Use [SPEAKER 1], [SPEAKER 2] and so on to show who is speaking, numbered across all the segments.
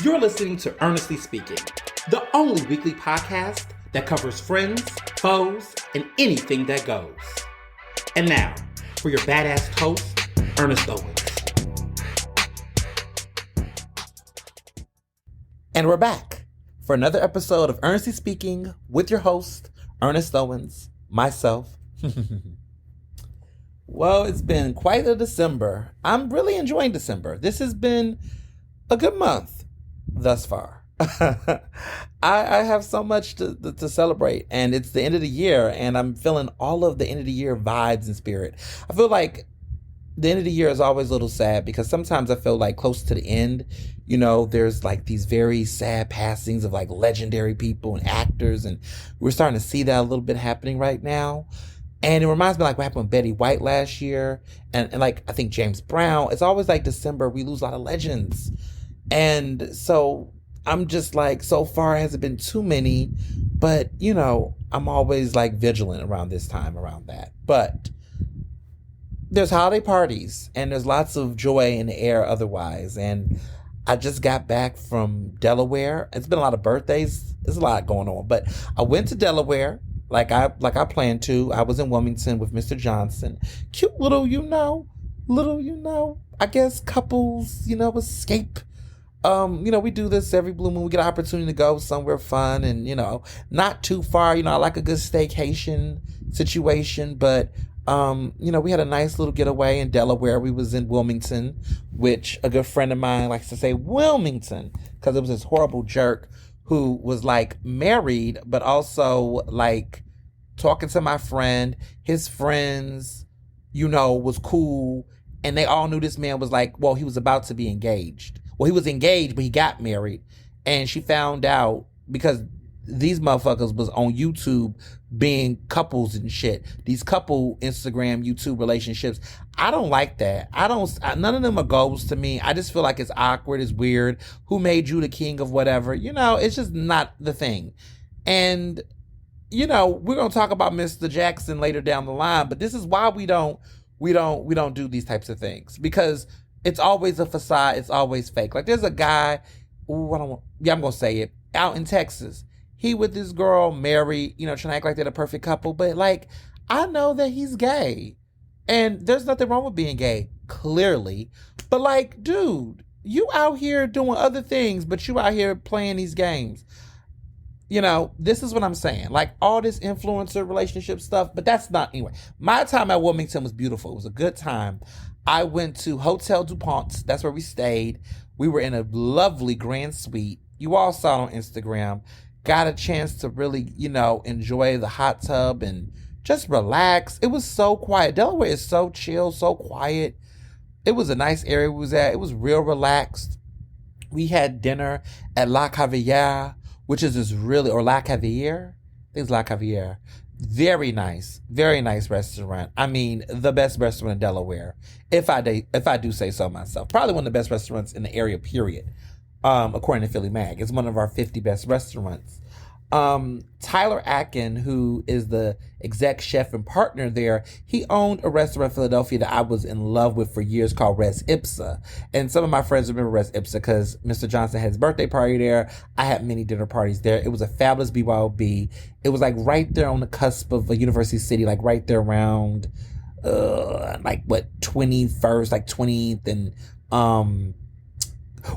[SPEAKER 1] You're listening to Ernestly Speaking, the only weekly podcast that covers friends, foes, and anything that goes. And now, for your badass host, Ernest Owens. And we're back for another episode of Ernestly Speaking with your host, Ernest Owens, myself. Well, it's been quite a December. I'm really enjoying December. This has been a good month thus far. I have so much to celebrate, and it's the end of the year, and I'm feeling all of the end of the year vibes and spirit. I feel like the end of the year is always a little sad because sometimes I feel like close to the end, there's like these very sad passings of like legendary people and actors, and we're starting to see that a little bit happening right now. And it reminds me like what happened with Betty White last year. And like, I think James Brown. It's always like December, we lose a lot of legends. And so I'm just like, so far it hasn't been too many. But, I'm always like vigilant around this time, around that. But there's holiday parties and there's lots of joy in the air otherwise. And I just got back from Delaware. It's been a lot of birthdays. There's a lot going on. But I went to Delaware. Like I planned to. I was in Wilmington with Mr. Johnson. Cute little, I guess couples, escape. We do this every blue moon. We get an opportunity to go somewhere fun and, not too far. I like a good staycation situation, but, we had a nice little getaway in Delaware. We was in Wilmington, which a good friend of mine likes to say Wilmington because it was this horrible jerk who was like married, but also like talking to my friend. His friends, was cool. And they all knew this man was like, well, he was about to be engaged. Well, he was engaged, but he got married. And she found out because these motherfuckers was on YouTube being couples and shit. These couple Instagram, YouTube relationships. I don't like that. None of them are goals to me. I just feel like it's awkward. It's weird. Who made you the king of whatever? It's just not the thing. And, we're going to talk about Mr. Jackson later down the line, but this is why we don't do these types of things because it's always a facade. It's always fake. Like there's a guy, I'm going to say it, out in Texas. He with this girl married, trying to act like they're the perfect couple. But like, I know that he's gay. And there's nothing wrong with being gay, clearly. But like, dude, you out here doing other things, but you out here playing these games. This is what I'm saying. Like all this influencer relationship stuff, but that's not, anyway. My time at Wilmington was beautiful. It was a good time. I went to Hotel DuPont. That's where we stayed. We were in a lovely grand suite. You all saw it on Instagram. Got a chance to really, enjoy the hot tub and just relax. It was so quiet. Delaware is so chill, so quiet. It was a nice area we was at. It was real relaxed. We had dinner at La Caviar, which is this really, or La Caviar? I think it's La Caviar. Very nice restaurant. I mean, the best restaurant in Delaware, if I do say so myself. Probably one of the best restaurants in the area, period. According to Philly Mag. It's one of our 50 best restaurants. Tyler Atkin, who is the exec chef and partner there, he owned a restaurant in Philadelphia that I was in love with for years called Res Ipsa. And some of my friends remember Res Ipsa because Mr. Johnson had his birthday party there. I had many dinner parties there. It was a fabulous BYOB. It was like right there on the cusp of a University City, like right there around, 21st, like 20th and,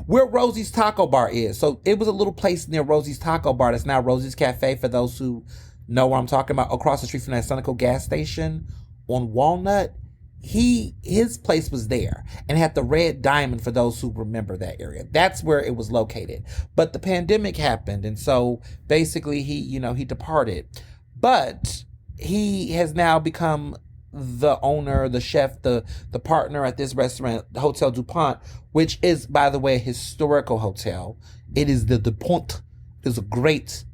[SPEAKER 1] where Rosie's Taco Bar is. So it was a little place near Rosie's Taco Bar that's now Rosie's Cafe for those who know what I'm talking about. Across the street from that Sunoco gas station on Walnut. His place was there and had the Red Diamond for those who remember that area. That's where it was located. But the pandemic happened and so basically he departed. But he has now become the owner, the chef, the partner at this restaurant, Hotel DuPont, which is, by the way, a historical hotel. It is the DuPont. It's a great,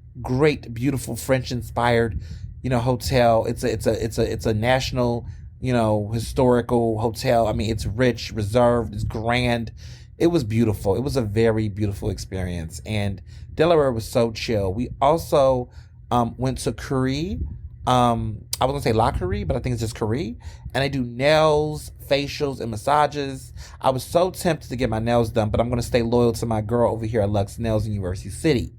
[SPEAKER 1] beautiful French-inspired, hotel. It's a national, historical hotel. I mean, it's rich, reserved, it's grand. It was beautiful. It was a very beautiful experience, and Delaware was so chill. We also went to Curry. I was gonna say La Curie, but I think it's just Curie. And they do nails, facials, and massages. I was so tempted to get my nails done, but I'm gonna stay loyal to my girl over here at Lux Nails in University City.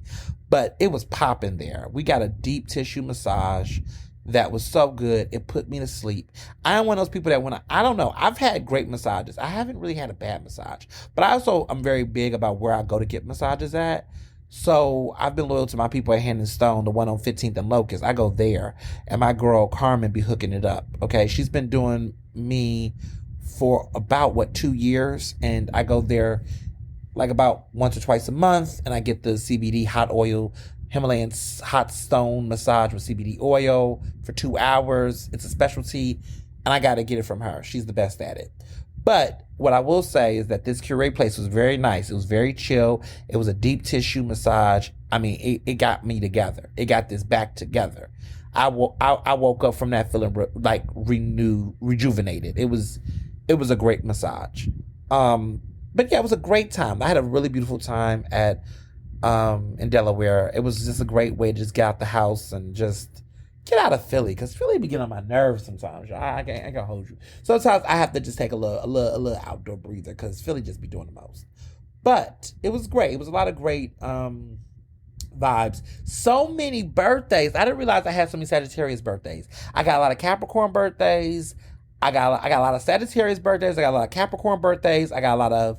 [SPEAKER 1] But it was popping there. We got a deep tissue massage that was so good. It put me to sleep. I'm one of those people that I don't know, I've had great massages. I haven't really had a bad massage. But I'm very big about where I go to get massages at. So I've been loyal to my people at Hand and Stone, the one on 15th and Locust. I go there, and my girl Carmen be hooking it up. Okay, she's been doing me for about 2 years, and I go there like about once or twice a month, and I get the CBD hot oil Himalayan hot stone massage with CBD oil for 2 hours. It's a specialty, and I got to get it from her. She's the best at it. But what I will say is that this Curé place was very nice. It was very chill. It was a deep tissue massage. I mean, it got me together. It got this back together. I woke up from that feeling like rejuvenated. It was a great massage. But yeah, it was a great time. I had a really beautiful time in Delaware. It was just a great way to just get out the house and just get out of Philly, because Philly be getting on my nerves sometimes. I can't hold you. Sometimes I have to just take a little outdoor breather, because Philly just be doing the most. But it was great. It was a lot of great vibes. So many birthdays. I didn't realize I had so many Sagittarius birthdays. I got a lot of Capricorn birthdays. I got a lot of Sagittarius birthdays. I got a lot of Capricorn birthdays. I got a lot of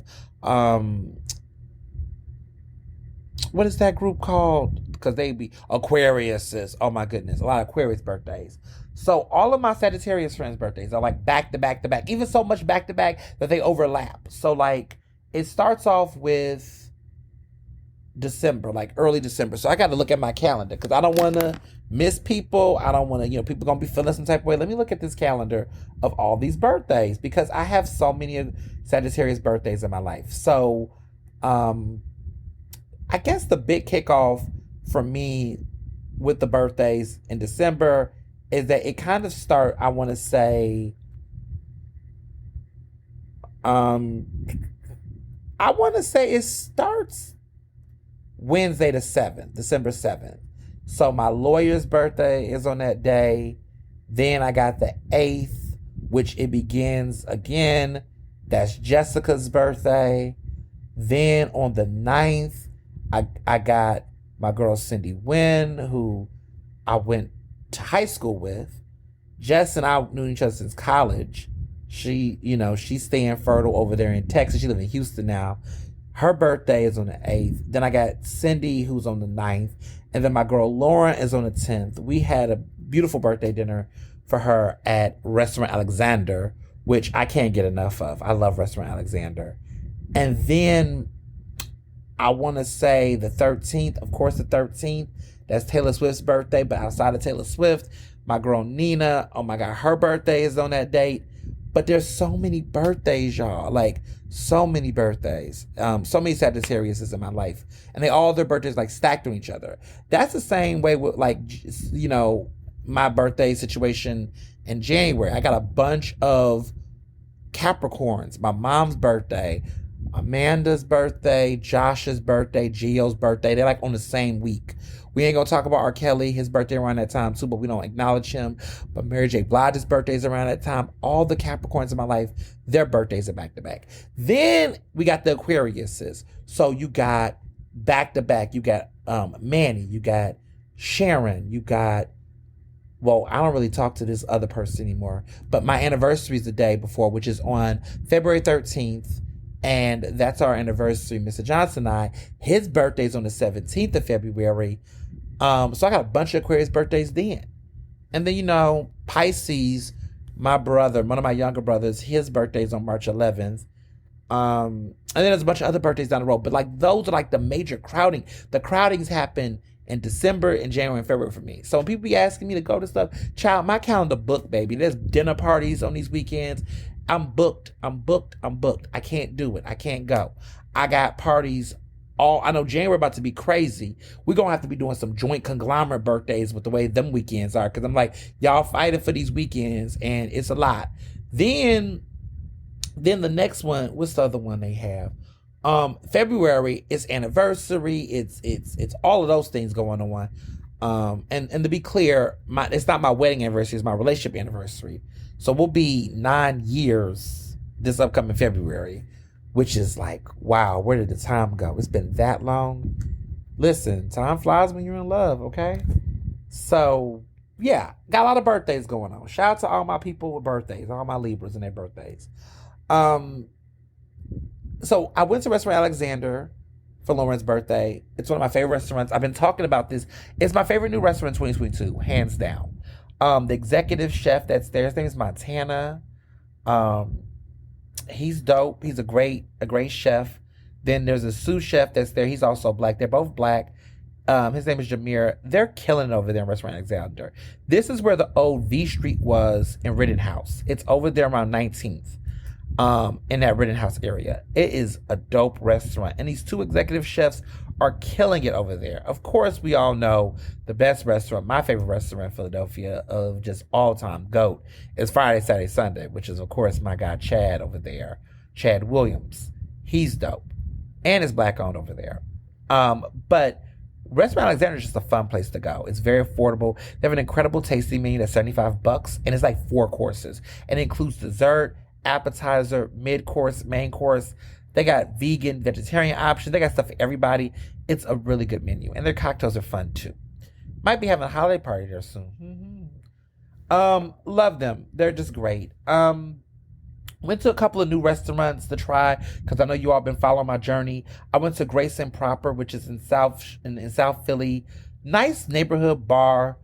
[SPEAKER 1] what is that group called? Because they be Aquariuses. Oh my goodness. A lot of Aquarius birthdays. So all of my Sagittarius friends' birthdays are like back to back to back. Even so much back to back that they overlap. So like it starts off with December, like early December. So I got to look at my calendar, because I don't want to miss people. I don't want to, people going to be feeling some type of way. Let me look at this calendar of all these birthdays, because I have so many Sagittarius birthdays in my life. So, I guess the big kickoff for me with the birthdays in December is that it kind of I want to say, it starts Wednesday the 7th, December 7th. So my lawyer's birthday is on that day. Then I got the 8th, which it begins again. That's Jessica's birthday. Then on the 9th, I got my girl Cindy Wynn, who I went to high school with. Jess and I knew each other since college. She, she's staying fertile over there in Texas. She lives in Houston now. Her birthday is on the 8th. Then I got Cindy, who's on the 9th. And then my girl Lauren is on the 10th. We had a beautiful birthday dinner for her at Restaurant Alexander, which I can't get enough of. I love Restaurant Alexander. And then I want to say the 13th, of course, the 13th, that's Taylor Swift's birthday. But outside of Taylor Swift, my girl Nina, oh my God, her birthday is on that date. But there's so many birthdays, y'all. Like, so many birthdays. So many Sagittariuses in my life. And all their birthdays, like, stacked on each other. That's the same way with, like, my birthday situation in January. I got a bunch of Capricorns. My mom's birthday, Amanda's birthday, Josh's birthday, Gio's birthday. They're like on the same week. We ain't gonna talk about R. Kelly, his birthday around that time too, but we don't acknowledge him. But Mary J. Blige's birthday is around that time. All the Capricorns in my life, their birthdays are back to back. Then we got the Aquariuses. So you got back to back. You got Manny. You got Sharon. You got, well, I don't really talk to this other person anymore. But my anniversary is the day before, which is on February 13th. And that's our anniversary, Mr. Johnson and I. His birthday's on the 17th of February. So I got a bunch of Aquarius birthdays then. And then, Pisces, my brother, one of my younger brothers, his birthday's on March 11th. And then there's a bunch of other birthdays down the road. But like those are like the major crowding. The crowdings happen in December and January and February for me. So when people be asking me to go to stuff, child, my calendar booked, baby. There's dinner parties on these weekends. I'm booked. I can't do it. I can't go. I got parties I know January about to be crazy. We're going to have to be doing some joint conglomerate birthdays with the way them weekends are. Because I'm like, y'all fighting for these weekends and it's a lot. Then the next one, what's the other one they have? February, it's anniversary. It's all of those things going on. And to be clear, it's not my wedding anniversary, it's my relationship anniversary. So we'll be 9 years this upcoming February, which is like, wow, where did the time go? It's been that long. Listen, time flies when you're in love, okay? So, yeah, got a lot of birthdays going on. Shout out to all my people with birthdays, all my Libras and their birthdays. So I went to Restaurant Alexander for Lauren's birthday. It's one of my favorite restaurants. I've been talking about this. It's my favorite new restaurant in 2022, hands down. The executive chef that's there, his name is Montana. He's dope. He's a great chef. Then there's a sous chef that's there. He's also black. They're both black. His name is Jameer. They're killing it over there in Restaurant Alexander. This is where the old V Street was in Rittenhouse. It's over there around 19th. In that Rittenhouse area. It is a dope restaurant. And these two executive chefs are killing it over there. Of course, we all know the best restaurant, my favorite restaurant in Philadelphia of just all time, GOAT, is Friday, Saturday, Sunday, which is, of course, my guy Chad over there. Chad Williams. He's dope. And it's black owned over there. But Restaurant Alexander is just a fun place to go. It's very affordable. They have an incredible tasting menu that's $75, and it's like 4 courses. And it includes dessert, appetizer, mid-course, main course. They got vegan, vegetarian options. They got stuff for everybody. It's a really good menu. And their cocktails are fun too. Might be having a holiday party there soon. Love them. They're just great. Went to a couple of new restaurants to try because I know you all been following my journey. I went to Grace and Proper, which is in South Philly. Nice neighborhood bar.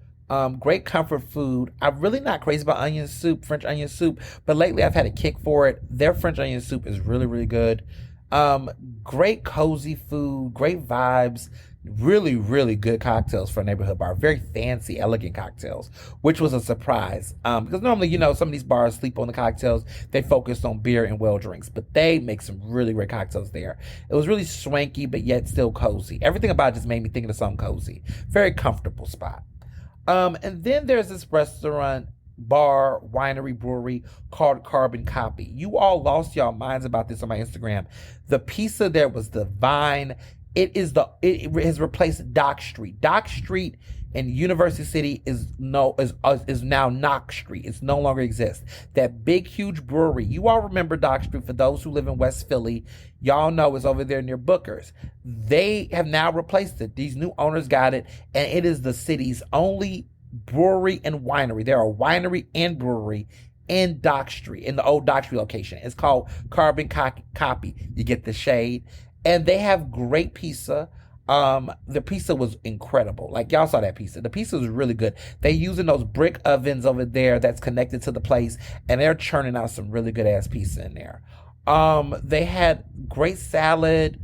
[SPEAKER 1] Great comfort food. I'm really not crazy about onion soup, French onion soup, but lately I've had a kick for it. Their French onion soup is really, really good. Great cozy food, great vibes, really, really good cocktails for a neighborhood bar. Very fancy, elegant cocktails, which was a surprise. Because normally, some of these bars sleep on the cocktails. They focus on beer and well drinks, but they make some really great cocktails there. It was really swanky, but yet still cozy. Everything about it just made me think of something cozy. Very comfortable spot. And then there's this restaurant, bar, winery, brewery called Carbon Copy. You all lost y'all minds about this on my Instagram. The pizza there was divine. It has replaced Dock Street. Dock Street in University City is now Knock Street. It's no longer exists. That big, huge brewery. You all remember Dock Street. For those who live in West Philly, y'all know it's over there near Booker's. They have now replaced it. These new owners got it, and it is the city's only brewery and winery. There are winery and brewery in Dock Street, in the old Dock Street location. It's called Carbon Copy. You get the shade. And they have great pizza. The pizza was incredible. Like, y'all saw that pizza. The pizza was really good. They using those brick ovens over there that's connected to the place, and they're churning out some really good ass pizza in there. They had great salad,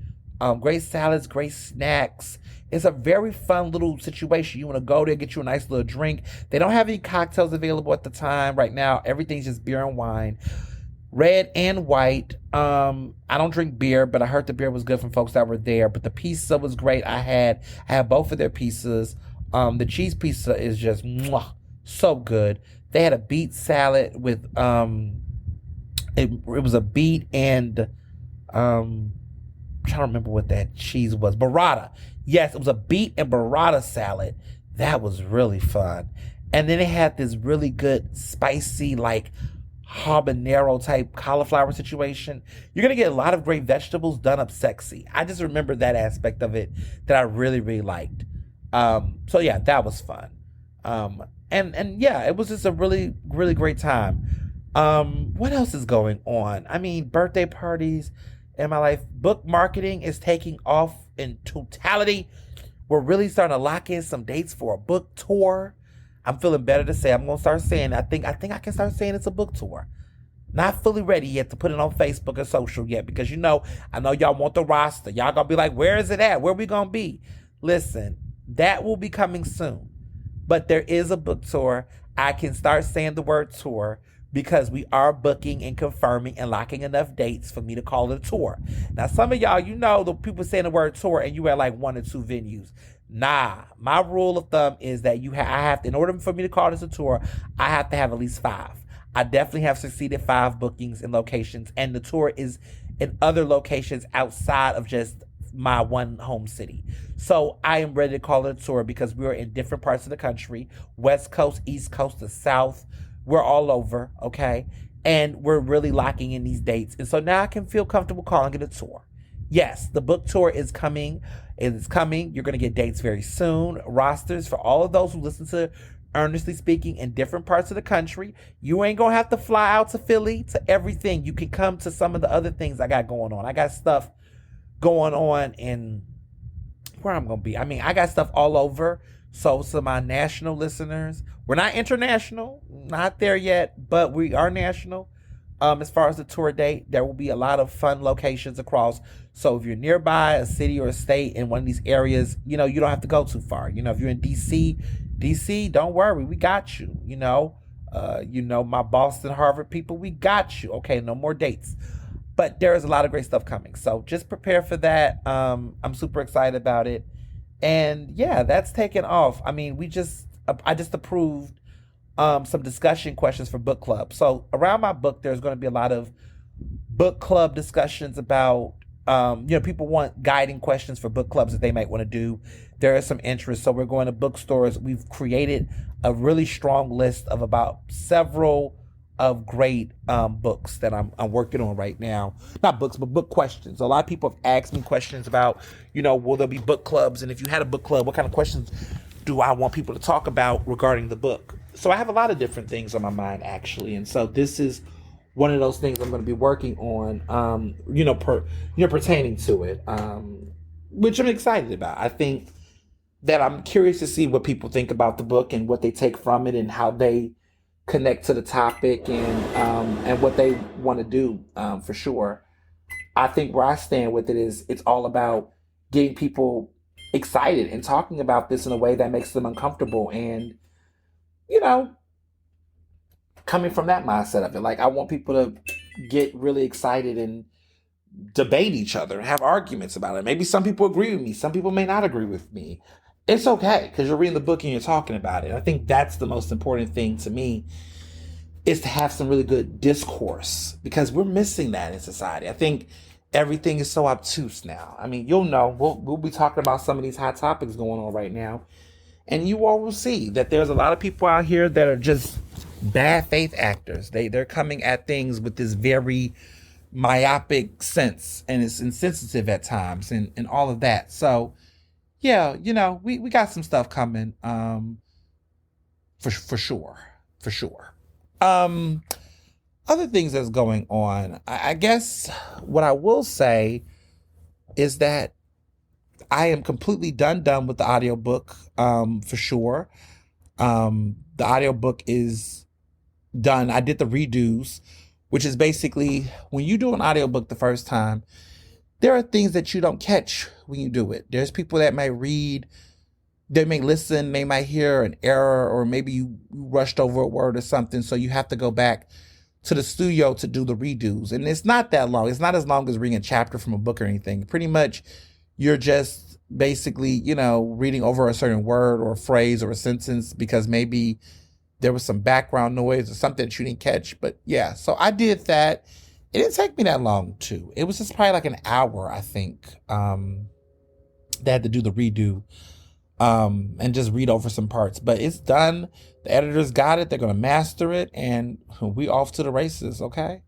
[SPEAKER 1] great salads, great snacks. It's a very fun little situation. You want to go there, get you a nice little drink. They don't have any cocktails available at the time right now. Everything's just beer and wine. Red and white. I don't drink beer, but I heard the beer was good from folks that were there. But the pizza was great. I had both of their pizzas. The cheese pizza is just so good. They had a beet salad with it was a beet and I'm trying to remember what that cheese was. Burrata. Yes, it was a beet and burrata salad. That was really fun. And then they had this really good spicy, like, habanero type cauliflower situation. You're going to get a lot of great vegetables done up sexy. I just remember that aspect of it that I really, really liked. So yeah, that was fun. And yeah, it was just a really, really great time. What else is going on? I mean, birthday parties in my life. Book marketing is taking off in totality. We're really starting to lock in some dates for a book tour. I'm feeling better to say. I'm going to start saying, I think I can start saying it's a book tour. Not fully ready yet to put it on Facebook or social yet, because I know y'all want the roster. Y'all going to be like, where is it at? Where we going to be? Listen, that will be coming soon. But there is a book tour. I can start saying the word tour because we are booking and confirming and locking enough dates for me to call it a tour. Now, some of y'all, the people saying the word tour and you at like 1 or 2 venues. Nah, my rule of thumb is that I have to, in order for me to call this a tour, I have to have at least 5. I definitely have succeeded 5 bookings in locations, and the tour is in other locations outside of just my one home city. So I am ready to call it a tour because we're in different parts of the country, West Coast, East Coast, the South. We're all over, okay? And we're really locking in these dates. And so now I can feel comfortable calling it a tour. Yes, the book tour is coming. It is coming. You're going to get dates very soon. Rosters for all of those who listen to Earnestly Speaking in different parts of the country. You ain't going to have to fly out to Philly to everything. You can come to some of the other things I got going on. I got stuff going on in where I'm going to be. I mean, I got stuff all over. So to my national listeners, we're not international, not there yet, but we are national. As far as the tour date, there will be a lot of fun locations across. So if you're nearby a city or a state in one of these areas, you know, you don't have to go too far. You know, if you're in DC, don't worry, we got you. You know, my Boston, Harvard people, we got you. Okay, no more dates. But there is a lot of great stuff coming. So just prepare for that. I'm super excited about it. And yeah, that's taken off. I mean, I just approved some discussion questions for book club. So around my book, there's going to be a lot of book club discussions about, people want guiding questions for book clubs that they might want to do. There is some interest. So we're going to bookstores. We've created a really strong list of about several of great books that I'm working on right now. Not books, but book questions. A lot of people have asked me questions about, will there be book clubs? And if you had a book club, what kind of questions do I want people to talk about regarding the book? So I have a lot of different things on my mind, actually. And so this is one of those things I'm going to be working on, pertaining to it, which I'm excited about. I think that I'm curious to see what people think about the book and what they take from it and how they connect to the topic and what they want to do, for sure. I think where I stand with it is it's all about getting people excited and talking about this in a way that makes them uncomfortable and, coming from that mindset of it. Like, I want people to get really excited and debate each other and have arguments about it. Maybe some people agree with me. Some people may not agree with me. It's okay because you're reading the book and you're talking about it. I think that's the most important thing to me, is to have some really good discourse, because we're missing that in society. I think everything is so obtuse now. I mean, we'll be talking about some of these hot topics going on right now, and you all will see that there's a lot of people out here that are just bad faith actors. They're coming at things with this very myopic sense, and it's insensitive at times, and all of that. So yeah, we got some stuff coming, for sure. Other things that's going on, I guess what I will say is that I am completely done with the audiobook, for sure. The audiobook is done. I did the redos, which is basically when you do an audiobook the first time, there are things that you don't catch when you do it. There's people that may read, they may listen, they might hear an error, or maybe you rushed over a word or something. So you have to go back to the studio to do the redos. And it's not that long. It's not as long as reading a chapter from a book or anything. Pretty much you're just basically, reading over a certain word or a phrase or a sentence because maybe there was some background noise or something that you didn't catch. But yeah, so I did that. It didn't take me that long too. It was just probably like an hour, I think, they had to do the redo, and just read over some parts. But it's done. The editors got it. They're going to master it. And we off to the races, okay?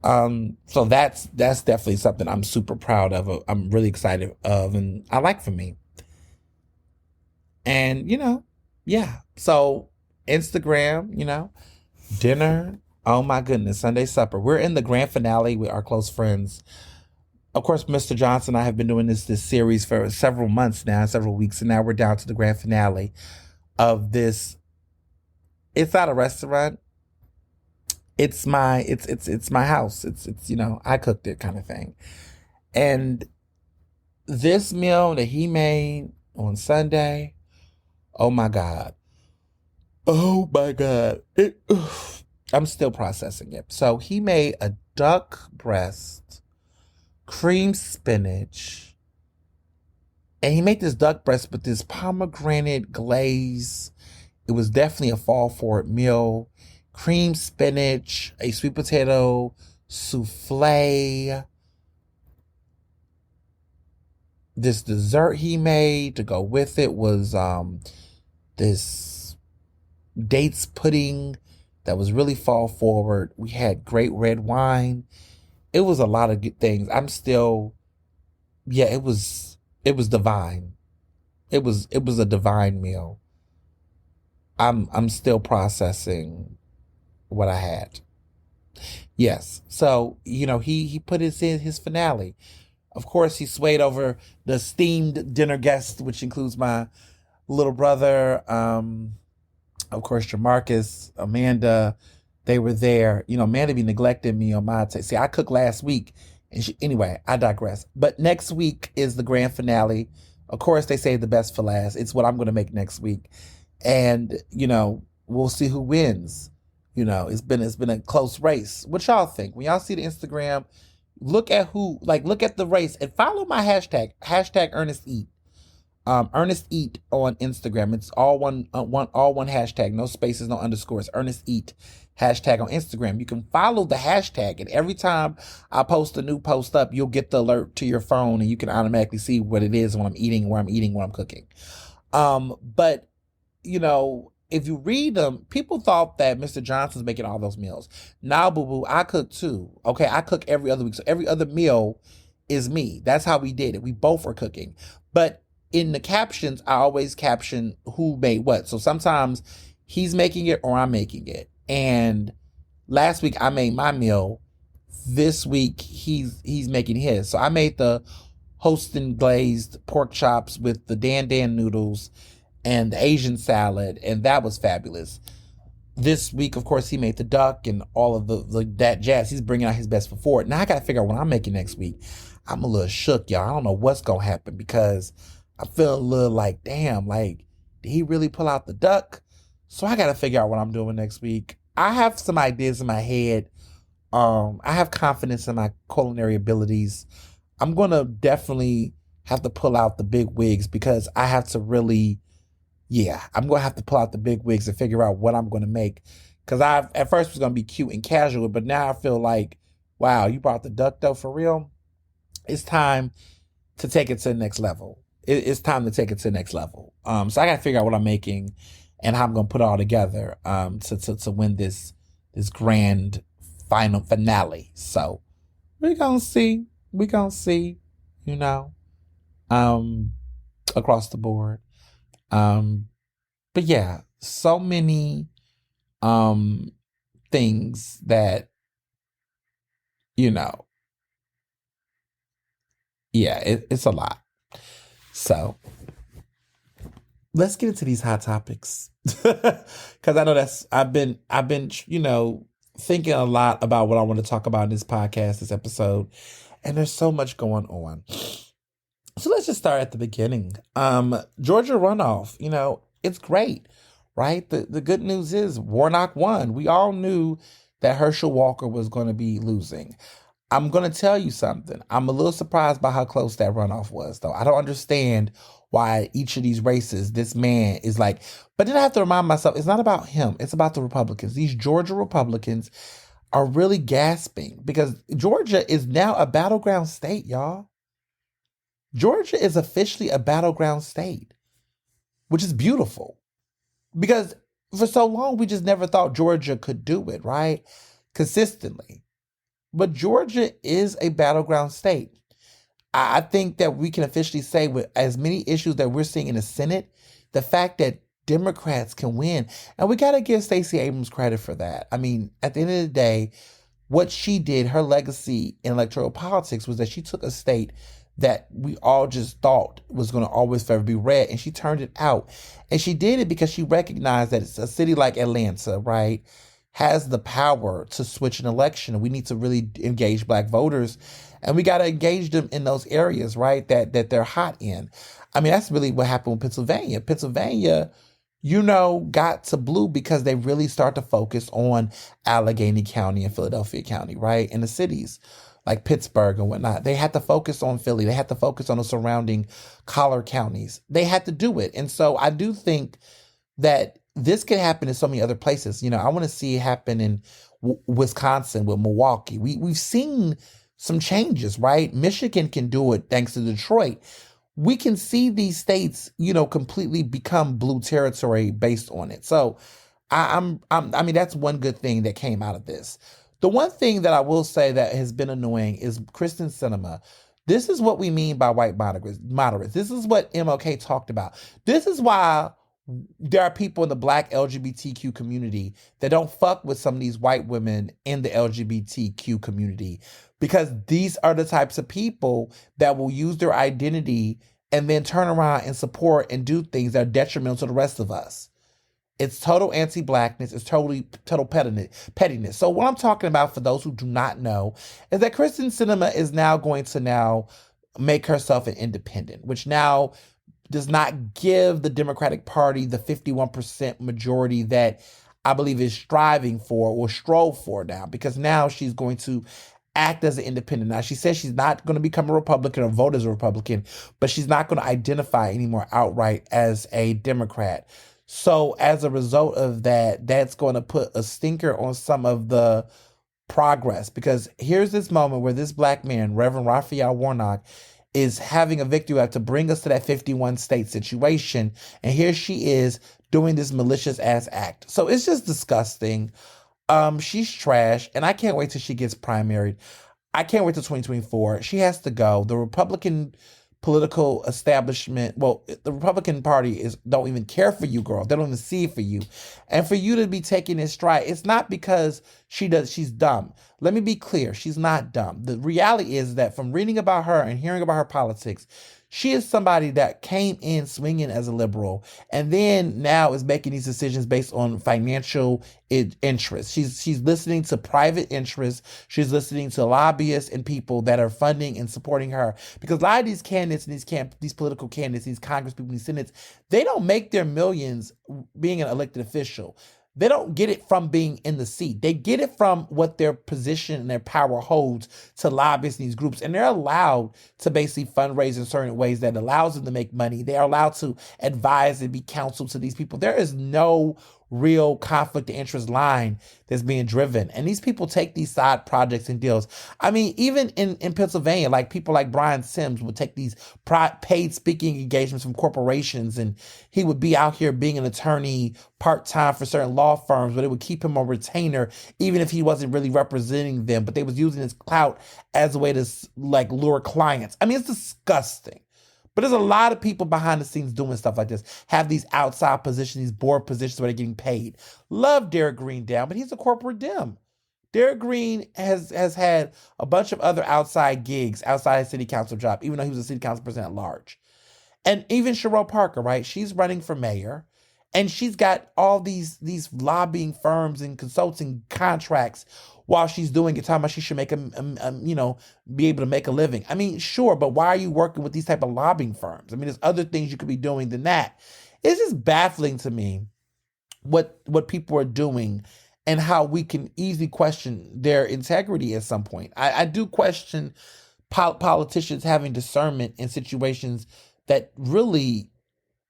[SPEAKER 1] So that's definitely something I'm super proud of. I'm really excited of, and I like for me. And, yeah. So Instagram, dinner. Oh my goodness, Sunday supper. We're in the grand finale with our close friends. Of course, Mr. Johnson and I have been doing this series for several months now, several weeks, and now we're down to the grand finale of this. It's not a restaurant. It's my house. It's I cooked it kind of thing. And this meal that he made on Sunday, oh my God. Oh my God. I'm still processing it. So he made a duck breast, cream spinach, and he made this duck breast with this pomegranate glaze. It was definitely a fall forward meal. Cream spinach, a sweet potato souffle. this dessert he made to go with it was this dates pudding that was really fall forward. We had great red wine. It was a lot of good things. I'm still, yeah, it was divine. It was a divine meal. I'm still processing what I had. Yes. So, he put his finale. Of course, he swayed over the esteemed dinner guests, which includes my little brother, of course, Jamarcus, Amanda. They were there. Amanda be neglecting me on my take. See, I cooked last week, and anyway, I digress. But next week is the grand finale. Of course, they say the best for last. It's what I'm going to make next week, and we'll see who wins. It's been a close race. What y'all think? When y'all see the Instagram, look at look at the race and follow my hashtag Ernestly. Ernest Eat on Instagram. It's all one hashtag, no spaces, no underscores. Ernest Eat hashtag on Instagram. You can follow the hashtag, and every time I post a new post up, you'll get the alert to your phone, and you can automatically see what it is when I'm eating, where I'm eating, what I'm cooking. But if you read them, people thought that Mr. Johnson's making all those meals. Nah, boo boo, I cook too. Okay, I cook every other week, so every other meal is me. That's how we did it. We both were cooking, but in the captions, I always caption who made what. So sometimes he's making it or I'm making it. And last week I made my meal. This week he's making his. So I made the Holstein glazed pork chops with the Dan Dan noodles and the Asian salad, and that was fabulous. This week, of course, he made the duck and all of that jazz. He's bringing out his best foot forward. Now I got to figure out what I'm making next week. I'm a little shook, y'all. I don't know what's gonna happen because I feel a little like, damn, did he really pull out the duck? So I got to figure out what I'm doing next week. I have some ideas in my head. I have confidence in my culinary abilities. I'm going to definitely have to pull out the big wigs because I have to really, I'm going to have to pull out the big wigs and figure out what I'm going to make. Because I at first was going to be cute and casual, but now I feel like, wow, you brought the duck though for real? It's time to take it to the next level. It's time to take it to the next level. So I got to figure out what I'm making and how I'm going to put it all together to win this grand final finale. So we're going to see. We're going to see, across the board. But yeah, so many things that, it's a lot. So let's get into these hot topics. Cause I know I've been, thinking a lot about what I want to talk about in this podcast, this episode, and there's so much going on. So let's just start at the beginning. Georgia runoff, it's great, right? The good news is Warnock won. We all knew that Herschel Walker was going to be losing. I'm going to tell you something. I'm a little surprised by how close that runoff was, though. I don't understand why each of these races, this man is like, but then I have to remind myself, it's not about him. It's about the Republicans. These Georgia Republicans are really gasping because Georgia is now a battleground state, y'all. Georgia is officially a battleground state, which is beautiful because for so long, we just never thought Georgia could do it, right? Consistently. But Georgia is a battleground state. I think that we can officially say with as many issues that we're seeing in the Senate, the fact that Democrats can win. And we got to give Stacey Abrams credit for that. I mean, at the end of the day, what she did, her legacy in electoral politics was that she took a state that we all just thought was going to always forever be red, and she turned it out. And she did it because she recognized that it's a city like Atlanta, right, has the power to switch an election. We need to really engage Black voters, and we got to engage them in those areas, right, that they're hot in. I mean, that's really what happened with Pennsylvania. Pennsylvania, got to blue because they really start to focus on Allegheny County and Philadelphia County, right, in the cities like Pittsburgh and whatnot. They had to focus on Philly. They had to focus on the surrounding collar counties. They had to do it. And so I do think that this could happen in so many other places. I want to see it happen in Wisconsin with Milwaukee. We've seen some changes, right? Michigan can do it thanks to Detroit. we can see these states, completely become blue territory based on it. So I mean, that's one good thing that came out of this. The one thing that I will say that has been annoying is Kyrsten Sinema. This is what we mean by white moderates. This is what MLK talked about. This is why there are people in the Black LGBTQ community that don't fuck with some of these white women in the LGBTQ community, because these are the types of people that will use their identity and then turn around and support and do things that are detrimental to the rest of us. It's total anti-blackness. It's total pettiness. So what I'm talking about, for those who do not know, is that Kyrsten Sinema is now going to make herself an independent, which now does not give the Democratic Party the 51% majority that I believe is striving for or strove for now, because now she's going to act as an independent. Now, she says she's not going to become a Republican or vote as a Republican, but she's not going to identify anymore outright as a Democrat. So as a result of that, that's going to put a stinker on some of the progress, because here's this moment where this black man, Reverend Raphael Warnock, is having a victory lap to bring us to that 51 state situation. And here she is doing this malicious ass act. So it's just disgusting. She's trash, and I can't wait till she gets primaried. I can't wait till 2024. She has to go. The Republican political establishment, the Republican Party don't even care for you, girl. They don't even see it for you. And for you to be taking this stride, it's not because she's dumb. Let me be clear. She's not dumb. The reality is that from reading about her and hearing about her politics, she is somebody that came in swinging as a liberal and then now is making these decisions based on financial interests. She's listening to private interests. She's listening to lobbyists and people that are funding and supporting her. Because a lot of these candidates and these political candidates, these congresspeople, these senates, they don't make their millions being an elected official. They don't get it from being in the seat. They get it from what their position and their power holds to lobbyists in these groups. And they're allowed to basically fundraise in certain ways that allows them to make money. They are allowed to advise and be counsel to these people. There is no real conflict of interest line that's being driven. And these people take these side projects and deals. I mean, even in Pennsylvania, like people like Brian Sims would take these paid speaking engagements from corporations, and he would be out here being an attorney part-time for certain law firms, but it would keep him a retainer even if he wasn't really representing them, but they was using his clout as a way to lure clients. I mean, it's disgusting. But there's a lot of people behind the scenes doing stuff like this, have these outside positions, these board positions where they're getting paid. Love Derek Green down, but he's a corporate Dem. Derek Green has had a bunch of other outside gigs outside his city council job, even though he was a city council president at large. And even Cheryl Parker, right? She's running for mayor, and she's got all these lobbying firms and consulting contracts while she's doing it, talking about she should make be able to make a living. I mean, sure, but why are you working with these type of lobbying firms? I mean, there's other things you could be doing than that. It's just baffling to me what people are doing and how we can easily question their integrity at some point. I do question politicians having discernment in situations that really,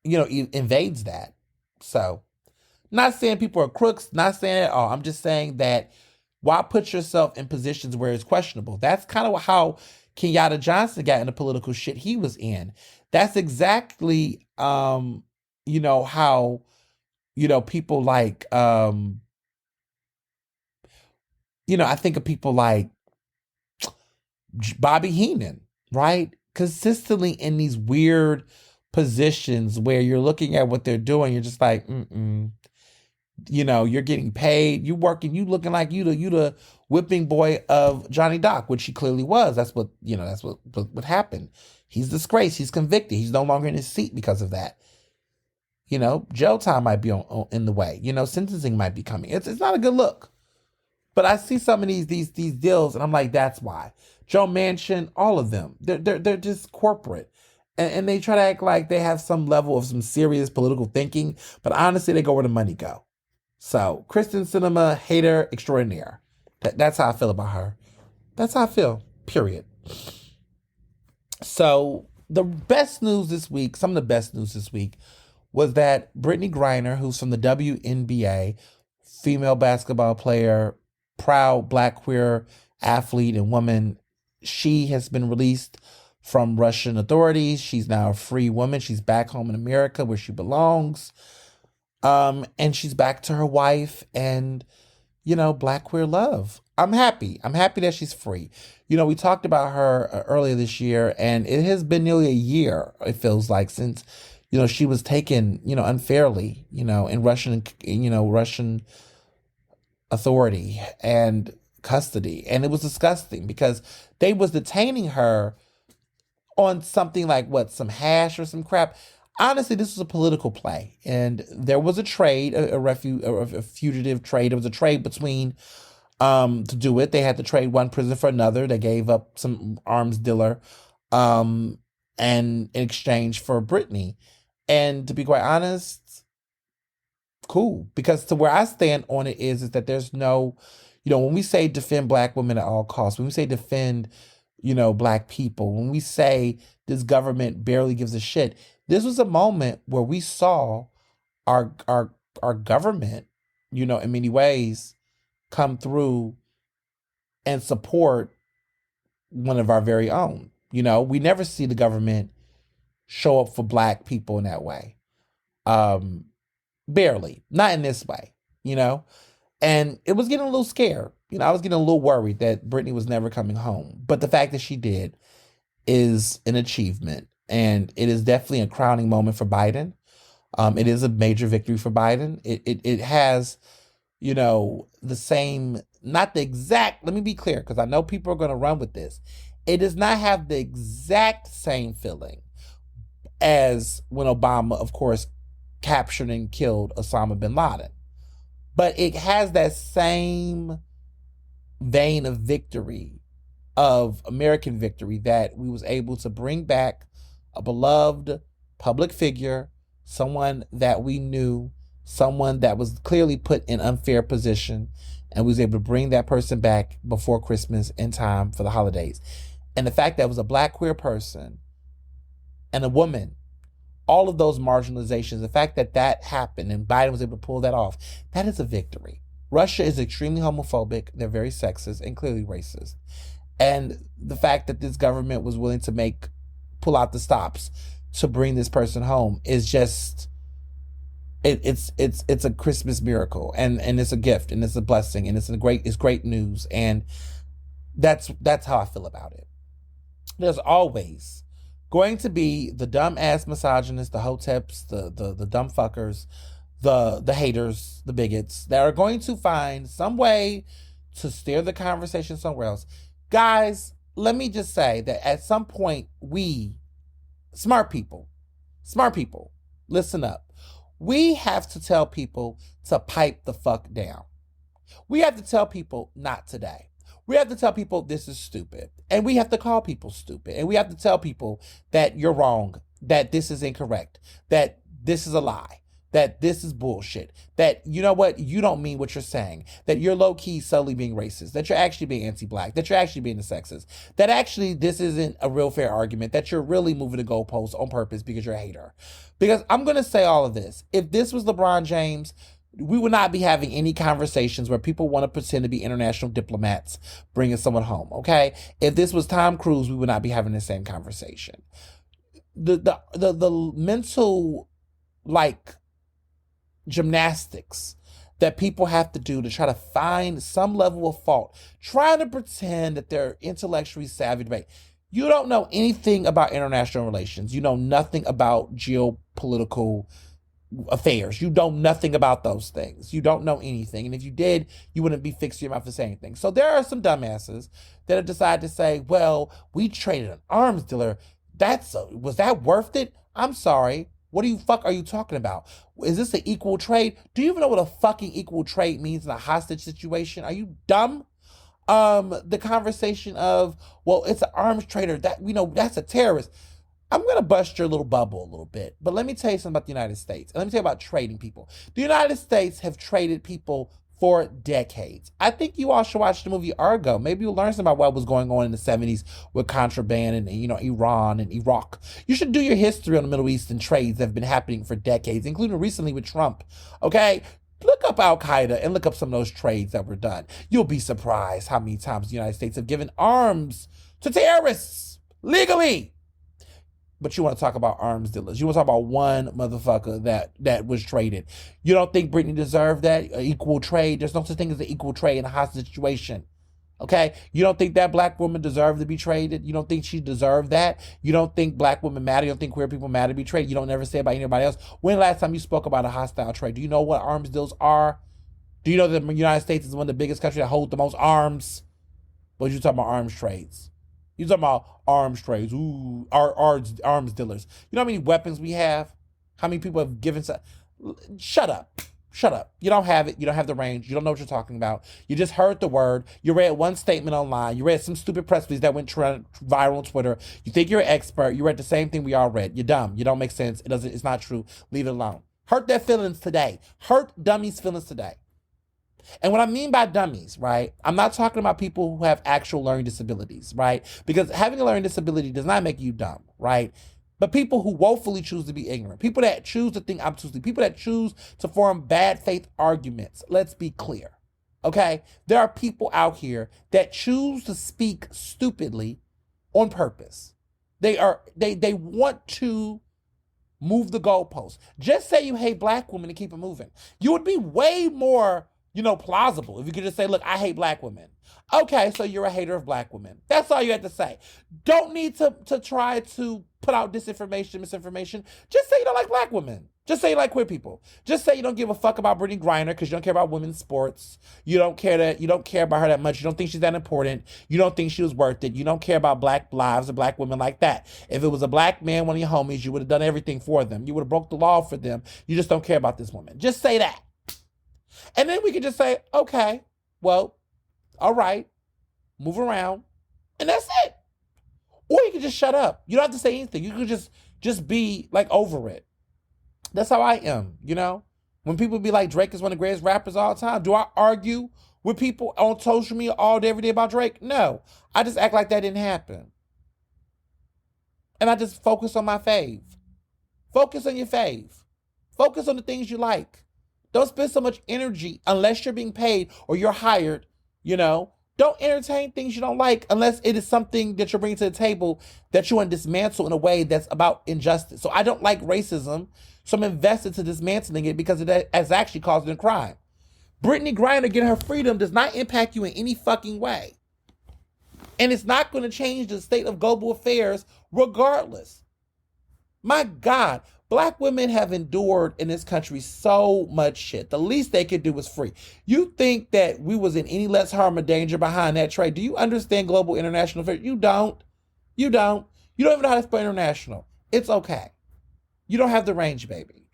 [SPEAKER 1] invades that. So, not saying people are crooks, not saying at all. I'm just saying that why put yourself in positions where it's questionable? That's kind of how Kenyatta Johnson got into political shit he was in. That's exactly, how, people like, I think of people like Bobby Heenan, right? Consistently in these weird positions where you're looking at what they're doing, you're just like, you're getting paid, you working, you looking like you the whipping boy of Johnny Doc, which he clearly was. That's what happened. He's disgraced. He's convicted. He's no longer in his seat because of that. Jail time might be in the way. Sentencing might be coming. It's not a good look. But I see some of these deals, and I'm like, that's why. Joe Manchin, all of them, they're just corporate. And they try to act like they have some level of some serious political thinking, but honestly, they go where the money go. So, Kyrsten Sinema, hater extraordinaire. That's how I feel about her. That's how I feel, period. So, some of the best news this week was that Brittney Griner, who's from the WNBA, female basketball player, proud Black queer athlete and woman, she has been released from Russian authorities. She's now a free woman. She's back home in America where she belongs. And she's back to her wife and, Black queer love. I'm happy. I'm happy that she's free. We talked about her earlier this year, and it has been nearly a year, it feels like, since, she was taken, unfairly, in Russian authority and custody. And it was disgusting because they was detaining her on something like some hash or some crap. Honestly, this was a political play, and there was a trade, a fugitive trade. It was a trade between, to do it. They had to trade one prison for another. They gave up some arms dealer, and in exchange for Brittney. And to be quite honest, cool, because to where I stand on it is that there's no, when we say defend Black women at all costs, when we say defend, Black people, when we say this government barely gives a shit, this was a moment where we saw our government, in many ways, come through and support one of our very own. We never see the government show up for Black people in that way. Barely. Not in this way, And it was getting a little scared. I was getting a little worried that Brittney was never coming home. But the fact that she did is an achievement. And it is definitely a crowning moment for Biden. It is a major victory for Biden. It has, the same, not the exact, let me be clear, because I know people are going to run with this. It does not have the exact same feeling as when Obama, of course, captured and killed Osama bin Laden. But it has that same vein of victory, of American victory, that we was able to bring back a beloved public figure, someone that we knew, someone that was clearly put in unfair position, and we was able to bring that person back before Christmas in time for the holidays. And the fact that it was a Black queer person and a woman, all of those marginalizations, the fact that that happened and Biden was able to pull that off, that is a victory. Russia is extremely homophobic. They're very sexist and clearly racist. And the fact that this government was willing to pull out the stops to bring this person home is just, it's a Christmas miracle, and it's a gift, and it's a blessing, and it's great news. And that's how I feel about it. There's always going to be the dumb ass misogynists, the hoteps, the dumb fuckers, the haters, the bigots that are going to find some way to steer the conversation somewhere else. Guys, let me just say that at some point, we, smart people, listen up. We have to tell people to pipe the fuck down. We have to tell people not today. We have to tell people this is stupid. And we have to call people stupid. And we have to tell people that you're wrong, that this is incorrect, that this is a lie, that this is bullshit, that, you know what, you don't mean what you're saying, that you're low-key subtly being racist, that you're actually being anti-Black, that you're actually being a sexist, that actually this isn't a real fair argument, that you're really moving the goalposts on purpose because you're a hater. Because I'm going to say all of this. If this was LeBron James, we would not be having any conversations where people want to pretend to be international diplomats bringing someone home, okay? If this was Tom Cruise, we would not be having the same conversation. The mental, gymnastics that people have to do to try to find some level of fault, trying to pretend that they're intellectually savvy. You don't know anything about international relations. You know nothing about geopolitical affairs. You know nothing about those things. You don't know anything. And if you did, you wouldn't be fixing your mouth for saying anything. So there are some dumbasses that have decided to say, well, we traded an arms dealer. Was that worth it? I'm sorry. What the fuck are you talking about? Is this an equal trade? Do you even know what a fucking equal trade means in a hostage situation? Are you dumb? The conversation of, well, it's an arms trader, that, that's a terrorist. I'm going to bust your little bubble a little bit. But let me tell you something about the United States. And let me tell you about trading people. The United States have traded people for decades. I think you all should watch the movie Argo. Maybe you'll learn something about what was going on in the 70s with contraband and, Iran and Iraq. You should do your history on the Middle Eastern trades that have been happening for decades, including recently with Trump. Okay? Look up Al-Qaeda and look up some of those trades that were done. You'll be surprised how many times the United States have given arms to terrorists legally. But you want to talk about arms dealers. You want to talk about one motherfucker that was traded. You don't think Brittney deserved that equal trade? There's no such thing as an equal trade in a hostage situation. Okay? You don't think that black woman deserved to be traded? You don't think she deserved that? You don't think black women matter? You don't think queer people matter to be traded? You don't never say about anybody else? When the last time you spoke about a hostile trade? Do you know what arms deals are? Do you know that the United States is one of the biggest countries that hold the most arms? But you talking about arms trades. You talking about arms trades. Ooh, arms dealers. You know how many weapons we have? How many people have given... Shut up. Shut up. You don't have it. You don't have the range. You don't know what you're talking about. You just heard the word. You read one statement online. You read some stupid press release that went viral on Twitter. You think you're an expert. You read the same thing we all read. You're dumb. You don't make sense. It's not true. Leave it alone. Hurt their feelings today. Hurt dummies' feelings today. And what I mean by dummies, right, I'm not talking about people who have actual learning disabilities, right? Because having a learning disability does not make you dumb, right? But people who woefully choose to be ignorant, people that choose to think obtusely, people that choose to form bad faith arguments, let's be clear, okay? There are people out here that choose to speak stupidly on purpose. They want to move the goalposts. Just say you hate black women and keep it moving. You would be way more plausible if you could just say, look, I hate black women. Okay, so you're a hater of black women. That's all you have to say. Don't need to try to put out disinformation, misinformation. Just say you don't like black women. Just say you like queer people. Just say you don't give a fuck about Brittney Griner because you don't care about women's sports. You don't care about her that much. You don't think she's that important. You don't think she was worth it. You don't care about black lives or black women like that. If it was a black man, one of your homies, you would have done everything for them. You would have broke the law for them. You just don't care about this woman. Just say that. And then we could just say, okay, well, all right, move around, and that's it. Or you can just shut up. You don't have to say anything. You could just be like over it. That's how I am, When people be like, Drake is one of the greatest rappers of all time, do I argue with people on social media all day, every day about Drake? No. I just act like that didn't happen. And I just focus on my fave. Focus on your fave. Focus on the things you like. Don't spend so much energy unless you're being paid or you're hired, Don't entertain things you don't like unless it is something that you're bringing to the table that you want to dismantle in a way that's about injustice. So I don't like racism, so I'm invested to dismantling it because it has actually caused a crime. Brittney Griner getting her freedom does not impact you in any fucking way. And it's not going to change the state of global affairs regardless. My God. Black women have endured in this country so much shit. The least they could do was free. You think that we was in any less harm or danger behind that trade? Do you understand global international affairs? You don't. You don't. You don't even know how to spell international. It's okay. You don't have the range, baby.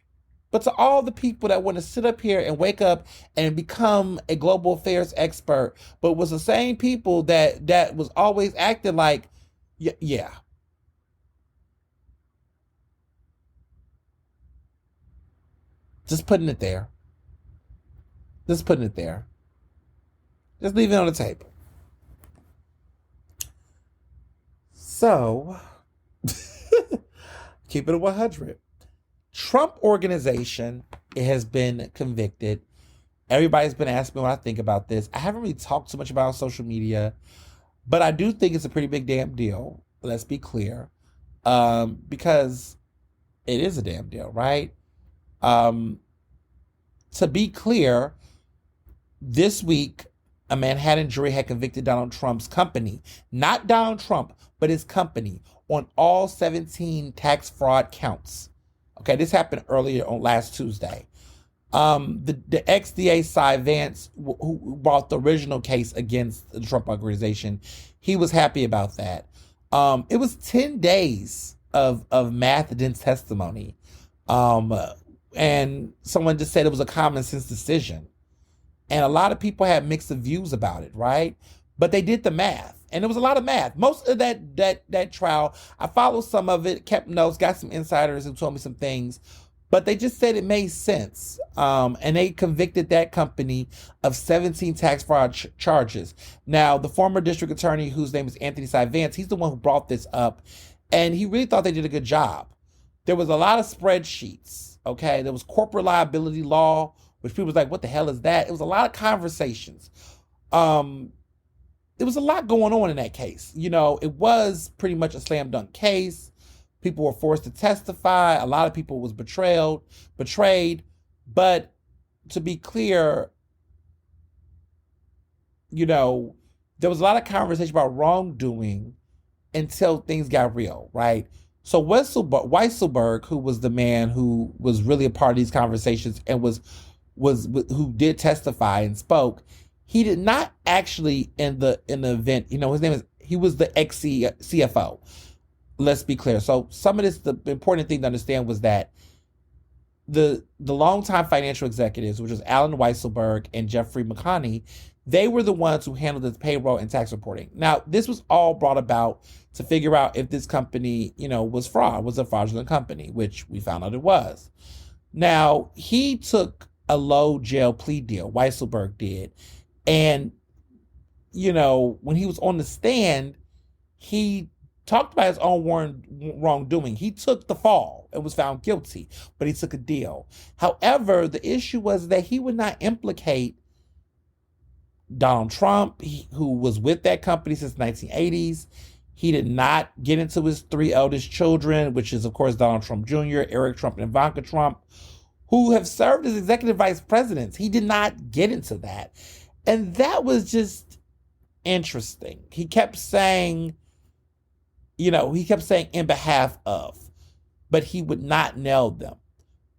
[SPEAKER 1] But to all the people that want to sit up here and wake up and become a global affairs expert, but was the same people that was always acting like, yeah. Just putting it there. Just putting it there. Just leave it on the table. So, keep it at 100. Trump organization has been convicted. Everybody's been asking me what I think about this. I haven't really talked so much about it on social media, but I do think it's a pretty big damn deal. Let's be clear. Because it is a damn deal, right? To be clear, this week, a Manhattan jury had convicted Donald Trump's company, not Donald Trump, but his company, on all 17 tax fraud counts. Okay, this happened earlier on last Tuesday. The ex-DA Cy Vance, who brought the original case against the Trump organization, he was happy about that. It was 10 days of math-dense testimony. And someone just said it was a common sense decision. And a lot of people had mixed views about it, right? But they did the math. And it was a lot of math. Most of that trial, I followed some of it, kept notes, got some insiders who told me some things. But they just said it made sense. And they convicted that company of 17 tax fraud charges. Now, the former district attorney, whose name is Anthony Cy Vance, he's the one who brought this up. And he really thought they did a good job. There was a lot of spreadsheets. Okay, there was corporate liability law, which people was like, what the hell is that? It was a lot of conversations. There was a lot going on in that case. It was pretty much a slam dunk case, People were forced to testify. A lot of people was betrayed. But to be clear, there was a lot of conversation about wrongdoing until things got real, right? So Weisselberg, who was the man who was really a part of these conversations and was who did testify and spoke, he did not actually in the event. His name is, he was the ex CFO. Let's be clear. So some of this, the important thing to understand was that the longtime financial executives, which was Alan Weisselberg and Jeffrey McConney, they were the ones who handled the payroll and tax reporting. Now, this was all brought about to figure out if this company, was a fraudulent company, which we found out it was. Now, he took a low jail plea deal, Weisselberg did. And, when he was on the stand, he talked about his own wrongdoing. He took the fall and was found guilty, but he took a deal. However, the issue was that he would not implicate Donald Trump, who was with that company since the 1980s. He did not get into his 3 eldest children, which is, of course, Donald Trump Jr., Eric Trump, and Ivanka Trump, who have served as executive vice presidents. He did not get into that. And that was just interesting. He kept saying, in behalf of, but he would not nail them.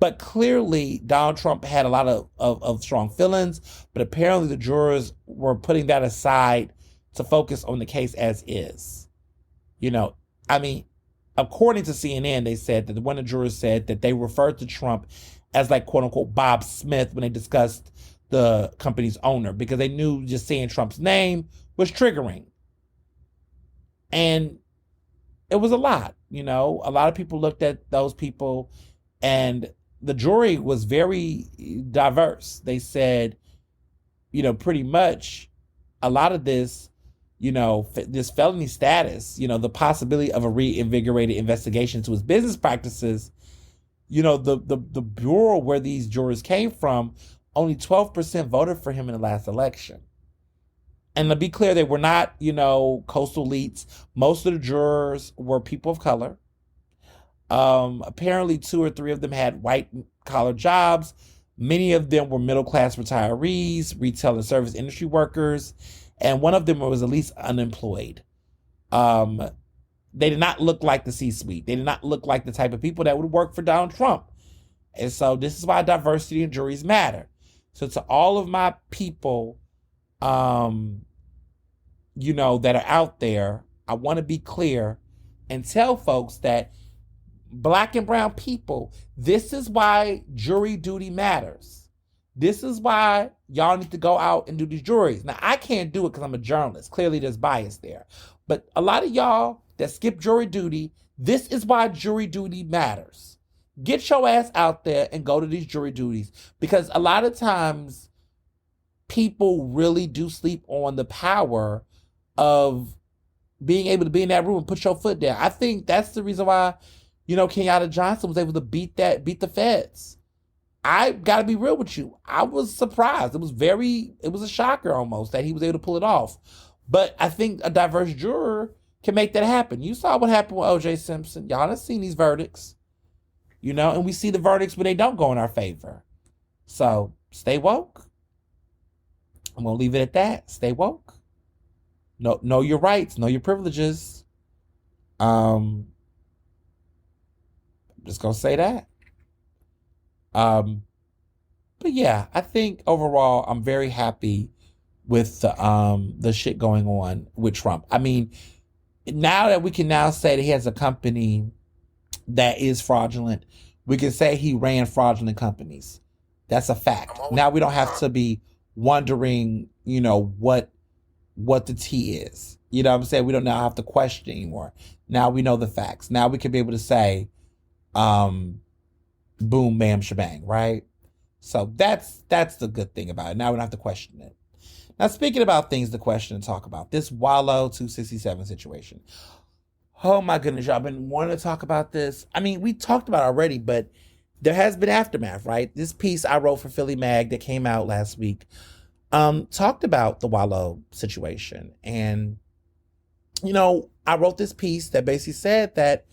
[SPEAKER 1] But clearly, Donald Trump had a lot of strong feelings, but apparently the jurors were putting that aside to focus on the case as is. According to CNN, they said that one of the jurors said that they referred to Trump as like, quote unquote, Bob Smith when they discussed the company's owner, because they knew just saying Trump's name was triggering. And it was a lot, a lot of people looked at those people, and the jury was very diverse. They said, pretty much a lot of this, this felony status, the possibility of a reinvigorated investigation into his business practices, the bureau where these jurors came from, only 12% voted for him in the last election. And to be clear, they were not, coastal elites. Most of the jurors were people of color. Apparently 2 or 3 of them had white collar jobs. Many of them were middle-class retirees, retail and service industry workers, and one of them was at least unemployed. They did not look like the C-suite. They did not look like the type of people that would work for Donald Trump. And so this is why diversity in juries matter. So to all of my people, that are out there, I want to be clear and tell folks that Black and brown people, this is why jury duty matters. This is why y'all need to go out and do these juries. Now, I can't do it because I'm a journalist. Clearly, there's bias there. But a lot of y'all that skip jury duty, this is why jury duty matters. Get your ass out there and go to these jury duties, because a lot of times people really do sleep on the power of being able to be in that room and put your foot down. I think that's the reason why, Kenyatta Johnson was able to beat the feds. I got to be real with you. I was surprised. It was a shocker almost that he was able to pull it off. But I think a diverse juror can make that happen. You saw what happened with O.J. Simpson. Y'all have seen these verdicts, and we see the verdicts when they don't go in our favor. So stay woke. I'm going to leave it at that. Stay woke. Know your rights. Know your privileges. I'm just going to say that. But yeah, I think overall I'm very happy with the shit going on with Trump. I mean, now that we can now say that he has a company that is fraudulent, we can say he ran fraudulent companies. That's a fact. Now we don't have to be wondering, what the tea is. You know what I'm saying? We don't now have to question anymore. Now we know the facts. Now we can be able to say, boom, bam, shebang, right? So that's the good thing about it. Now we don't have to question it. Now, speaking about things to question and talk about, this Wallo 267 situation. Oh my goodness, y'all been wanting to talk about this. I mean, we talked about it already, but there has been aftermath, right? This piece I wrote for Philly Mag that came out last week talked about the Wallo situation. And, I wrote this piece that basically said that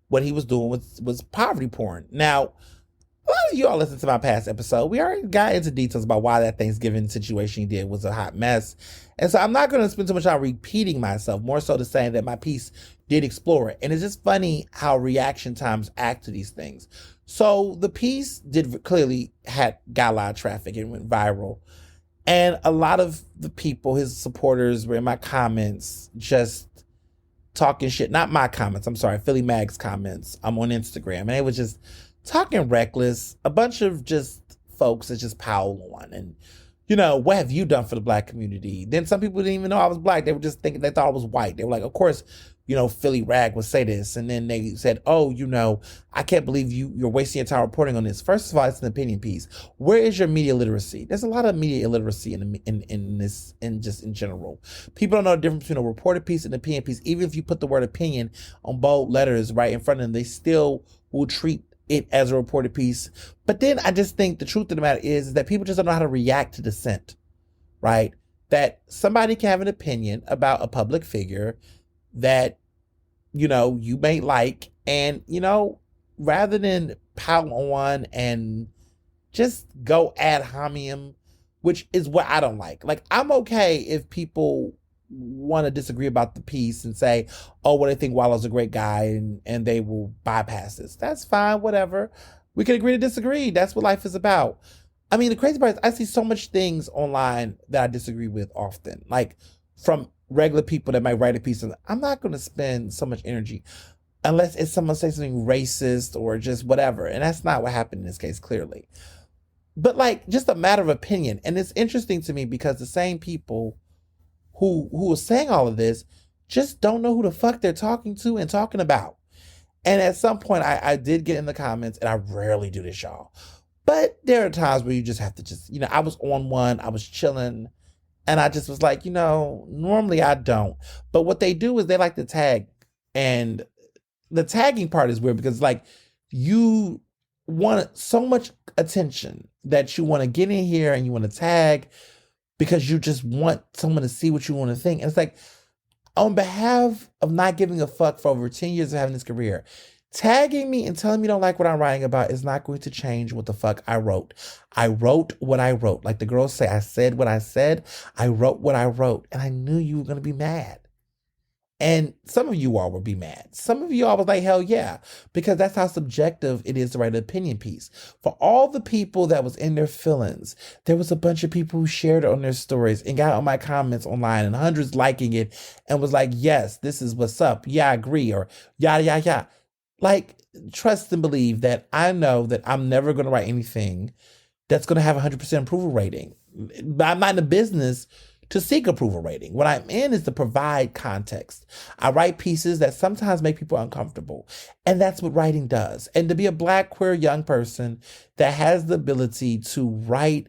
[SPEAKER 1] what he was doing was poverty porn. Now, a lot of you all listen to my past episode. We already got into details about why that Thanksgiving situation he did was a hot mess. And so I'm not going to spend too much time repeating myself, more so to saying that my piece did explore it. And it's just funny how reaction times act to these things. So the piece clearly got a lot of traffic and went viral. And a lot of the people, his supporters, were in my comments just talking shit. Not my comments, I'm sorry, Philly Mag's comments. I'm on Instagram. And it was just talking reckless. A bunch of just folks that just pile on. And, what have you done for the Black community? Then some people didn't even know I was Black. They were just thinking, they thought I was white. They were like, of course, Philly Rag would say this. And then they said, oh, I can't believe you're wasting your time reporting on this. First of all, it's an opinion piece. Where is your media literacy? There's a lot of media illiteracy in this, just in general. People don't know the difference between a reported piece and an opinion piece. Even if you put the word opinion on bold letters right in front of them, they still will treat it as a reported piece. But then I just think the truth of the matter is that people just don't know how to react to dissent, right? That somebody can have an opinion about a public figure that, you may like, and, rather than pile on and just go ad hominem, which is what I don't like. Like, I'm okay if people want to disagree about the piece and say, oh, well, they think Wallo's a great guy and they will bypass this. That's fine, whatever. We can agree to disagree. That's what life is about. I mean, the crazy part is I see so much things online that I disagree with often, like from regular people that might write a piece. And I'm not going to spend so much energy unless it's someone say something racist or just whatever. And that's not what happened in this case, clearly. But like, just a matter of opinion. And it's interesting to me because the same people who are saying all of this just don't know who the fuck they're talking to and talking about. And at some point, I did get in the comments, and I rarely do this, y'all. But there are times where you just have to I was on one, I was chilling, and I just was like, normally I don't. But what they do is they like to tag. And the tagging part is weird because, like, you want so much attention that you want to get in here and you want to tag because you just want someone to see what you want to think. And it's like, on behalf of not giving a fuck for over 10 years of having this career, tagging me and telling me you don't like what I'm writing about is not going to change what the fuck I wrote. I wrote what I wrote. Like the girls say, I said what I said. I wrote what I wrote. And I knew you were going to be mad. And some of you all would be mad. Some of you all was like, hell yeah, because that's how subjective it is to write an opinion piece. For all the people that was in their feelings, there was a bunch of people who shared it on their stories and got on my comments online and hundreds liking it and was like, yes, this is what's up. Yeah, I agree. Or yada, yada, yada. Like, trust and believe that I know that I'm never going to write anything that's going to have a 100% approval rating. I'm not in the business to seek approval rating. What I'm in is to provide context. I write pieces that sometimes make people uncomfortable. And that's what writing does. And to be a Black queer young person that has the ability to write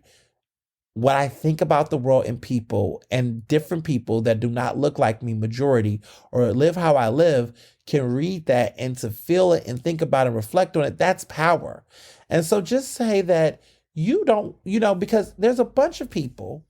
[SPEAKER 1] what I think about the world and people, and different people that do not look like me, majority, or live how I live, can read that and to feel it and think about it and reflect on it, that's power. And so just say that you don't, because there's a bunch of people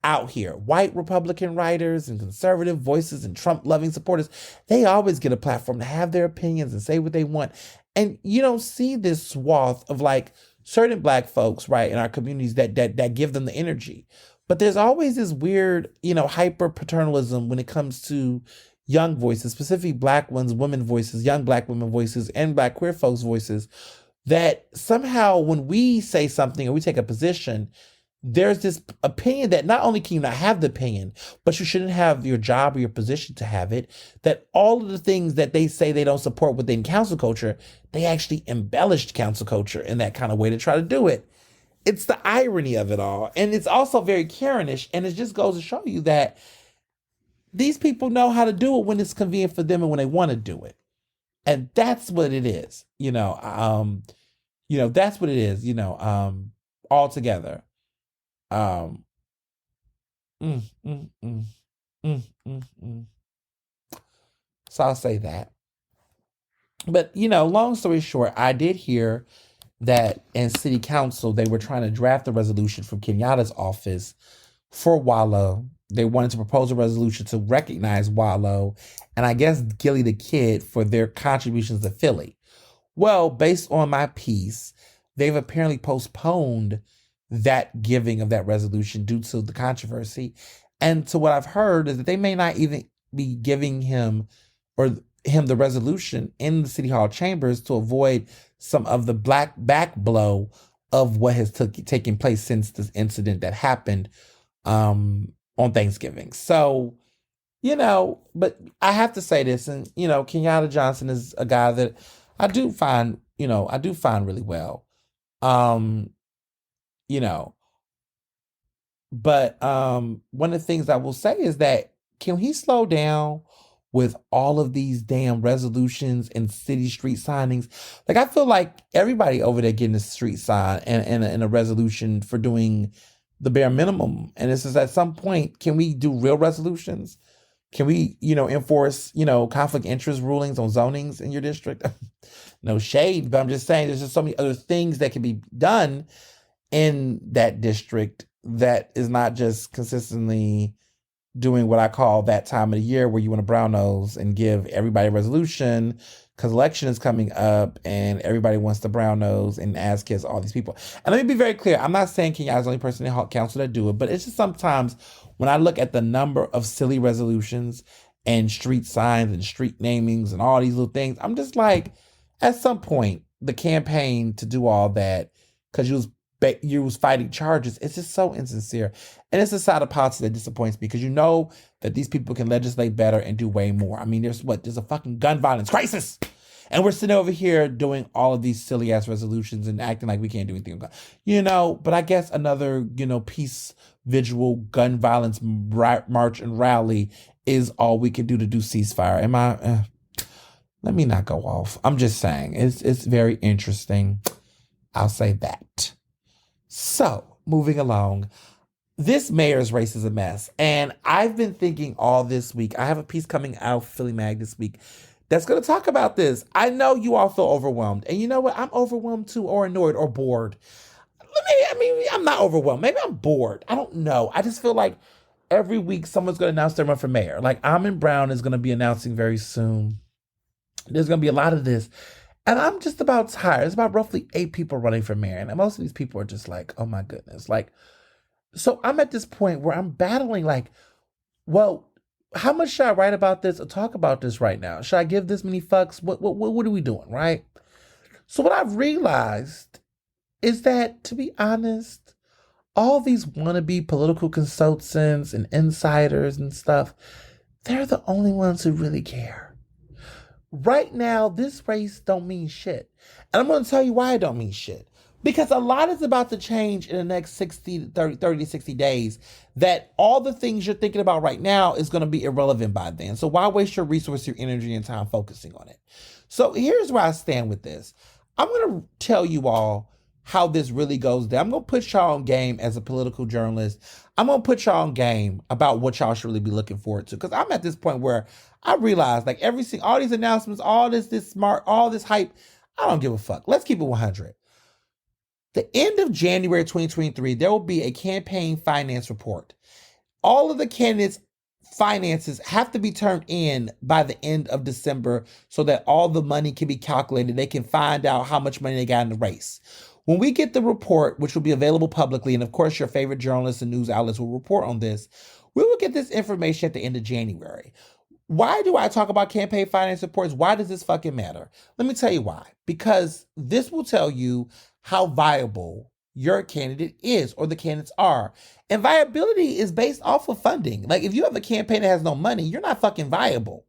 [SPEAKER 1] out here, white Republican writers and conservative voices and Trump loving supporters, they always get a platform to have their opinions and say what they want. And you don't see this swath of like certain Black folks, right, in our communities that give them the energy. But there's always this weird, hyper paternalism when it comes to young voices, specifically Black ones, women voices, young Black women voices, and Black queer folks voices, that somehow when we say something or we take a position, there's this opinion that not only can you not have the opinion, but you shouldn't have your job or your position to have it, that all of the things that they say they don't support within council culture, they actually embellished council culture in that kind of way to try to do it. It's the irony of it all. And it's also very Karenish, and it just goes to show you that these people know how to do it when it's convenient for them and when they want to do it. And that's what it is, that's what it is, altogether. Mm, mm, mm, mm, mm. So I'll say that. But, long story short, I did hear that in city council, they were trying to draft a resolution from Kenyatta's office for Wallo they wanted to propose a resolution to recognize Wallo and I guess Gilly the Kid for their contributions to Philly. Well, based on my piece, they've apparently postponed that giving of that resolution due to the controversy. And to what I've heard is that they may not even be giving him the resolution in the City Hall chambers to avoid some of the black back blow of what has taken place since this incident that happened on Thanksgiving. So, but I have to say this, and Kenyatta Johnson is a guy that I do find really well. But one of the things I will say is that can he slow down with all of these damn resolutions and city street signings? Like, I feel like everybody over there getting a street sign and a resolution for doing the bare minimum. And it's just at some point, can we do real resolutions? Can we, enforce, conflict interest rulings on zonings in your district? No shade, but I'm just saying there's just so many other things that can be done in that district that is not just consistently doing what I call that time of the year where you want to brown nose and give everybody a resolution because election is coming up and everybody wants to brown nose and ask kids all these people. And let me be very clear. I'm not saying Kenyatta is the only person in council that do it, but it's just sometimes when I look at the number of silly resolutions and street signs and street namings and all these little things, I'm just like, at some point, the campaign to do all that because you was fighting charges, it's just so insincere. And it's a side of politics that disappoints me because that these people can legislate better and do way more. I mean, there's a fucking gun violence crisis. And we're sitting over here doing all of these silly ass resolutions and acting like we can't do anything about it. But I guess another, peace visual gun violence march and rally is all we can do to do ceasefire. Let me not go off. I'm just saying it's very interesting. I'll say that. So, moving along, this mayor's race is a mess. And I've been thinking all this week. I have a piece coming out, Philly Mag, this week that's going to talk about this. I know you all feel overwhelmed. And you know what? I'm overwhelmed too, or annoyed, or bored. I'm not overwhelmed. Maybe I'm bored. I don't know. I just feel like every week someone's going to announce their run for mayor. Like Almond Brown is going to be announcing very soon. There's going to be a lot of this. And I'm just about tired. It's about roughly 8 people running for mayor. And most of these people are just like, oh my goodness. So I'm at this point where I'm battling how much should I write about this or talk about this right now? Should I give this many fucks? What are we doing, right? So what I've realized is that, to be honest, all these wannabe political consultants and insiders and stuff, they're the only ones who really care. Right now, this race don't mean shit. And I'm going to tell you why it don't mean shit. Because a lot is about to change in the next 30 to 60 days that all the things you're thinking about right now is going to be irrelevant by then. So why waste your resource, your energy, and time focusing on it? So here's where I stand with this. I'm going to tell you all how this really goes down. I'm going to put y'all on game as a political journalist. I'm going to put y'all on game about what y'all should really be looking forward to. Because I'm at this point where I realize all these announcements, all this smart, all this hype, I don't give a fuck. Let's keep it 100. The end of January 2023, there will be a campaign finance report. All of the candidates' finances have to be turned in by the end of December so that all the money can be calculated. They can find out how much money they got in the race. When we get the report, which will be available publicly, and of course your favorite journalists and news outlets will report on this, we will get this information at the end of January. Why do I talk about campaign finance reports? Why does this fucking matter? Let me tell you why. Because this will tell you how viable your candidate is or the candidates are. And viability is based off of funding. Like if you have a campaign that has no money, you're not fucking viable.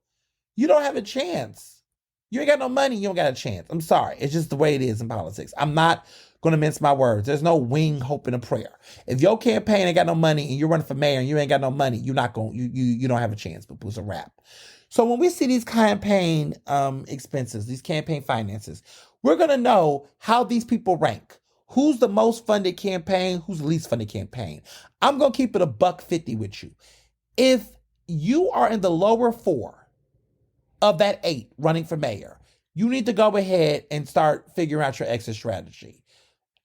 [SPEAKER 1] You don't have a chance. You ain't got no money, you don't got a chance. I'm sorry. It's just the way it is in politics. I'm not going to mince my words. There's no wing, hope, and a prayer. If your campaign ain't got no money and you're running for mayor and you ain't got no money, you don't have a chance, but it's a wrap. So when we see these campaign expenses, these campaign finances, we're going to know how these people rank. Who's the most funded campaign? Who's the least funded campaign? I'm going to keep it $1.50 with you. If you are in the lower 4 of that 8 running for mayor, you need to go ahead and start figuring out your exit strategy.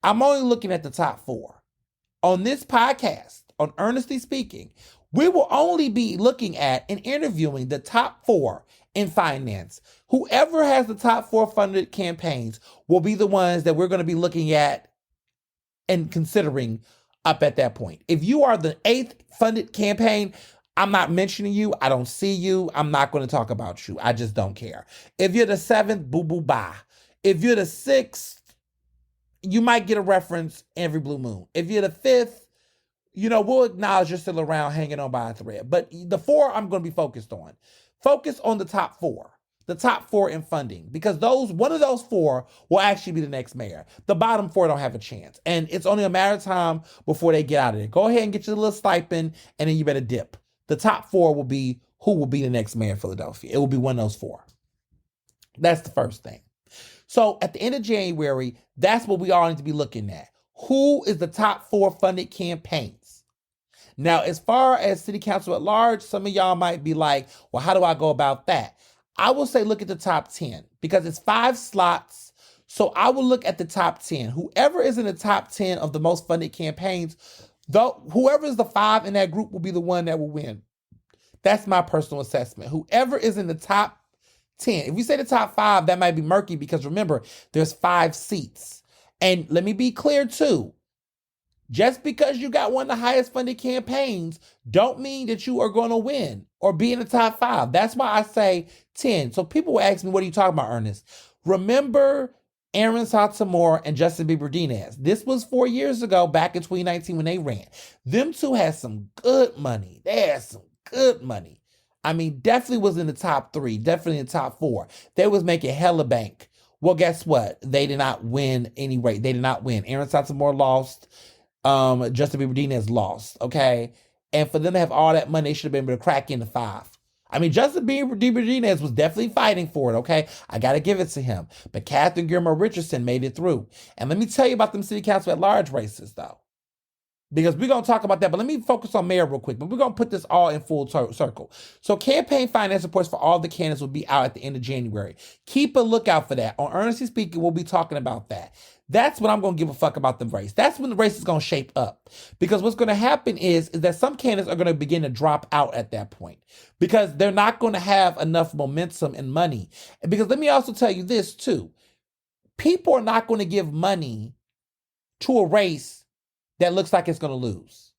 [SPEAKER 1] I'm only looking at the top 4. On this podcast, on Ernestly Speaking, We will only be looking at and interviewing the top 4 in finance. Whoever has the top 4 funded campaigns will be the ones that we're going to be looking at and considering up at that point. If you are the 8th funded campaign, I'm not mentioning you. I don't see you. I'm not going to talk about you. I just don't care. If you're the 7th, boo boo bye. If you're the 6th, you might get a reference every blue moon. If you're the 5th, we'll acknowledge you're still around hanging on by a thread. But the 4 I'm going to be focused on. Focus on the top 4. The top 4 in funding. Because one of those 4 will actually be the next mayor. The bottom 4 don't have a chance. And it's only a matter of time before they get out of there. Go ahead and get your little stipend, and then you better dip. The top 4 will be who will be the next mayor of Philadelphia. It will be one of those 4. That's the first thing. So at the end of January, that's what we all need to be looking at. Who is the top 4 funded campaigns? Now, as far as city council at large, some of y'all might be like, well, how do I go about that? I will say look at the top 10 because it's 5 slots. So I will look at the top 10. Whoever is in the top 10 of the most funded campaigns, whoever is the 5 in that group will be the one that will win. That's my personal assessment. Whoever is in the top 10. If we say the top 5, that might be murky because remember, there's 5 seats. And let me be clear too. Just because you got one of the highest funded campaigns don't mean that you are going to win or be in the top 5. That's why I say 10. So people will ask me, what are you talking about, Ernest? Remember Aaron Sotomayor and Justin Bieber Dinez. This was 4 years ago, back in 2019 when they ran. Them two had some good money. They had some good money. I mean, definitely was in the top 3, definitely in the top 4. They was making hella bank. Well, guess what? They did not win anyway. They did not win. Aaron Sotomayor lost. Justin Bieber Dinez lost, okay? And for them to have all that money, they should have been able to crack into 5. I mean, Justin Bieber Dinez was definitely fighting for it, okay? I got to give it to him. But Catherine Gilmore Richardson made it through. And let me tell you about them city council at large races, though. Because we're going to talk about that, but let me focus on mayor real quick. But we're going to put this all in full circle. So campaign finance reports for all the candidates will be out at the end of January. Keep a lookout for that. On Ernestly Speaking, we'll be talking about that. That's when I'm going to give a fuck about the race. That's when the race is going to shape up. Because what's going to happen is that some candidates are going to begin to drop out at that point. Because they're not going to have enough momentum and money. Because let me also tell you this too. People are not going to give money to a race that looks like it's going to lose.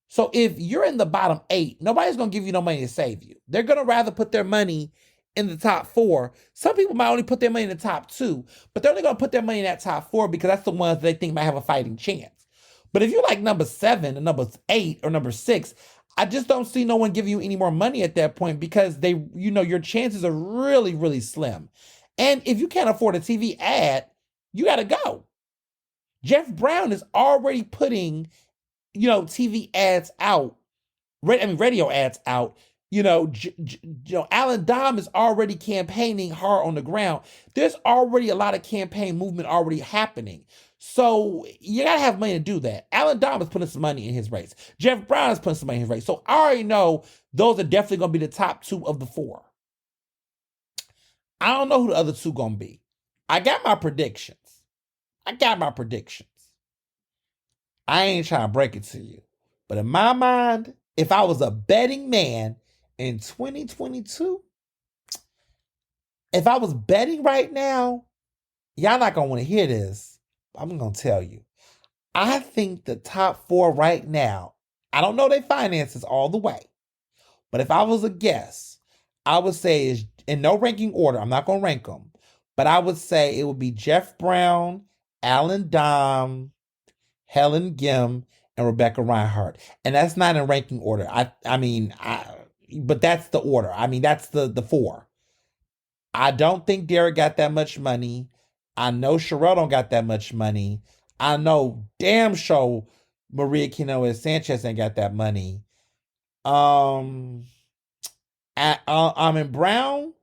[SPEAKER 1] So if you're in the bottom 8, nobody's going to give you no money to save you. They're going to rather put their money in the top 4. Some people might only put their money in the top 2, but they're only going to put their money in that top 4 because that's the ones they think might have a fighting chance. But if you're like number 7 or number 8 or number 6, I just don't see no one giving you any more money at that point because your chances are really, really slim. And if you can't afford a TV ad, you got to go. Jeff Brown is already putting, TV ads out, radio ads out. Alan Dom is already campaigning hard on the ground. There's already a lot of campaign movement already happening. So you got to have money to do that. Alan Dom is putting some money in his race. Jeff Brown is putting some money in his race. So I already know those are definitely going to be the top 2 of the 4. I don't know who the other 2 going to be. I got my predictions. I ain't trying to break it to you. But in my mind, if I was a betting man in 2022, if I was betting right now, y'all not going to want to hear this. I'm going to tell you. I think the top 4 right now, I don't know their finances all the way. But if I was a guess, I would say is in no ranking order. I'm not going to rank them. But I would say it would be Jeff Brown, Alan Dom, Helen Gim, and Rebecca Reinhardt. And that's not in ranking order. But that's the order. That's the 4. I don't think Derek got that much money. I know Sherelle don't got that much money. I know damn sure Maria Quinoa Sanchez ain't got that money. I'm in Brown.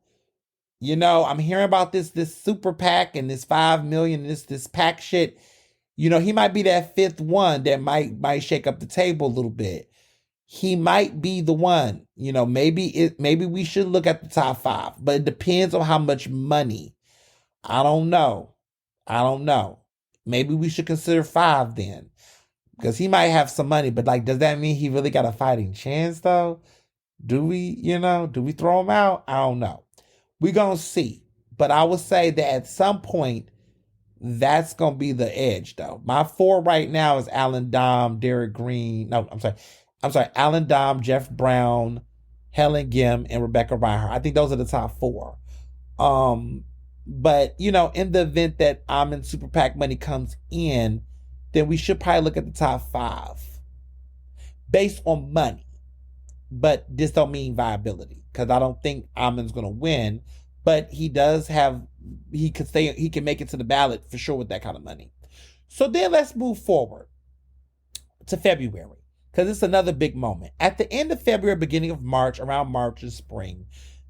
[SPEAKER 1] I'm hearing about this super PAC and this $5 million, this PAC shit. He might be that 5th one that might shake up the table a little bit. He might be the one. Maybe we should look at the top 5, but it depends on how much money. I don't know. Maybe we should consider 5 then. Because he might have some money, but like, does that mean he really got a fighting chance though? Do we, do we throw him out? I don't know. We're going to see. But I would say that at some point, that's going to be the edge though. My 4 right now is Alan Dom, Derek Green. No, I'm sorry. Alan Dom, Jeff Brown, Helen Gim, and Rebecca Reinhardt. I think those are the top 4. But in the event that Almond Super PAC money comes in, then we should probably look at the top 5 based on money. But this don't mean viability, because I don't think Almond's going to win. But he can make it to the ballot for sure with that kind of money. So then let's move forward to February, because it's another big moment. At the end of February, beginning of March, around March and spring,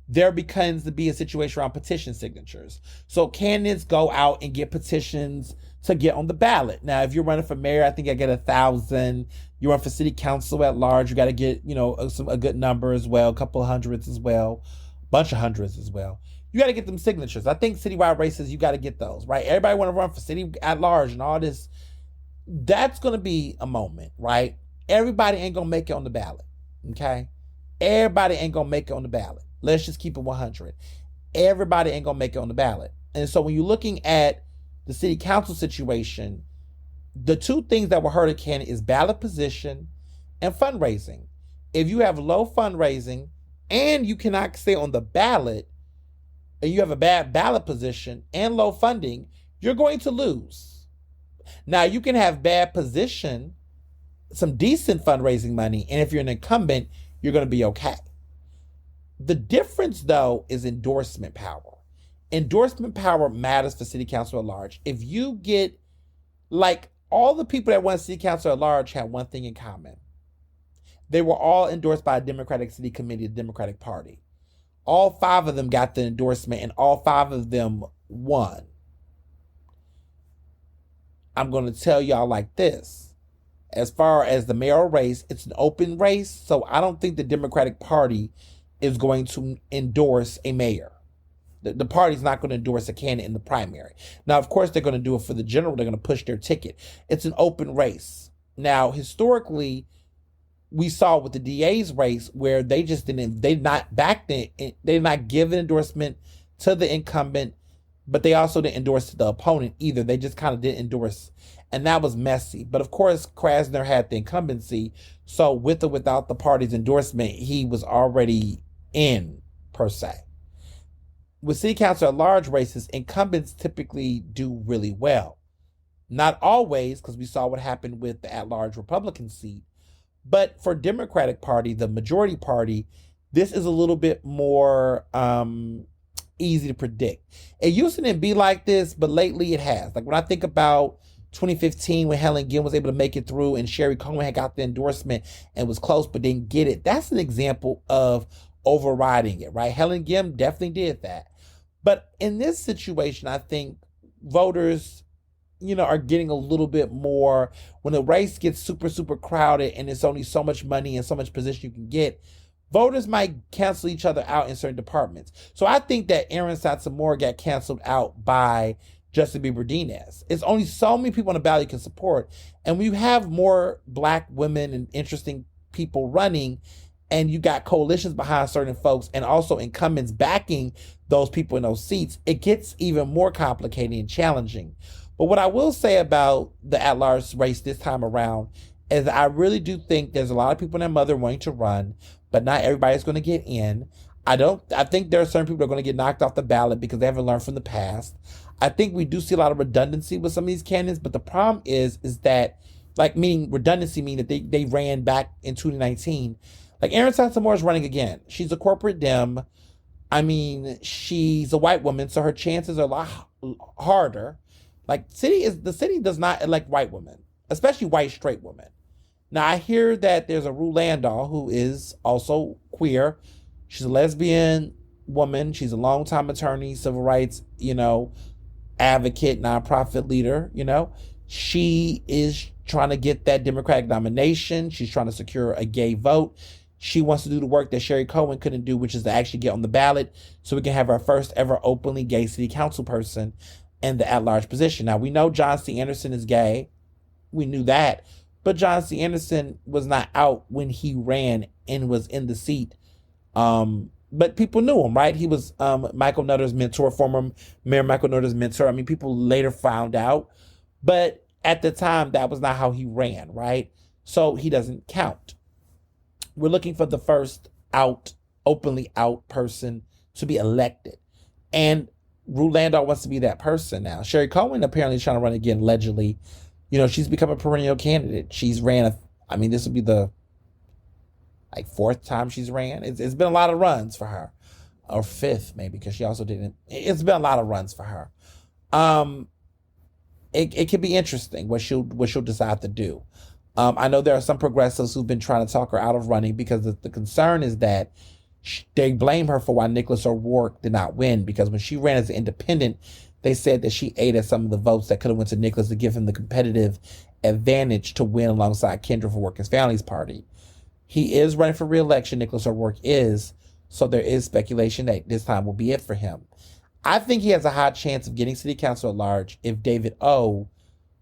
[SPEAKER 1] there begins to be a situation around petition signatures. So candidates go out and get petitions to get on the ballot. Now, if you're running for mayor, I think I get 1,000. You run for city council at large, you got to get, a good number as well, a couple of hundreds as well, a bunch of hundreds as well. You got to get them signatures. I think citywide races, you got to get those, right? Everybody want to run for city at large and all this. That's going to be a moment, right? Everybody ain't going to make it on the ballot, okay? Everybody ain't going to make it on the ballot. Let's just keep it 100. Everybody ain't going to make it on the ballot. And so when you're looking at the city council situation, the 2 things that will hurt a candidate is ballot position and fundraising. If you have low fundraising and you cannot stay on the ballot, and you have a bad ballot position and low funding, you're going to lose. Now, you can have bad position, some decent fundraising money, and if you're an incumbent, you're going to be okay. The difference, though, is endorsement power. Endorsement power matters for city council at large. If you get, all the people that won city council at large had one thing in common. They were all endorsed by a Democratic city committee, the Democratic Party. All 5 of them got the endorsement, and all 5 of them won. I'm going to tell y'all like this. As far as the mayoral race, it's an open race, so I don't think the Democratic Party is going to endorse a mayor. The party's not going to endorse a candidate in the primary. Now, of course, they're going to do it for the general. They're going to push their ticket. It's an open race. Now, historically, we saw with the DA's race where they just didn't, they not give an endorsement to the incumbent, but they also didn't endorse the opponent either. They just kind of didn't endorse, and that was messy. But of course, Krasner had the incumbency, so with or without the party's endorsement, he was already in, per se. With city council at large races, incumbents typically do really well. Not always, because we saw what happened with the at-large Republican seat. But for Democratic Party, the majority party, this is a little bit more easy to predict. It used to be like this, but lately it has. Like when I think about 2015, when Helen Gim was able to make it through and Sherry Cohen had got the endorsement and was close but didn't get it, that's an example of overriding it, right? Helen Gim definitely did that. But in this situation, I think voters, are getting a little bit more, when the race gets super, super crowded and it's only so much money and so much position you can get, voters might cancel each other out in certain departments. So I think that Aaron Satsamora got canceled out by Justin Bieber Dinez. It's only so many people on the ballot you can support. And when you have more Black women and interesting people running, and you got coalitions behind certain folks and also incumbents backing those people in those seats, it gets even more complicated and challenging. But what I will say about the at-large race this time around is I really do think there's a lot of people and their mother wanting to run, but not everybody's going to get in. I think there are certain people that are going to get knocked off the ballot because they haven't learned from the past. I think we do see a lot of redundancy with some of these candidates, but the problem is that, meaning redundancy, meaning that they ran back in 2019. Like Aaron Sansamora is running again. She's a corporate Dem. I mean, she's a white woman, so her chances are a lot harder. The city does not elect white women, especially white straight women. Now, I hear that there's a Rue Landau who is also queer. She's a lesbian woman. She's a longtime attorney, civil rights, advocate, nonprofit leader, She is trying to get that Democratic nomination. She's trying to secure a gay vote. She wants to do the work that Sherry Cohen couldn't do, which is to actually get on the ballot so we can have our first ever openly gay city council person in the at-large position. Now, we know John C. Anderson is gay. We knew that. But John C. Anderson was not out when he ran and was in the seat. But people knew him, right? He was Michael Nutter's mentor, former Mayor Michael Nutter's mentor. I mean, people later found out. But at the time, that was not how he ran, right? So he doesn't count. We're looking for the first openly out person to be elected. And Ruth Landau wants to be that person now. Sherry Cohen apparently is trying to run again, allegedly. She's become a perennial candidate. She's ran, this will be the fourth time she's ran. It's been a lot of runs for her. Or fifth, maybe, because she also didn't. It's been a lot of runs for her. It could be interesting what she'll decide to do. I know there are some progressives who've been trying to talk her out of running because the concern is that they blame her for why Nicholas O'Rourke did not win, because when she ran as an independent, they said that she ate at some of the votes that could have went to Nicholas to give him the competitive advantage to win alongside Kendra for Workers' Families Party. He is running for re-election, Nicholas O'Rourke is, so there is speculation that this time will be it for him. I think he has a high chance of getting city council at large if David O.,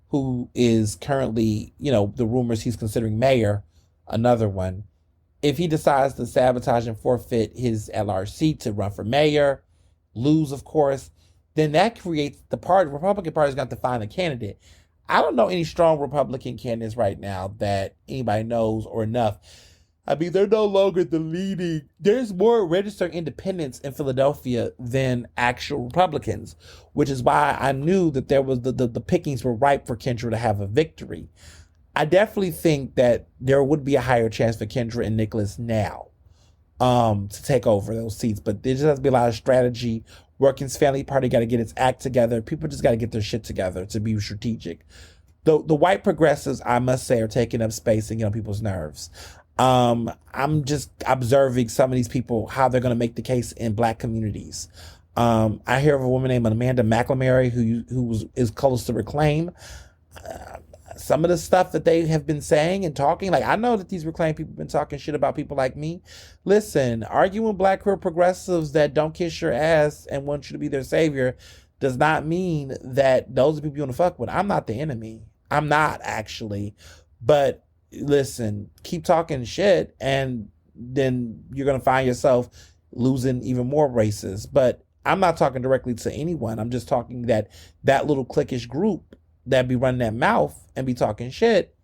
[SPEAKER 1] who is currently, the rumors he's considering mayor, another one, if he decides to sabotage and forfeit his at-large seat to run for mayor, lose, of course, then that creates the Republican Party is going to have to find a candidate. I don't know any strong Republican candidates right now that anybody knows or enough. They're no longer the leading. There's more registered independents in Philadelphia than actual Republicans, which is why I knew that there was the pickings were ripe for Kendra to have a victory. I definitely think that there would be a higher chance for Kendra and Nicholas now to take over those seats, but there just has to be a lot of strategy. Working's Family Party got to get its act together. People just got to get their shit together to be strategic. The white progressives, I must say, are taking up space and getting on people's nerves. I'm just observing some of these people, how they're going to make the case in black communities. I hear of a woman named Amanda McLamary who is close to Reclaim. Some of the stuff that they have been saying and talking, I know that these Reclaim people have been talking shit about people like me. Listen, arguing black queer progressives that don't kiss your ass and want you to be their savior does not mean that those are people you want to fuck with. I'm not the enemy. I'm not, actually. But listen, keep talking shit and then you're going to find yourself losing even more races. But I'm not talking directly to anyone. I'm just talking that little cliquish group that be running that mouth and be talking shit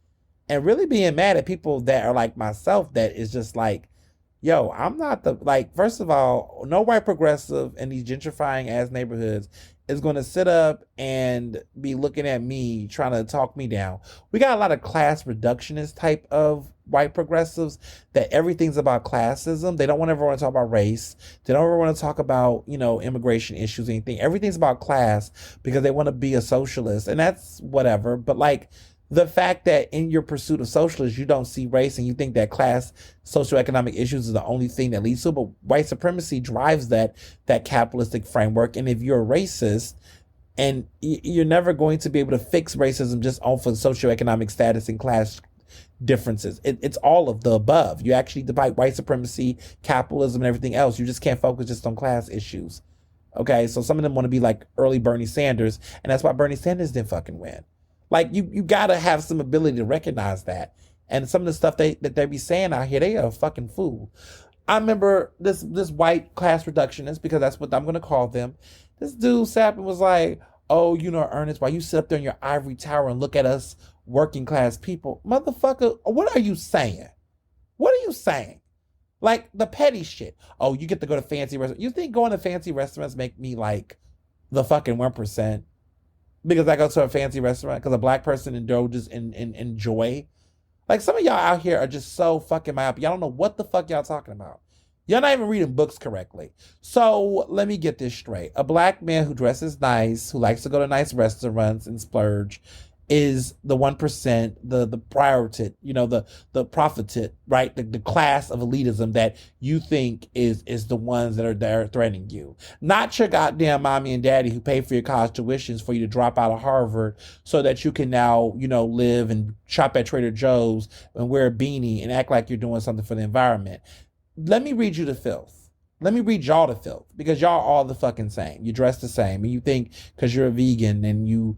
[SPEAKER 1] and really being mad at people that are like myself, that is just yo, I'm not first of all, no white progressive in these gentrifying ass neighborhoods is going to sit up and be looking at me trying to talk me down. We got a lot of class reductionist type of white progressives that everything's about classism. They don't ever want to talk about race. They don't ever want to talk about, immigration issues, anything. Everything's about class because they want to be a socialist, and that's whatever. But the fact that in your pursuit of socialism, you don't see race and you think that class socioeconomic issues is the only thing that leads to it, but white supremacy drives that capitalistic framework. And if you're a racist, and you're never going to be able to fix racism just off of socioeconomic status and class differences. It's all of the above. You actually debate white supremacy, capitalism, and everything else. You just can't focus just on class issues. Okay, so some of them want to be like early Bernie Sanders, and that's why Bernie Sanders didn't fucking win. You gotta have some ability to recognize that. And some of the stuff that they be saying out here, they are a fucking fool. I remember this white class reductionist, because that's what I'm gonna call them. This dude sat and was like, oh, Ernest, why you sit up there in your ivory tower and look at us working class people? Motherfucker, what are you saying? What are you saying? The petty shit. Oh, you get to go to fancy restaurants. You think going to fancy restaurants make me the fucking 1%? Because I go to a fancy restaurant because a black person indulges in enjoy. Some of y'all out here are just so fucking myopic. Y'all don't know what the fuck y'all talking about. Y'all not even reading books correctly. So let me get this straight. A black man who dresses nice, who likes to go to nice restaurants and splurge, is the 1%, the priority, the profited, right? The class of elitism that you think is the ones that are there threatening you. Not your goddamn mommy and daddy who pay for your college tuitions for you to drop out of Harvard so that you can now, live and shop at Trader Joe's and wear a beanie and act like you're doing something for the environment. Let me read you the filth. Let me read y'all to filth because y'all all the fucking same. You dress the same, and you think because you're a vegan and you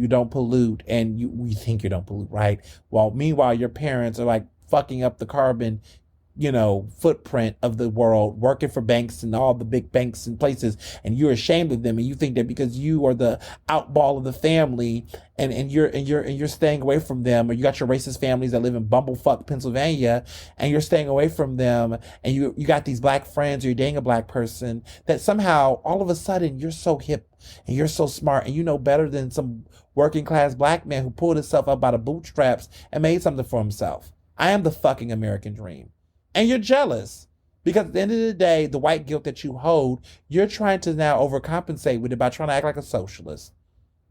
[SPEAKER 1] don't pollute, and you think you don't pollute, right? Well, meanwhile, your parents are like fucking up the carbon footprint of the world, working for banks and all the big banks and places, and you're ashamed of them, and you think that because you are the outball of the family, and you're staying away from them, or you got your racist families that live in Bumblefuck, Pennsylvania, and you're staying away from them, and you got these black friends, or you're dating a black person, that somehow all of a sudden you're so hip and you're so smart and you know better than some working class black man who pulled himself up by the bootstraps and made something for himself. I am the fucking American dream. And you're jealous because at the end of the day, the white guilt that you hold, you're trying to now overcompensate with it by trying to act like a socialist,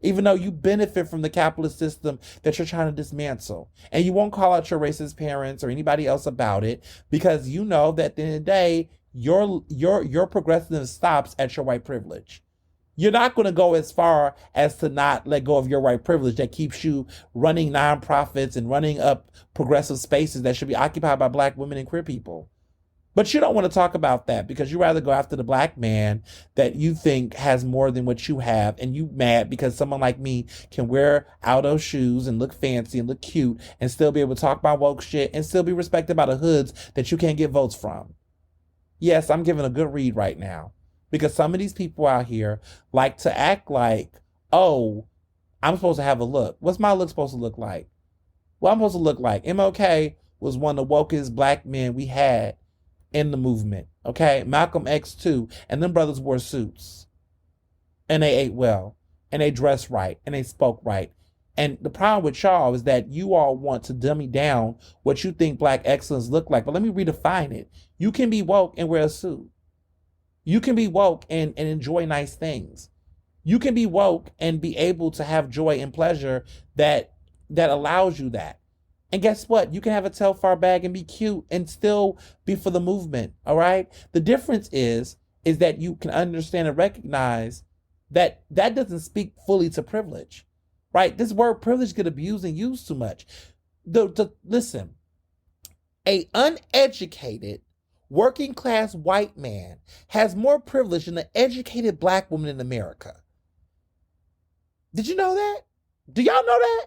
[SPEAKER 1] even though you benefit from the capitalist system that you're trying to dismantle. And you won't call out your racist parents or anybody else about it because you know that at the end of the day, your progressive stops at your white privilege. You're not going to go as far as to not let go of your white privilege that keeps you running nonprofits and running up progressive spaces that should be occupied by black women and queer people. But you don't want to talk about that because you rather go after the black man that you think has more than what you have, and you mad because someone like me can wear Aldo shoes and look fancy and look cute and still be able to talk about woke shit and still be respected by the hoods that you can't get votes from. Yes, I'm giving a good read right now. Because some of these people out here like to act like, oh, I'm supposed to have a look. What's my look supposed to look like? Well, I'm supposed to look like MLK was one of the wokest black men we had in the movement. Okay, Malcolm X too, and them brothers wore suits, and they ate well, and they dressed right, and they spoke right. And the problem with y'all is that you all want to dummy down what you think black excellence look like. But let me redefine it. You can be woke and wear a suit. You can be woke and enjoy nice things. You can be woke and be able to have joy and pleasure that allows you that. And guess what? You can have a Telfar bag and be cute and still be for the movement, all right? The difference is that you can understand and recognize that doesn't speak fully to privilege, right? This word privilege get abused and used too much. Listen, a uneducated working class white man has more privilege than an educated black woman in America. Did you know that? Do y'all know that?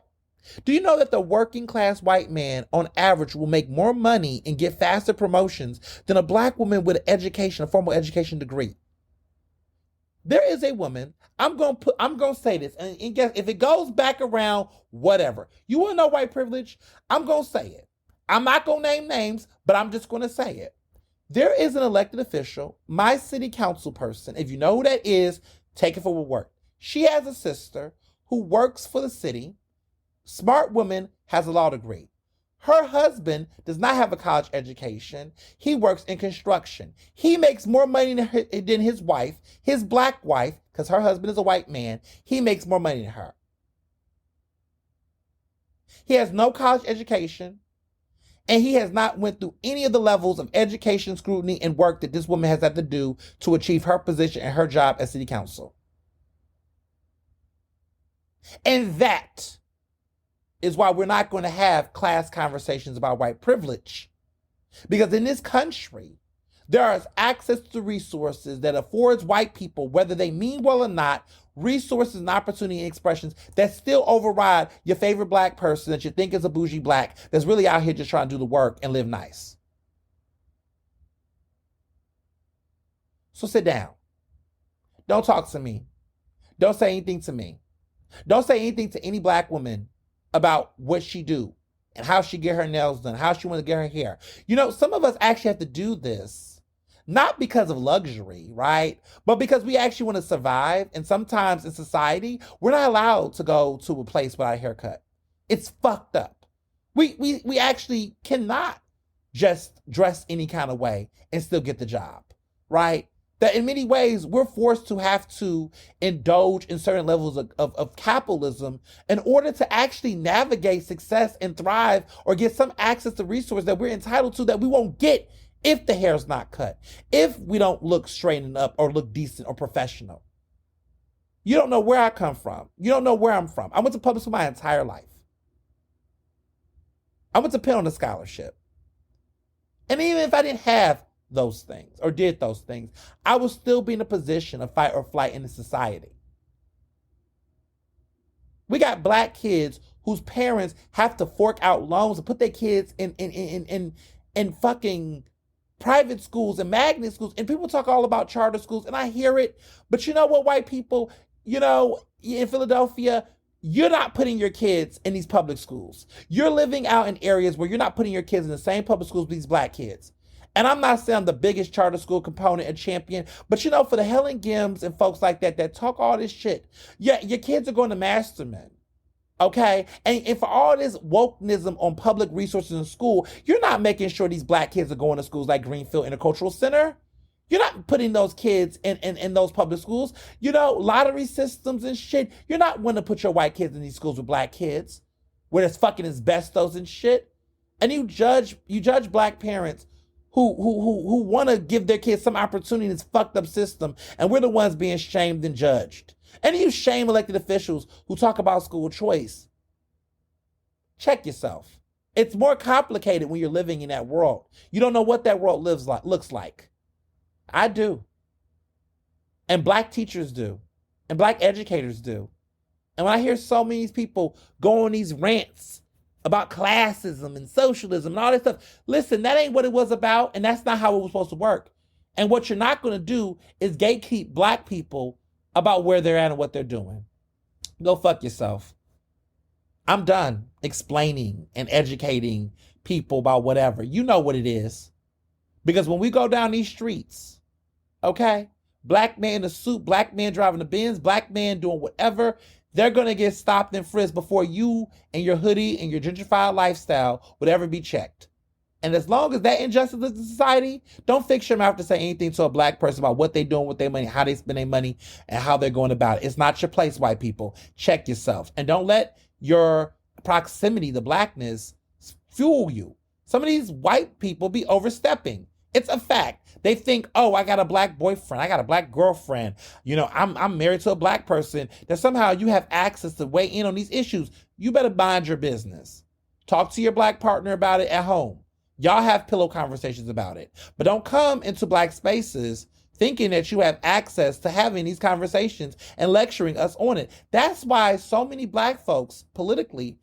[SPEAKER 1] Do you know that the working class white man on average will make more money and get faster promotions than a black woman with an education, a formal education degree? There is a woman, I'm gonna say this, and guess if it goes back around, whatever. You wanna know white privilege? I'm gonna say it. I'm not gonna name names, but I'm just gonna say it. There is an elected official, my city council person. If you know who that is, take it for what work. She has a sister who works for the city. Smart woman, has a law degree. Her husband does not have a college education. He works in construction. He makes more money than his wife, his black wife, because her husband is a white man. He makes more money than her. He has no college education. And he has not went through any of the levels of education, scrutiny, and work that this woman has had to do to achieve her position and her job as city council. And that is why we're not going to have class conversations about white privilege. Because in this country, there is access to resources that affords white people, whether they mean well or not, resources and opportunity and expressions that still override your favorite black person that you think is a bougie black that's really out here just trying to do the work and live nice. So sit down. Don't talk to me. Don't say anything to me. Don't say anything to any black woman about what she do and how she get her nails done, how she want to get her hair. You know, some of us actually have to do this not because of luxury, right? But because we actually want to survive. And sometimes in society, we're not allowed to go to a place without a haircut. It's fucked up. We actually cannot just dress any kind of way and still get the job, right? That in many ways, we're forced to have to indulge in certain levels of capitalism in order to actually navigate success and thrive or get some access to resources that we're entitled to that we won't get if the hair's not cut, if we don't look straightened up or look decent or professional. You don't know where I come from. You don't know where I'm from. I went to public school my entire life. I went to Penn on a scholarship. And even if I didn't have those things or did those things, I would still be in a position of fight or flight in the society. We got black kids whose parents have to fork out loans and put their kids in fucking private schools and magnet schools. And people talk all about charter schools, and I hear it. But you know what, white people, in Philadelphia, you're not putting your kids in these public schools. You're living out in areas where you're not putting your kids in the same public schools with these black kids. And I'm not saying I'm the biggest charter school component and champion, but for the Helen Gims and folks like that talk all this shit, yeah, your kids are going to Masterman. Okay? And for all this wokenism on public resources in school, you're not making sure these black kids are going to schools like Greenfield Intercultural Center. You're not putting those kids in those public schools. Lottery systems and shit. You're not going to put your white kids in these schools with black kids where there's fucking asbestos and shit. And you judge black parents who want to give their kids some opportunity in this fucked up system, and we're the ones being shamed and judged. And you shame elected officials who talk about school choice. Check yourself. It's more complicated when you're living in that world. You don't know what that world looks like. I do. And black teachers do. And black educators do. And when I hear so many people go on these rants about classism and socialism and all this stuff, listen, that ain't what it was about, and that's not how it was supposed to work. And what you're not going to do is gatekeep black people about where they're at and what they're doing. Go fuck yourself. I'm done explaining and educating people about whatever. You know what it is. Because when we go down these streets, okay, black man in a suit, black man driving the Benz, black man doing whatever, they're going to get stopped and frisked before you and your hoodie and your gentrified lifestyle would ever be checked. And as long as that injustice is in society, don't fix your mouth to say anything to a black person about what they're doing with their money, how they spend their money, and how they're going about it. It's not your place, white people. Check yourself. And don't let your proximity to blackness fuel you. Some of these white people be overstepping. It's a fact. They think, oh, I got a black boyfriend. I got a black girlfriend. I'm married to a black person. That somehow you have access to weigh in on these issues. You better mind your business. Talk to your black partner about it at home. Y'all have pillow conversations about it. But don't come into black spaces thinking that you have access to having these conversations and lecturing us on it. That's why so many black folks politically,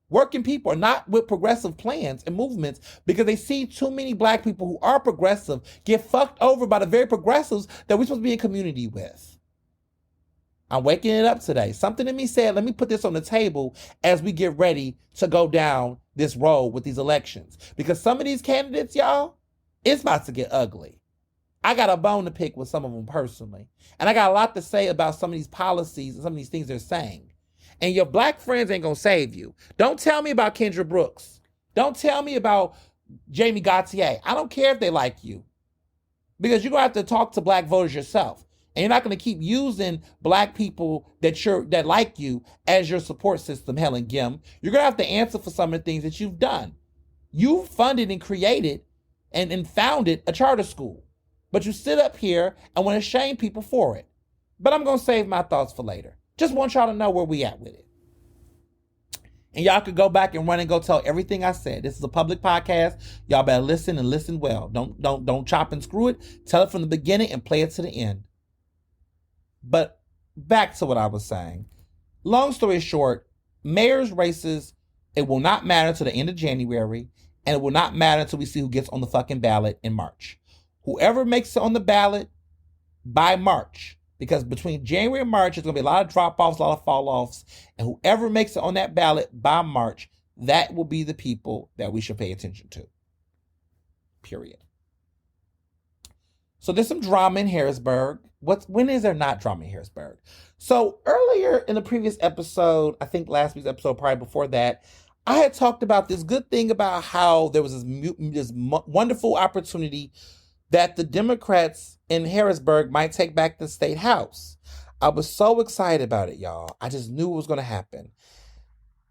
[SPEAKER 1] working people, are not with progressive plans and movements, because they see too many black people who are progressive get fucked over by the very progressives that we're supposed to be in community with. I'm waking it up today. Something in me said, let me put this on the table as we get ready to go down this road with these elections. Because some of these candidates, y'all, it's about to get ugly. I got a bone to pick with some of them personally. And I got a lot to say about some of these policies and some of these things they're saying. And your black friends ain't gonna save you. Don't tell me about Kendra Brooks. Don't tell me about Jamie Gautier. I don't care if they like you. Because you're gonna have to talk to black voters yourself. And you're not going to keep using black people that like you as your support system, Helen Gim. You're going to have to answer for some of the things that you've done. You funded and created and founded a charter school. But you sit up here and want to shame people for it. But I'm going to save my thoughts for later. Just want y'all to know where we at with it. And y'all could go back and run and go tell everything I said. This is a public podcast. Y'all better listen and listen well. Don't chop and screw it. Tell it from the beginning and play it to the end. But back to what I was saying. Long story short, mayor's races, it will not matter to the end of January, and it will not matter until we see who gets on the fucking ballot in March. Whoever makes it on the ballot by March, because between January and March, there's going to be a lot of drop-offs, a lot of fall-offs, and whoever makes it on that ballot by March, that will be the people that we should pay attention to. Period. So there's some drama in Harrisburg. When is there not drama in Harrisburg? So earlier in the previous episode, I think last week's episode, probably before that, I had talked about this good thing about how there was this wonderful opportunity that the Democrats in Harrisburg might take back the state house. I was so excited about it, y'all. I just knew it was going to happen.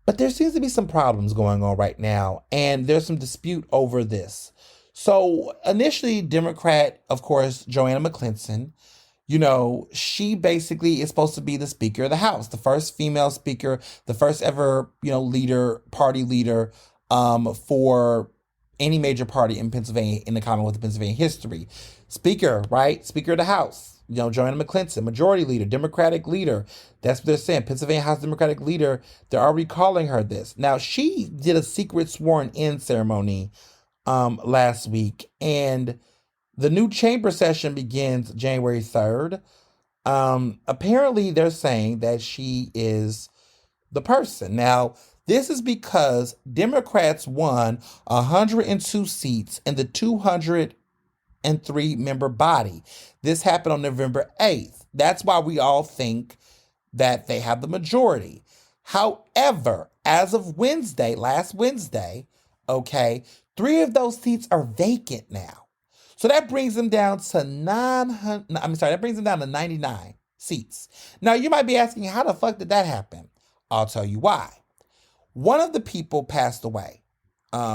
[SPEAKER 1] But there seems to be some problems going on right now, and there's some dispute over this. So initially, Democrat, of course, Joanna McClinton, she basically is supposed to be the Speaker of the House, the first female speaker, the first ever, party leader for any major party in Pennsylvania, in the Commonwealth of Pennsylvania history. Speaker, right? Speaker of the House, Joanna McClinton, majority leader, Democratic leader. That's what they're saying. Pennsylvania House Democratic leader. They're already calling her this. Now, she did a secret sworn in ceremony last week, and the new chamber session begins January 3rd. Apparently, they're saying that she is the person. Now, this is because Democrats won 102 seats in the 203 member body. This happened on November 8th. That's why we all think that they have the majority. However, as of Wednesday, last Wednesday, okay, 3 of those seats are vacant now. So that brings them down to 99 seats. Now, you might be asking, how the fuck did that happen? I'll tell you why. One of the people passed away.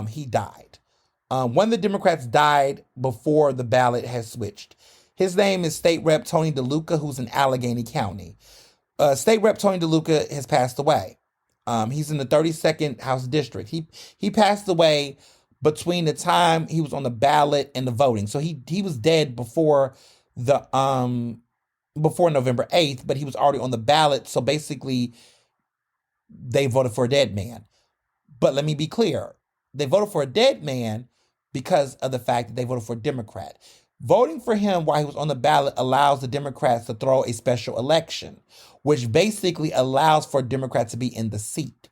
[SPEAKER 1] He died. One of the Democrats died before the ballot has switched. His name is State Rep Tony DeLuca, who's in Allegheny County. State Rep Tony DeLuca has passed away. He's in the 32nd House District. He passed away between the time he was on the ballot and the voting. So he was dead before November 8th, but he was already on the ballot. So basically, they voted for a dead man. But let me be clear. They voted for a dead man because of the fact that they voted for a Democrat. Voting for him while he was on the ballot allows the Democrats to throw a special election, which basically allows for Democrats to be in the seat.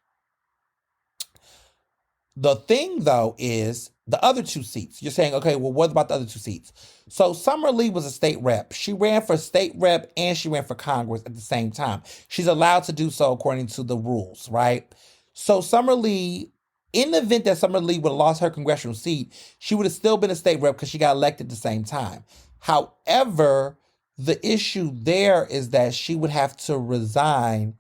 [SPEAKER 1] The thing, though, is the other 2 seats. You're saying, okay, well, what about the other 2 seats? So Summer Lee was a state rep. She ran for state rep and she ran for Congress at the same time. She's allowed to do so according to the rules, right? So Summer Lee, in the event that Summer Lee would have lost her congressional seat, she would have still been a state rep because she got elected at the same time. However, the issue there is that she would have to resign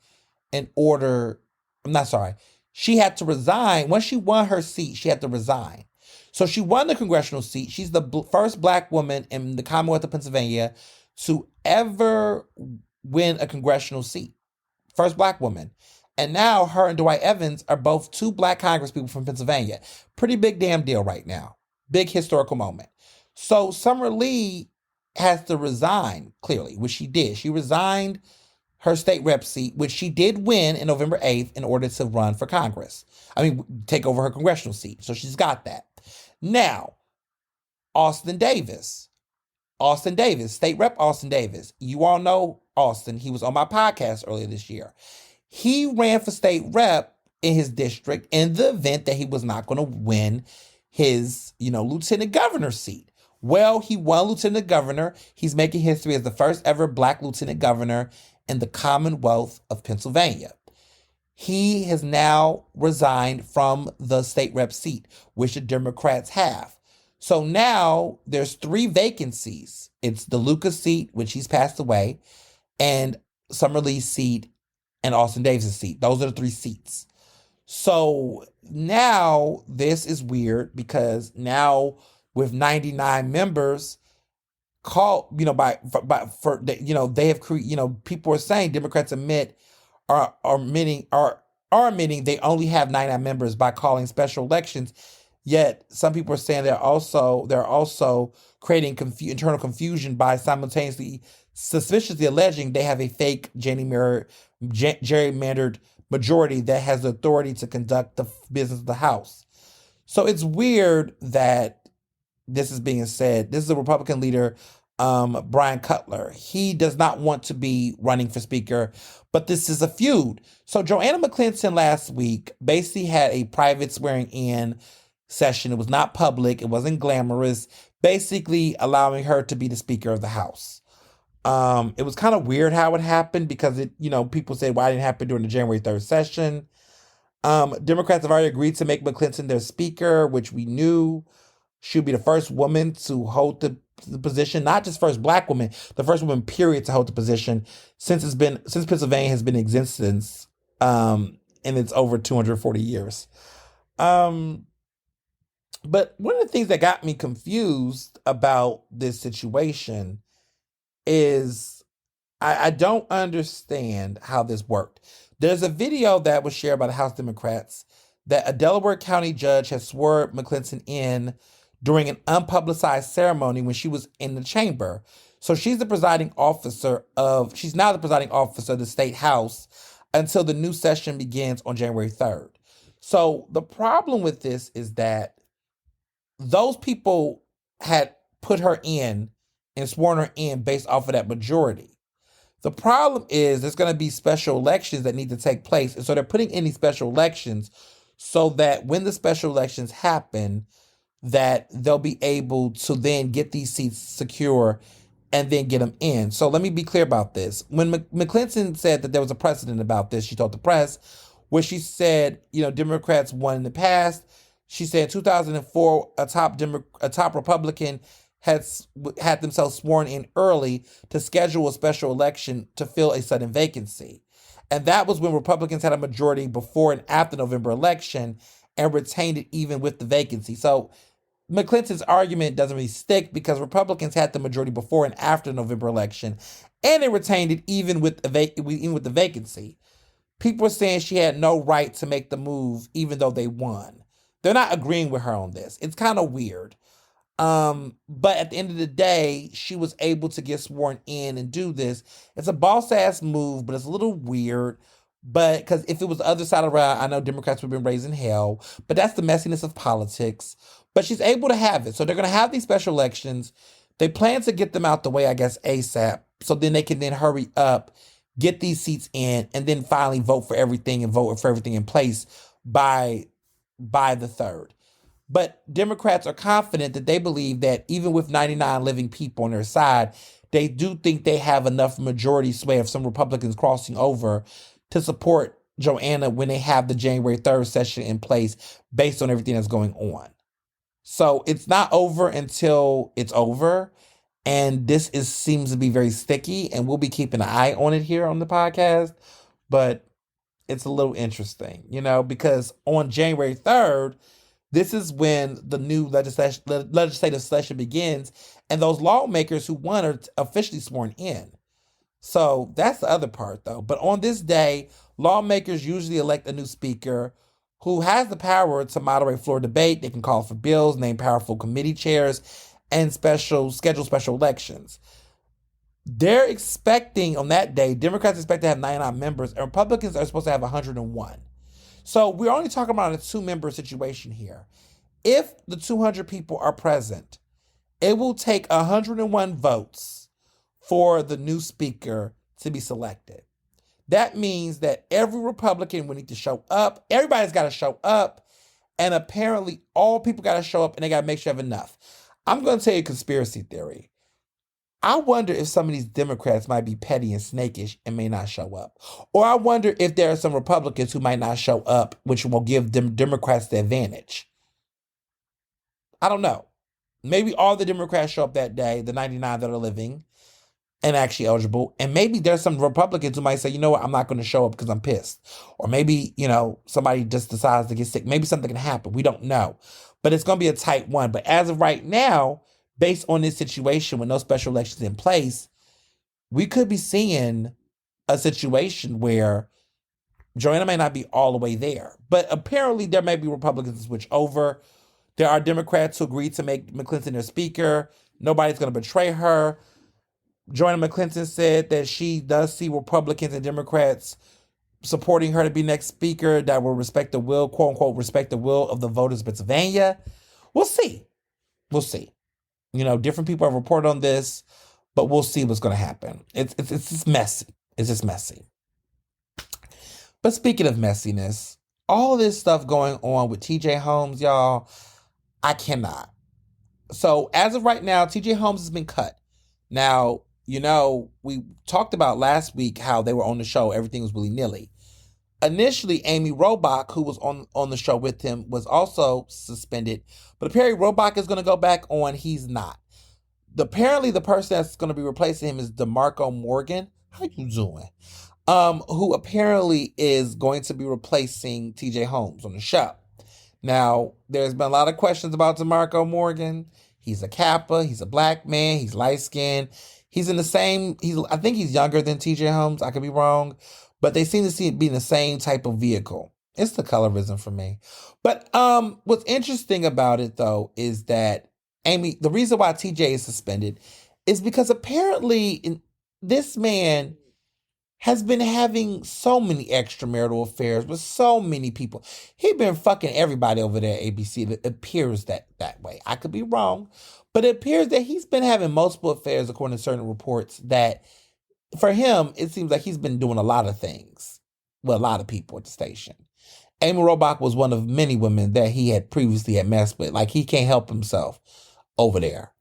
[SPEAKER 1] she had to resign. Once she won her seat, she had to resign. So she won the congressional seat. She's the first Black woman in the Commonwealth of Pennsylvania to ever win a congressional seat. First Black woman. And now her and Dwight Evans are both 2 Black congresspeople from Pennsylvania. Pretty big damn deal right now. Big historical moment. So Summer Lee has to resign, clearly, which she did. She resigned her state rep seat, which she did win in November 8th in order to run for Congress. Take over her congressional seat. So she's got that. Now, Austin Davis, State Rep Austin Davis. You all know Austin. He was on my podcast earlier this year. He ran for state rep in his district in the event that he was not going to win his, lieutenant governor seat. Well, he won lieutenant governor. He's making history as the first ever Black lieutenant governor in the Commonwealth of Pennsylvania. He has now resigned from the state rep seat, which the Democrats have. So now there's 3 vacancies. It's the Lucas seat, which he's passed away, and Summer Lee's seat, and Austin Davis' seat. Those are the 3 seats. So now this is weird because now with 99 members, they have people are saying Democrats are admitting they only have 99 members by calling special elections. Yet some people are saying they're also creating internal confusion by simultaneously suspiciously alleging they have a fake gerrymandered majority that has the authority to conduct the business of the House. So it's weird that this is being said. This is a Republican leader, Brian Cutler. He does not want to be running for speaker, but this is a feud. So Joanna McClinton last week basically had a private swearing in session. It was not public. It wasn't glamorous, basically allowing her to be the Speaker of the House. It was kind of weird how it happened because people said, why didn't it happen during the January 3rd session? Democrats have already agreed to make McClinton their speaker, which we knew she'd be the first woman to hold the position, not just first Black woman, the first woman, period, to hold the position since Pennsylvania has been in existence, and it's over 240 years. But one of the things that got me confused about this situation is I don't understand how this worked. There's a video that was shared by the House Democrats that a Delaware County judge had sworn McClinton in during an unpublicized ceremony when she was in the chamber. So she's now the presiding officer of the state house until the new session begins on January 3rd. So the problem with this is that those people had put her in and sworn her in based off of that majority. The problem is there's going to be special elections that need to take place. And so they're putting in these special elections so that when the special elections happen, that they'll be able to then get these seats secure and then get them in. So let me be clear about this. When McClinton said that there was a precedent about this, she told the press, where she said, Democrats won in the past. She said in 2004, a top Republican had themselves sworn in early to schedule a special election to fill a sudden vacancy. And that was when Republicans had a majority before and after November election and retained it even with the vacancy. So McClinton's argument doesn't really stick because Republicans had the majority before and after the November election, and they retained it even with the vacancy. People are saying she had no right to make the move even though they won. They're not agreeing with her on this. It's kind of weird. But at the end of the day, she was able to get sworn in and do this. It's a boss-ass move, but it's a little weird. But because if it was the other side around, I know Democrats would have been raising hell. But that's the messiness of politics. But she's able to have it. So they're going to have these special elections. They plan to get them out the way, I guess, ASAP. So then they can then hurry up, get these seats in, and then finally vote for everything and vote for everything in place by the 3rd. But Democrats are confident that they believe that even with 99 living people on their side, they do think they have enough majority sway of some Republicans crossing over to support Joanna when they have the January 3rd session in place based on everything that's going on. So it's not over until it's over. And this seems to be very sticky, and we'll be keeping an eye on it here on the podcast. But it's a little interesting, because on January 3rd, this is when the new legislative session begins, and those lawmakers who won are officially sworn in. So that's the other part, though. But on this day, lawmakers usually elect a new speaker who has the power to moderate floor debate. They can call for bills, name powerful committee chairs, and schedule special elections. They're expecting on that day, Democrats expect to have 99 members, and Republicans are supposed to have 101. So we're only talking about a 2-member situation here. If the 200 people are present, it will take 101 votes for the new speaker to be selected. That means that every Republican will need to show up. Everybody's got to show up. And apparently all people got to show up and they got to make sure they have enough. I'm going to tell you a conspiracy theory. I wonder if some of these Democrats might be petty and snakish and may not show up. Or I wonder if there are some Republicans who might not show up, which will give them Democrats the advantage. I don't know. Maybe all the Democrats show up that day, the 99 that are living and actually eligible. And maybe there's some Republicans who might say, you know what, I'm not going to show up because I'm pissed. Or maybe, somebody just decides to get sick. Maybe something can happen. We don't know. But it's going to be a tight one. But as of right now, based on this situation with no special elections in place, we could be seeing a situation where Joanna may not be all the way there. But apparently there may be Republicans who switch over. There are Democrats who agreed to make McClinton their speaker. Nobody's going to betray her. Joanna McClinton said that she does see Republicans and Democrats supporting her to be next speaker that will respect the will, quote unquote, respect the will of the voters of Pennsylvania. We'll see. Different people have reported on this, but we'll see what's going to happen. It's just messy. It's just messy. But speaking of messiness, all this stuff going on with TJ Holmes, y'all, I cannot. So as of right now, TJ Holmes has been cut. Now, we talked about last week how they were on the show. Everything was willy-nilly. Initially, Amy Robach, who was on the show with him, was also suspended. But apparently Robach is going to go back on. He's not. Apparently the person that's going to be replacing him is DeMarco Morgan. How you doing? Who apparently is going to be replacing TJ Holmes on the show. Now, there's been a lot of questions about DeMarco Morgan. He's a Kappa. He's a black man. He's light-skinned. He's in the same, I think he's younger than TJ Holmes. I could be wrong. But they seem to be in the same type of vehicle. It's the colorism for me. But what's interesting about it though is that Amy, the reason why TJ is suspended is because apparently this man has been having so many extramarital affairs with so many people. He's been fucking everybody over there at ABC. It appears that way. I could be wrong, but it appears that he's been having multiple affairs according to certain reports that for him, it seems like he's been doing a lot of things with a lot of people at the station. Amy Robach was one of many women that he had previously had messed with. Like, he can't help himself over there.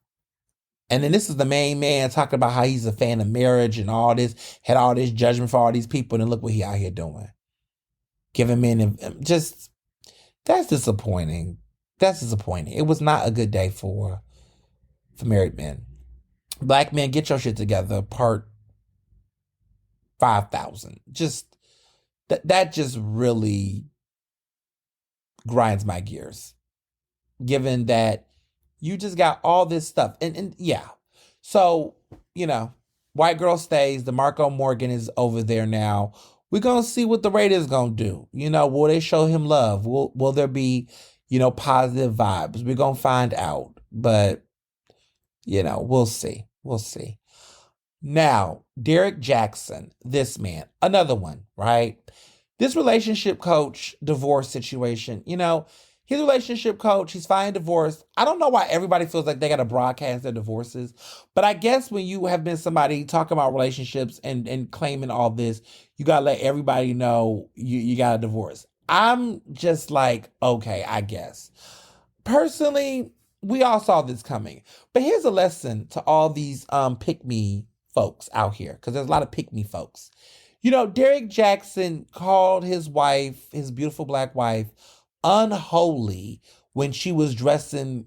[SPEAKER 1] And then this is the main man talking about how he's a fan of marriage and all this, had all this judgment for all these people, and look what he out here doing. Giving men just, that's disappointing. That's disappointing. It was not a good day for married men. Black men, get your shit together. Part 5,000. Just, that just really grinds my gears. Given that you just got all this stuff. And yeah. So, white girl stays. DeMarco Morgan is over there now. We're going to see what the ratings going to do. Will they show him love? Will there be, positive vibes? We're going to find out. But, we'll see. We'll see. Now, Derek Jackson, this man, another one, right? This relationship coach divorce situation, his relationship coach, he's finally divorced. I don't know why everybody feels like they got to broadcast their divorces, but I guess when you have been somebody talking about relationships and claiming all this, you got to let everybody know you got a divorce. I'm just like, okay, I guess. Personally, we all saw this coming. But here's a lesson to all these pick-me folks out here, because there's a lot of pick-me folks. Derek Jackson called his wife, his beautiful black wife, unholy when she was dressing,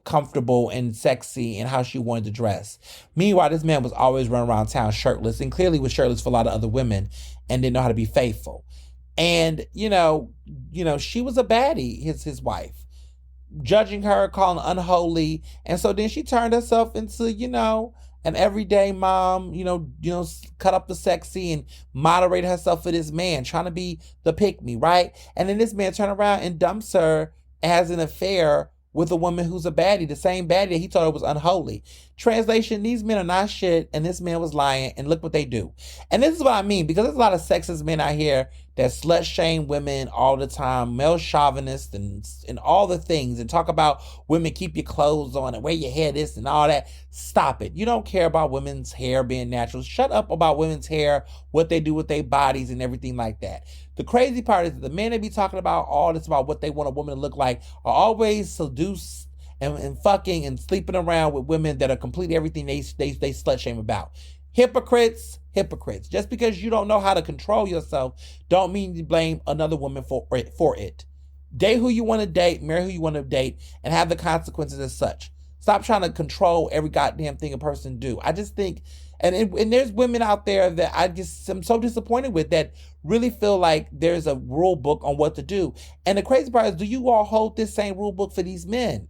[SPEAKER 1] comfortable and sexy and how she wanted to dress. Meanwhile, this man was always running around town shirtless, and clearly was shirtless for a lot of other women and didn't know how to be faithful. And, she was a baddie, his wife, judging her, calling her unholy. And so then she turned herself into, an everyday mom, cut up the sexy and moderate herself for this man, trying to be the pick-me, right? And then this man turned around and dumps her, has an affair with a woman who's a baddie, the same baddie that he told her was unholy. Translation, these men are not shit, and this man was lying, and look what they do. And this is what I mean, because there's a lot of sexist men out here that slut shame women all the time, male chauvinists and all the things, and talk about women keep your clothes on and wear your hair this and all that. Stop it. You don't care about women's hair being natural. Shut up about women's hair, what they do with their bodies and everything like that. The crazy part is that the men that be talking about all this about what they want a woman to look like are always seduced and fucking and sleeping around with women that are completely everything they slut shame about. Hypocrites. Just because you don't know how to control yourself, don't mean you blame another woman for it. Date who you want to date, marry who you want to date, and have the consequences as such. Stop trying to control every goddamn thing a person do. I just think, and there's women out there that I'm so disappointed with that really feel like there's a rule book on what to do. And the crazy part is, do you all hold this same rule book for these men?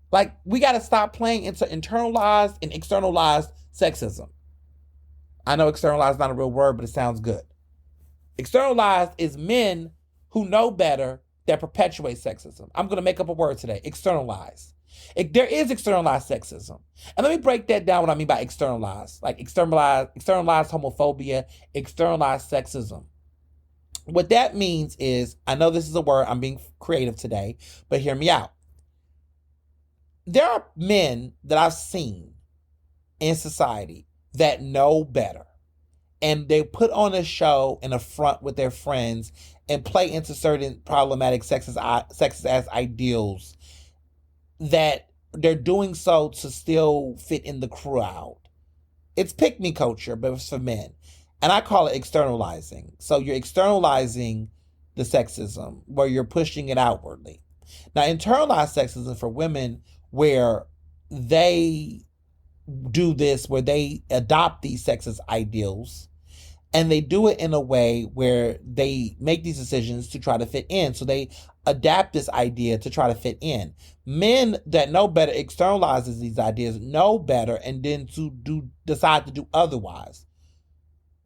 [SPEAKER 1] Like, we got to stop playing into internalized and externalized sexism. I know externalized is not a real word, but it sounds good. Externalized is men who know better that perpetuate sexism. I'm going to make up a word today. Externalized. There is externalized sexism. And let me break that down, what I mean by externalized. Like externalized homophobia, externalized sexism. What that means is, I know this is a word, I'm being creative today, but hear me out. There are men that I've seen in society that know better. And they put on a show in a front with their friends and play into certain problematic sexist ass ideals that they're doing so to still fit in the crowd. It's pick-me culture, but it's for men. And I call it externalizing. So you're externalizing the sexism where you're pushing it outwardly. Now, internalized sexism for women, where they do this, where they adopt these sexist ideals, and they do it in a way where they make these decisions to try to fit in. So they adapt this idea to try to fit in. Men that know better externalizes these ideas, know better, and then decide to do otherwise.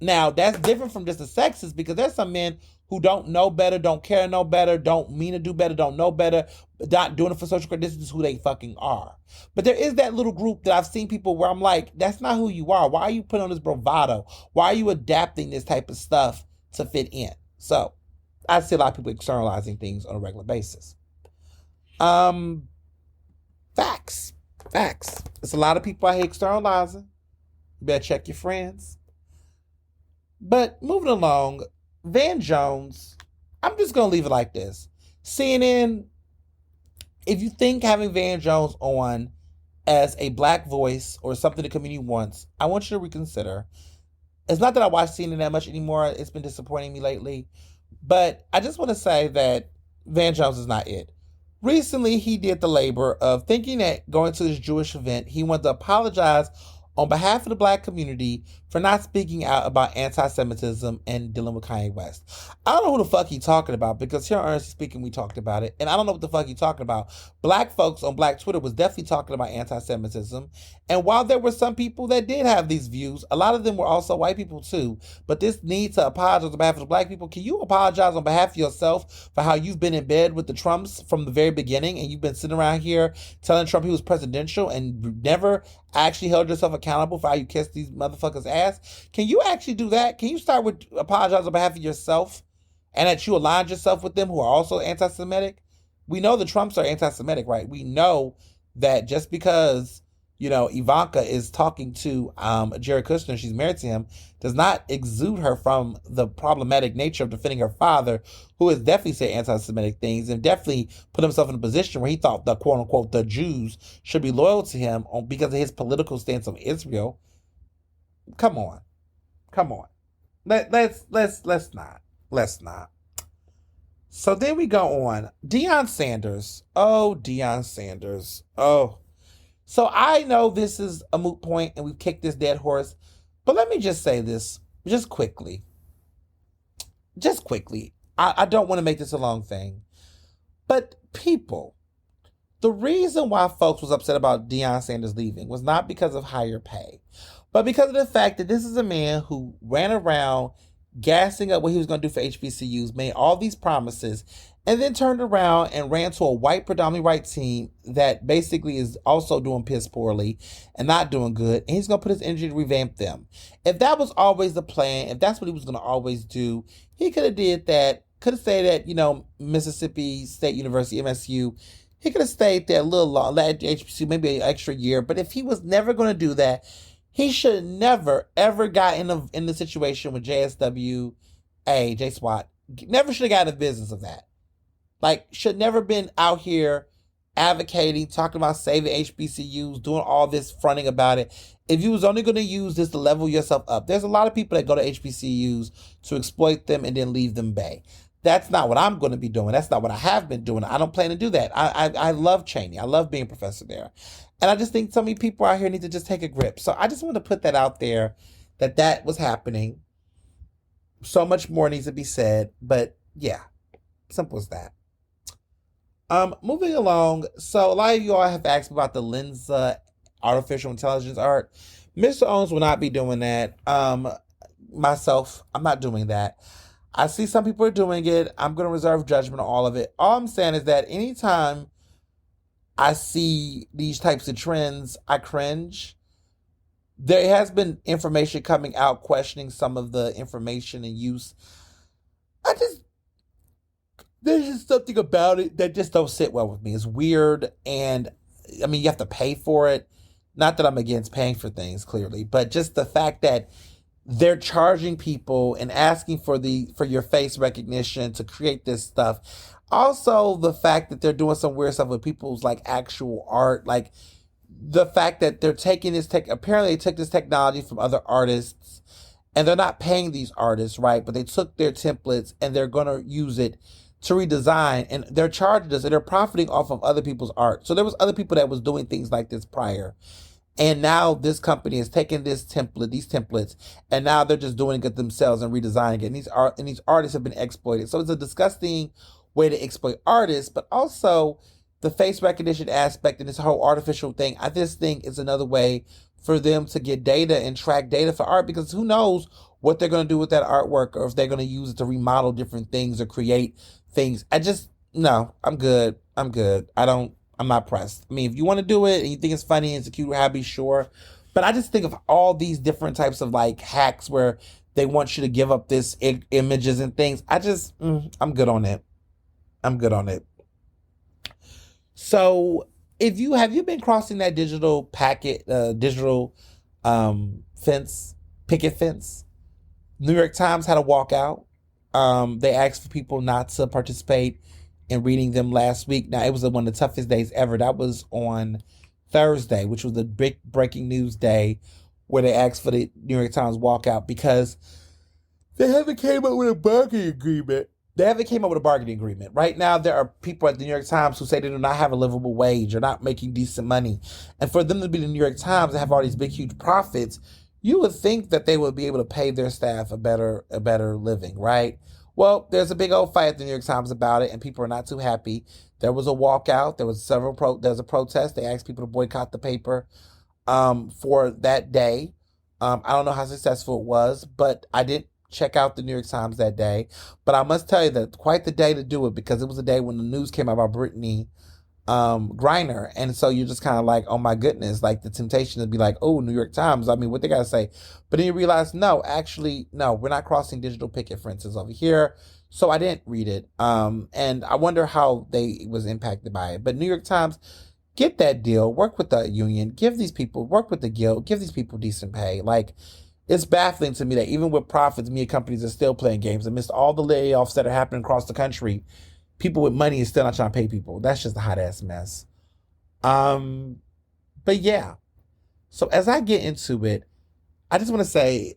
[SPEAKER 1] Now, that's different from just the sexist, because there's some men who don't know better, don't care to know better, don't mean to do better, don't know better, not doing it for social credit. This is who they fucking are. But there is that little group that I've seen people where I'm like, that's not who you are. Why are you putting on this bravado? Why are you adapting this type of stuff to fit in? So I see a lot of people externalizing things on a regular basis. Facts. There's a lot of people out here externalizing. You better check your friends. But moving along, Van Jones, I'm just going to leave it like this. CNN, if you think having Van Jones on as a black voice or something the community wants, I want you to reconsider. It's not that I watch CNN that much anymore. It's been disappointing me lately. But I just want to say that Van Jones is not it. Recently, he did the labor of thinking that going to this Jewish event, he wanted to apologize on behalf of the black community for not speaking out about anti-Semitism and dealing with Kanye West. I don't know who the fuck he's talking about, because here on Ernestly Speaking, we talked about it, and I don't know what the fuck he's talking about. Black folks on Black Twitter was definitely talking about anti-Semitism, and while there were some people that did have these views, a lot of them were also white people too. But this need to apologize on behalf of the black people. Can you apologize on behalf of yourself for how you've been in bed with the Trumps from the very beginning, and you've been sitting around here telling Trump he was presidential and never actually held yourself accountable for how you kissed these motherfuckers' ass? Can you actually do that? Can you start with apologize on behalf of yourself and that you aligned yourself with them who are also anti-Semitic? We know the Trumps are anti-Semitic, right? We know that just because, Ivanka is talking to Jared Kushner, she's married to him, does not exude her from the problematic nature of defending her father, who has definitely said anti-Semitic things and definitely put himself in a position where he thought the quote-unquote the Jews should be loyal to him because of his political stance on Israel. Come on. Let's not. So then we go on. Deion Sanders. So I know this is a moot point and we've kicked this dead horse, but let me just say this just quickly. I don't want to make this a long thing, but people, the reason why folks was upset about Deion Sanders leaving was not because of higher pay, but because of the fact that this is a man who ran around gassing up what he was going to do for HBCUs, made all these promises, and then turned around and ran to a white, predominantly white team that basically is also doing piss poorly and not doing good, and he's going to put his energy to revamp them. If that was always the plan, if that's what he was going to always do, he could have did that, could have stayed at, Mississippi State University, MSU. He could have stayed there a little long, at HBCU, maybe an extra year, but if he was never going to do that, he should never, ever got in the situation with JSWA, J-SWAT. Never should have got in the business of that. Should never been out here advocating, talking about saving HBCUs, doing all this fronting about it. If you was only going to use this to level yourself up, there's a lot of people that go to HBCUs to exploit them and then leave them bay. That's not what I'm going to be doing. That's not what I have been doing. I don't plan to do that. I love Cheney. I love being a professor there. And I just think so many people out here need to just take a grip. So I just want to put that out there, that was happening. So much more needs to be said. But yeah, simple as that. Moving along. So a lot of you all have asked about the Lensa artificial intelligence art. Mr. Owens will not be doing that. Myself, I'm not doing that. I see some people are doing it. I'm going to reserve judgment on all of it. All I'm saying is that anytime I see these types of trends, I cringe. There has been information coming out questioning some of the information and use. There's just something about it that just don't sit well with me. It's weird, and you have to pay for it. Not that I'm against paying for things, clearly, but just the fact that they're charging people and asking for your face recognition to create this stuff. Also, the fact that they're doing some weird stuff with people's actual art, the fact that they're taking this apparently they took this technology from other artists, and they're not paying these artists, right? But they took their templates and they're gonna use it to redesign, and they're charging us, and they're profiting off of other people's art. So there was other people that was doing things like this prior. And now this company has taken these templates, and now they're just doing it themselves and redesigning it. And these artists have been exploited. So it's a disgusting way to exploit artists, but also the face recognition aspect and this whole artificial thing. I just think it's another way for them to get data and track data for art, because who knows what they're going to do with that artwork, or if they're going to use it to remodel different things or create things. No, I'm good. I'm good. I'm not pressed. I mean, if you want to do it and you think it's funny and it's a cute hobby, sure. But I just think of all these different types of like hacks where they want you to give up this images and things. I'm good on it. I'm good on it. So, if you have you been crossing that digital fence, picket fence? New York Times had a walkout. They asked for people not to participate in reading them last week. Now, it was one of the toughest days ever. That was on Thursday, which was the big breaking news day, where they asked for the New York Times walkout because they haven't came up with a bargaining agreement. Right now, there are people at the New York Times who say they do not have a livable wage or not making decent money. And for them to be the New York Times and have all these big, huge profits, you would think that they would be able to pay their staff a better living, right? Well, there's a big old fight at the New York Times about it, and people are not too happy. There was a walkout. There was a protest. They asked people to boycott the paper for that day. I don't know how successful it was, but I did check out the New York Times that day. But I must tell you that quite the day to do it, because it was a day when the news came out about Brittney Griner. And so you're just kind of like, oh my goodness, like the temptation to be like, oh, New York Times, I mean, what they got to say. But then you realize, no, we're not crossing digital picket fences over here. So I didn't read it. And I wonder how they was impacted by it. But New York Times, get that deal, work with the union, work with the guild, give these people decent pay. Like, it's baffling to me that even with profits, media companies are still playing games amidst all the layoffs that are happening across the country. People with money is still not trying to pay people. That's just a hot ass mess. But yeah. So as I get into it, I just want to say,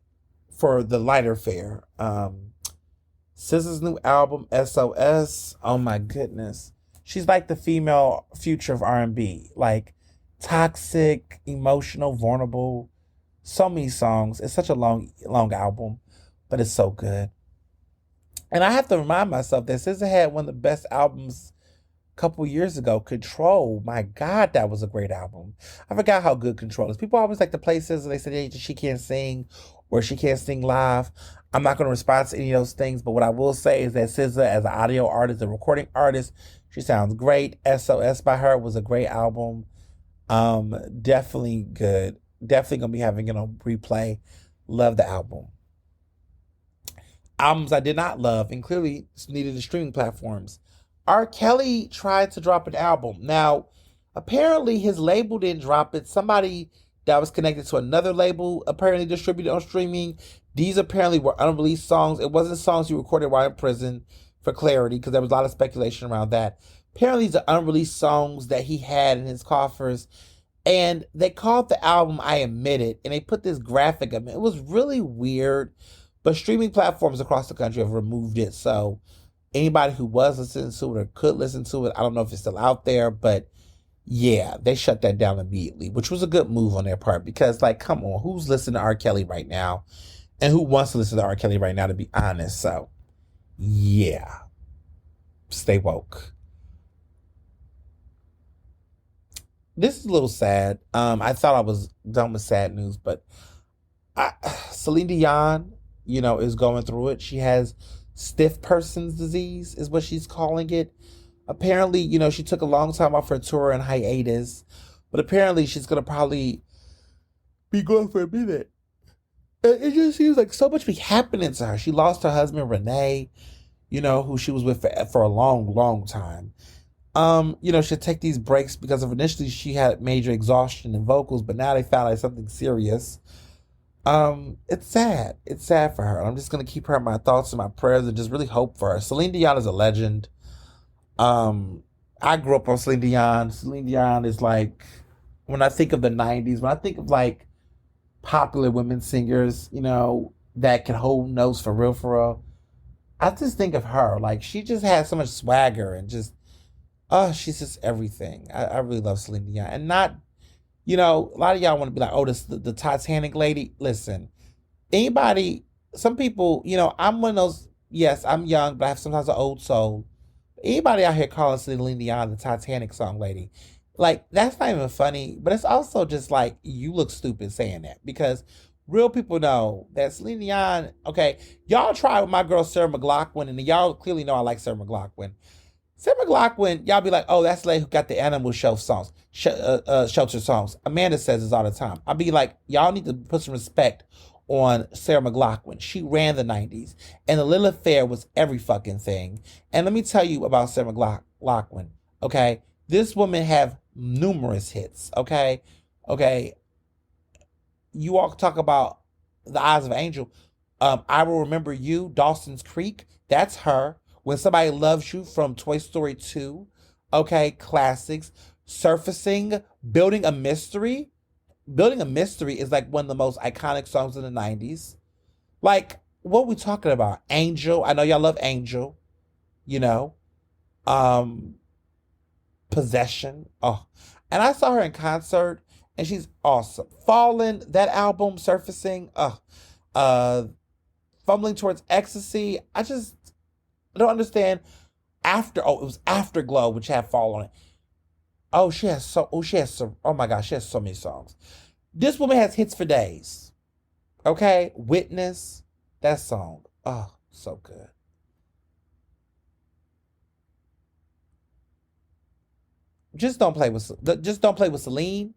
[SPEAKER 1] for the lighter fare, SZA's new album SOS. Oh my goodness, she's like the female future of R&B. Like, toxic, emotional, vulnerable. So many songs. It's such a long album, but it's so good. And I have to remind myself that SZA had one of the best albums a couple years ago. Control. My God, that was a great album. I forgot how good Control is. People always like to play SZA. They say hey, she can't sing or she can't sing live. I'm not going to respond to any of those things, but what I will say is that SZA, as an audio artist, a recording artist, she sounds great. SOS by her was a great album. Definitely good. Definitely gonna be having it on replay. Love the album. Albums I did not love, and clearly needed the streaming platforms. R. Kelly tried to drop an album. Now, apparently his label didn't drop it. Somebody that was connected to another label apparently distributed on streaming. These apparently were unreleased songs. It wasn't songs he recorded while in prison, for clarity, because there was a lot of speculation around that. Apparently these are unreleased songs that he had in his coffers. And they called the album I Admit It, and they put this graphic of it. It was really weird, but streaming platforms across the country have removed it. So anybody who was listening to it or could listen to it, I don't know if it's still out there, but yeah, they shut that down immediately, which was a good move on their part, because, like, come on, who's listening to R. Kelly right now? And who wants to listen to R. Kelly right now, to be honest? So, yeah, stay woke. This is a little sad. I thought I was done with sad news, but Celine Dion, is going through it. She has stiff person's disease, is what she's calling it. Apparently, she took a long time off her tour and hiatus, but apparently she's going to probably be gone for a minute. It just seems like so much be happening to her. She lost her husband, Renee, who she was with for a long, long time. She'd take these breaks because of initially she had major exhaustion in vocals, but now they found out something serious. It's sad. It's sad for her. I'm just gonna keep her in my thoughts and my prayers and just really hope for her. Celine Dion is a legend. I grew up on Celine Dion. Celine Dion is like, when I think of the 90s, when I think of like popular women singers, that can hold notes for real, I just think of her. Like, she just has so much swagger and just, oh, she's just everything. I really love Celine Dion. And not, a lot of y'all want to be like, oh, this the Titanic lady. Listen, some people, I'm one of those, yes, I'm young, but I have sometimes an old soul. Anybody out here calling Celine Dion the Titanic song lady, like, that's not even funny, but it's also just like, you look stupid saying that, because Real people know that Celine Dion, okay, y'all try with my girl Sarah McLachlan, and y'all clearly know I like Sarah McLachlan. Sarah McLachlan, y'all be like, oh, that's the lady who got the animal shelf songs, shelter songs. Amanda says this all the time. I'll be like, y'all need to put some respect on Sarah McLachlan. She ran the 90s, and the Lilith Fair was every fucking thing. And let me tell you about Sarah McLachlan, okay? This woman have numerous hits, okay? Okay, you all talk about The Eyes of an Angel. I Will Remember You, Dawson's Creek, that's her. When Somebody Loves You from Toy Story 2. Okay, classics. Surfacing, Building a Mystery. Building a Mystery is like one of the most iconic songs in the 90s. Like, what are we talking about? Angel. I know y'all love Angel. You know. Possession. Oh. And I saw her in concert, and she's awesome. Fallen, that album, Surfacing. Fumbling Towards Ecstasy. I don't understand. It was Afterglow, which had Fall on it. Oh my gosh, she has so many songs. This woman has hits for days. Okay? Witness, that song. Oh, so good. Just don't play with Celine.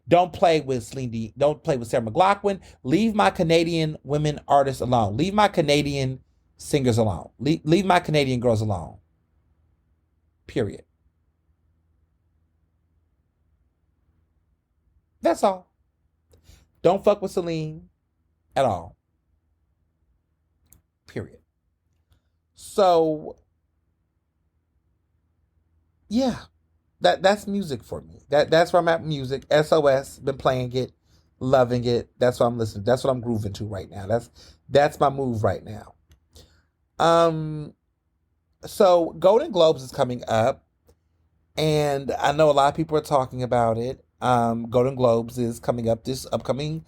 [SPEAKER 1] Don't play with Celine. Don't play with Sarah McLachlan. Leave my Canadian women artists alone. Leave my Canadian singers alone. Leave my Canadian girls alone. Period. That's all. Don't fuck with Celine at all. Period. So, yeah. That's music for me. That's where I'm at. Music. SOS. Been playing it, loving it. That's what I'm listening. That's what I'm grooving to right now. That's my move right now. So Golden Globes is coming up, and I know a lot of people are talking about it. Golden Globes is coming up this upcoming.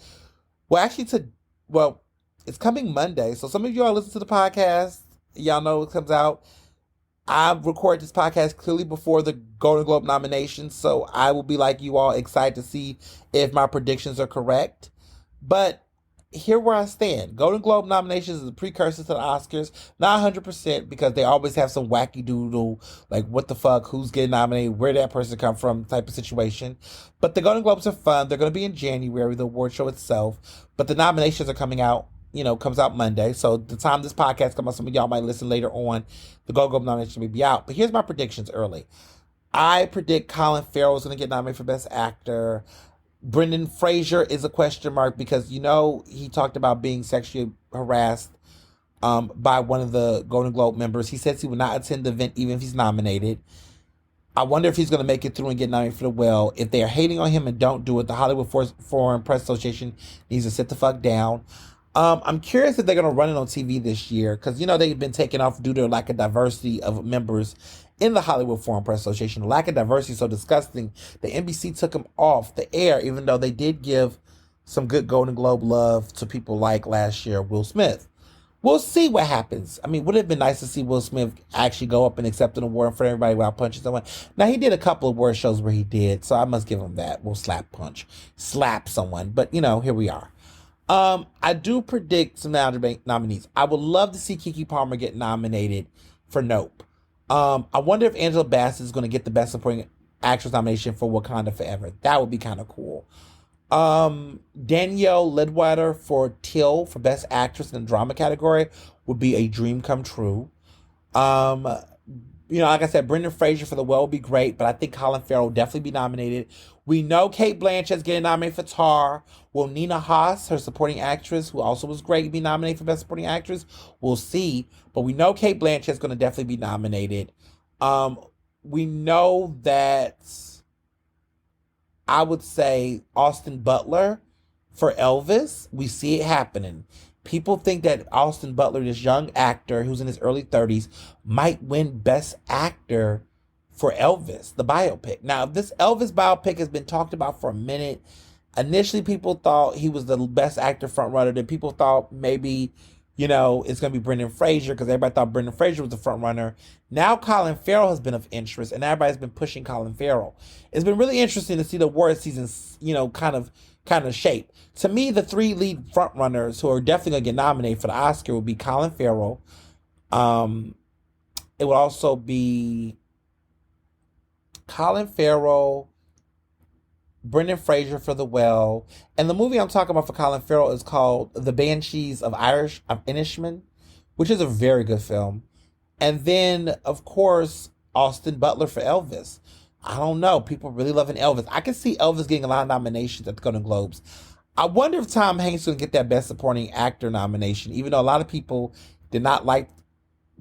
[SPEAKER 1] It's coming Monday. So some of you all listen to the podcast. Y'all know it comes out. I record this podcast clearly before the Golden Globe nominations, so I will be like you all, excited to see if my predictions are correct. But here where I stand. Golden Globe nominations is a precursor to the Oscars. Not 100% because they always have some wacky doodle, like what the fuck, who's getting nominated, where that person come from type of situation. But the Golden Globes are fun. They're going to be in January, the award show itself. But the nominations are coming out, comes out Monday. So the time this podcast comes out, some of y'all might listen later on. The Golden Globe nomination may be out. But here's my predictions early. I predict Colin Farrell is going to get nominated for Best Actor. Brendan Fraser is a question mark because, he talked about being sexually harassed by one of the Golden Globe members. He says he will not attend the event even if he's nominated. I wonder if he's going to make it through and get nominated for the Well. If they are hating on him and don't do it, the Hollywood Foreign Press Association needs to sit the fuck down. I'm curious if they're going to run it on TV this year because, they've been taken off due to lack of diversity of members in the Hollywood Foreign Press Association. The lack of diversity is so disgusting. The NBC took them off the air, even though they did give some good Golden Globe love to people like last year, Will Smith. We'll see what happens. I mean, would it have been nice to see Will Smith actually go up and accept an award for everybody without punching someone? Now, he did a couple of award shows where he did, so I must give him that. We'll slap someone. But, here we are. I do predict some nominees. I would love to see Keke Palmer get nominated for Nope. I wonder if Angela Bassett is going to get the Best Supporting Actress nomination for Wakanda Forever. That would be kind of cool. Danielle Ledwater for Till for Best Actress in the Drama category would be a dream come true. Like I said, Brendan Fraser for The Well would be great, but I think Colin Farrell will definitely be nominated. We know Cate Blanchett's getting nominated for Tar. Will Nina Haas, her supporting actress, who also was great, be nominated for Best Supporting Actress? We'll see. But we know Cate Blanchett's going to definitely be nominated. We know that I would say Austin Butler for Elvis. We see it happening. People think that Austin Butler, this young actor who's in his early 30s, might win Best Actor for Elvis, the biopic. Now, this Elvis biopic has been talked about for a minute. Initially, people thought he was the Best Actor frontrunner. Then people thought maybe, it's going to be Brendan Fraser because everybody thought Brendan Fraser was the frontrunner. Now, Colin Farrell has been of interest, and everybody's been pushing Colin Farrell. It's been really interesting to see the award season, kind of kind of shape. To me, the three lead frontrunners who are definitely going to get nominated for the Oscar would be Colin Farrell. Um, it would also be Colin Farrell, Brendan Fraser for The Well, and the movie I'm talking about for Colin Farrell is called The Banshees of Inisherin, which is a very good film. And then, of course, Austin Butler for Elvis. I don't know. People really loving Elvis. I can see Elvis getting a lot of nominations at the Golden Globes. I wonder if Tom Hanks will get that Best Supporting Actor nomination, even though a lot of people did not like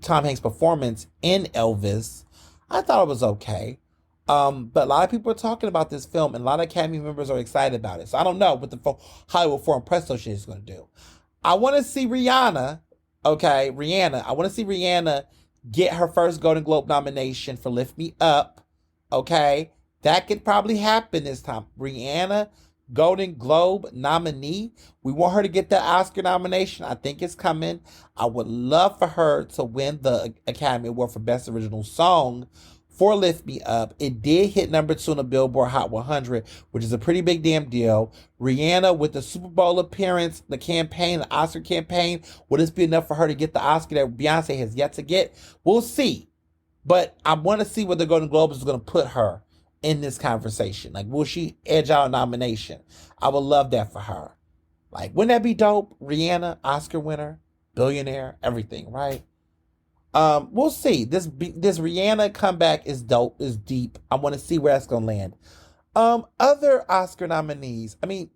[SPEAKER 1] Tom Hanks' performance in Elvis. I thought it was okay. But a lot of people are talking about this film, and a lot of Academy members are excited about it. So I don't know what the Hollywood Foreign Press Association is going to do. I want to see Rihanna. Okay, Rihanna. I want to see Rihanna get her first Golden Globe nomination for Lift Me Up. Okay, that could probably happen this time. Rihanna, Golden Globe nominee. We want her to get that Oscar nomination. I think it's coming. I would love for her to win the Academy Award for Best Original Song for Lift Me Up. It did hit number 2 on the Billboard Hot 100, which is a pretty big damn deal. Rihanna with the Super Bowl appearance, the campaign, the Oscar campaign, will this be enough for her to get the Oscar that Beyonce has yet to get? We'll see. But I want to see where the Golden Globes is going to put her in this conversation. Like, will she edge out a nomination? I would love that for her. Like, wouldn't that be dope? Rihanna, Oscar winner, billionaire, everything, right? We'll see. This Rihanna comeback is dope, is deep. I want to see where that's gonna land. Other Oscar nominees. I mean,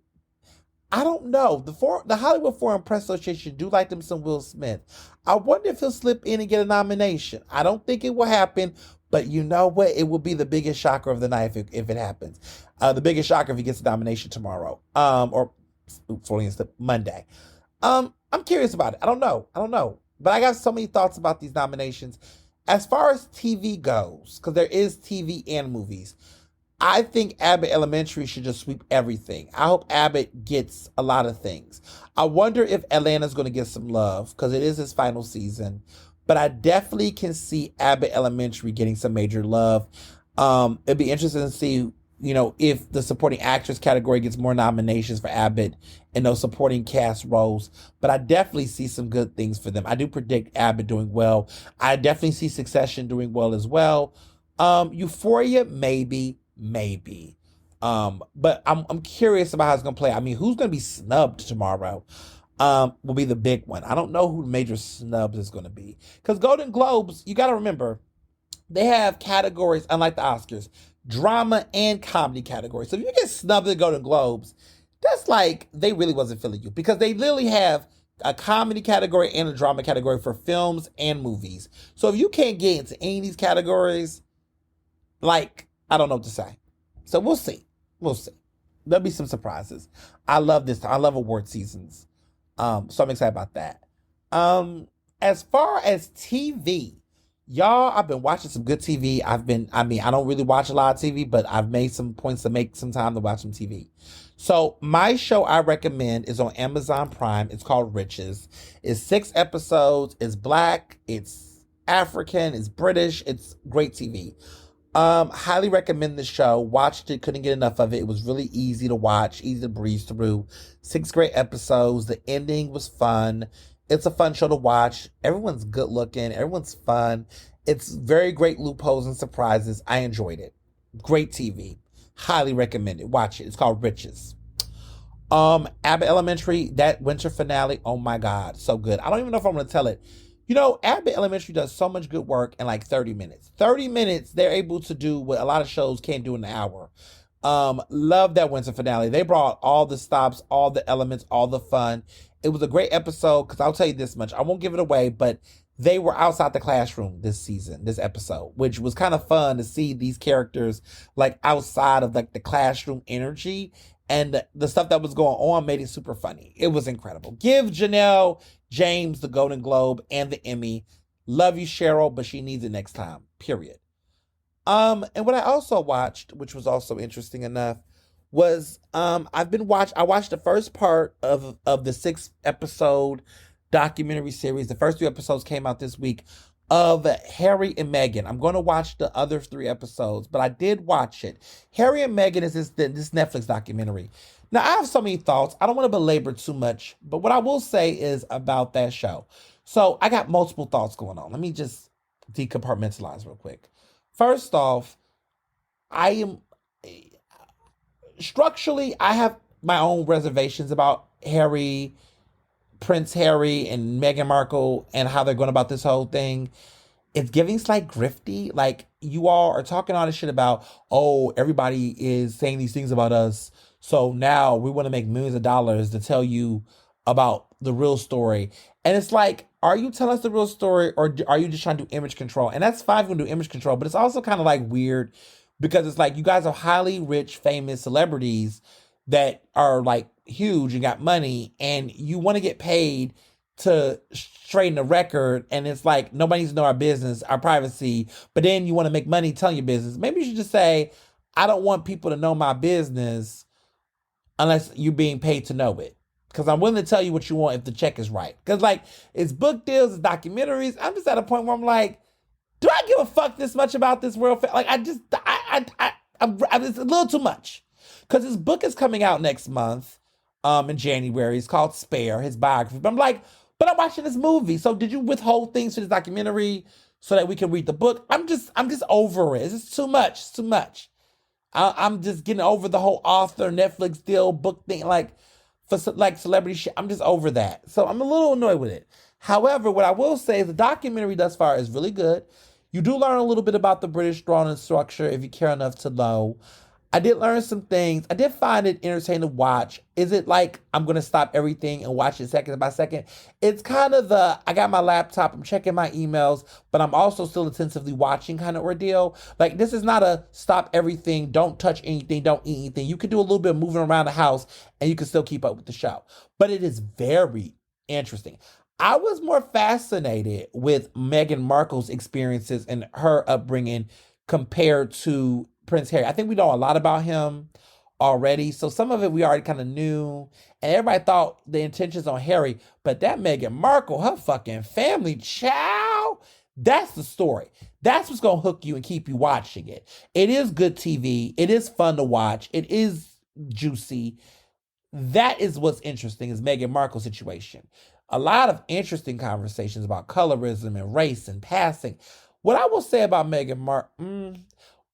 [SPEAKER 1] I don't know. The Hollywood Foreign Press Association do like them some Will Smith. I wonder if he'll slip in and get a nomination. I don't think it will happen, but you know what? It will be the biggest shocker of the night if it happens. The biggest shocker if he gets a nomination tomorrow. Or fully Monday. I'm curious about it. I don't know. But I got so many thoughts about these nominations. As far as TV goes, because there is TV and movies, I think Abbott Elementary should just sweep everything. I hope Abbott gets a lot of things. I wonder if Atlanta's going to get some love, because it is his final season. But I definitely can see Abbott Elementary getting some major love. It'd be interesting to see, if the supporting actress category gets more nominations for Abbott in those supporting cast roles. But I definitely see some good things for them. I do predict Abbott doing well. I definitely see Succession doing well as well. Euphoria, maybe. But I'm curious about how it's going to play. I mean, who's going to be snubbed tomorrow? Will be the big one. I don't know who the major snubs is going to be. Because Golden Globes, you got to remember, they have categories, unlike the Oscars, drama and comedy categories. So if you get snubbed at the Golden Globes, that's like they really wasn't feeling you, because they literally have a comedy category and a drama category for films and movies. So if you can't get into any of these categories, like, I don't know what to say. So we'll see. There'll be some surprises. I love this. I love award seasons. So I'm excited about that. As far as TV, y'all, I've been watching some good TV. I don't really watch a lot of TV, but I've made some points to make some time to watch some TV. So my show I recommend is on Amazon Prime. It's called Riches. It's 6 episodes. It's Black. It's African. It's British. It's great TV. Highly recommend the show. Watched it, couldn't get enough of it. It was really easy to watch, easy to breeze through. 6 great episodes. The ending was fun. It's a fun show to watch. Everyone's good looking. Everyone's fun. It's very great loopholes and surprises. I enjoyed it. Great TV. Highly recommend it. Watch it. It's called Riches. Abbott Elementary, that winter finale, oh my God, so good. I don't even know if I'm going to tell it. Abbott Elementary does so much good work in like 30 minutes. 30 minutes, they're able to do what a lot of shows can't do in an hour. Love that winter finale. They brought all the stops, all the elements, all the fun. It was a great episode, because I'll tell you this much. I won't give it away, but they were outside the classroom this episode, which was kind of fun to see these characters like outside of like the classroom energy. And the stuff that was going on made it super funny. It was incredible. Give Janelle James the Golden Globe and the Emmy. Love you, Cheryl, but she needs it next time. Period. And what I also watched, which was also interesting enough, was I watched the first part of the 6 episode documentary series. The first 3 episodes came out this week of Harry and Meghan. I'm going to watch the other 3 episodes, but I did watch it. Harry and Meghan is this Netflix documentary. Now, I have so many thoughts. I don't want to belabor too much, but what I will say is about that show. So I got multiple thoughts going on. Let me just decompartmentalize real quick. First off, I am structurally, I have my own reservations about Prince Harry and Meghan Markle and how they're going about this whole thing. It's giving slight grifty. Like, you all are talking all this shit about, oh, everybody is saying these things about us. So now we want to make millions of dollars to tell you about the real story. And it's like, are you telling us the real story, or are you just trying to do image control? And that's fine if you can do image control, but it's also kind of like weird because it's like you guys are highly rich, famous celebrities that are like huge and got money, and you want to get paid to straighten the record, and it's like nobody needs to know our business, our privacy, but then you want to make money telling your business. Maybe you should just say, I don't want people to know my business unless you're being paid to know it. Because I'm willing to tell you what you want if the check is right. Because like, it's book deals, it's documentaries. I'm just at a point where I'm like, do I give a fuck this much about this world? Like, it's a little too much. Because his book is coming out next month, in January. It's called Spare, his biography. But I'm like, but I'm watching this movie. So did you withhold things for this documentary so that we can read the book? I'm just over it. It's just too much. It's too much. I'm just getting over the whole author Netflix deal book thing, like for like celebrity shit. I'm just over that. So I'm a little annoyed with it. However, what I will say is the documentary thus far is really good. You do learn a little bit about the British throne and structure if you care enough to know. I did learn some things. I did find it entertaining to watch. Is it like I'm going to stop everything and watch it second by second? It's kind of I got my laptop, I'm checking my emails, but I'm also still attentively watching kind of ordeal. Like, this is not a stop everything, don't touch anything, don't eat anything. You can do a little bit of moving around the house and you can still keep up with the show. But it is very interesting. I was more fascinated with Meghan Markle's experiences and her upbringing compared to Prince Harry. I think we know a lot about him already. So some of it we already kind of knew. And everybody thought the intentions on Harry. But that Meghan Markle, her fucking family, child, that's the story. That's what's going to hook you and keep you watching it. It is good TV. It is fun to watch. It is juicy. That is what's interesting, is Meghan Markle's situation. A lot of interesting conversations about colorism and race and passing. What I will say about Meghan Markle,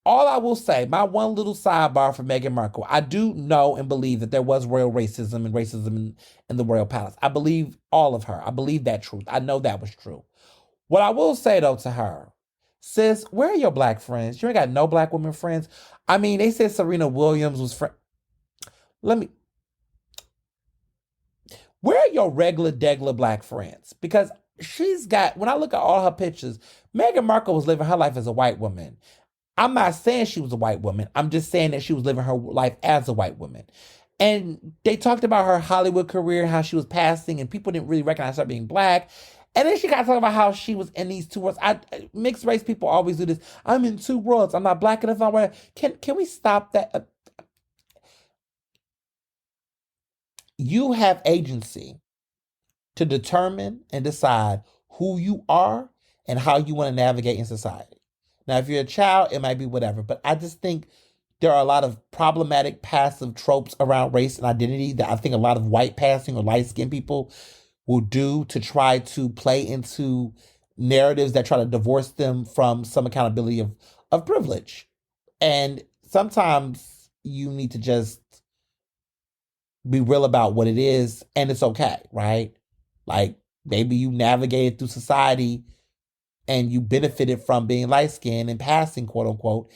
[SPEAKER 1] all I will say, my one little sidebar for Meghan Markle, I do know and believe that there was royal racism and racism in the royal palace. I believe all of her. I believe that truth. I know that was true. What I will say, though, to her, sis, where are your black friends? You ain't got no black women friends. I mean, they said Serena Williams was where are your regular, degler black friends? Because she's got, when I look at all her pictures, Meghan Markle was living her life as a white woman. I'm not saying she was a white woman. I'm just saying that she was living her life as a white woman. And they talked about her Hollywood career, how she was passing, and people didn't really recognize her being black. And then she got to talk about how she was in these two worlds. Mixed race people always do this. I'm in two worlds. I'm not black enough. I'm white. Can we stop that? You have agency to determine and decide who you are and how you want to navigate in society. Now, if you're a child, it might be whatever, but I just think there are a lot of problematic passive tropes around race and identity that I think a lot of white passing or light-skinned people will do to try to play into narratives that try to divorce them from some accountability of privilege. And sometimes you need to just be real about what it is, and it's okay, right? Like, maybe you navigated through society and you benefited from being light-skinned and passing, quote unquote,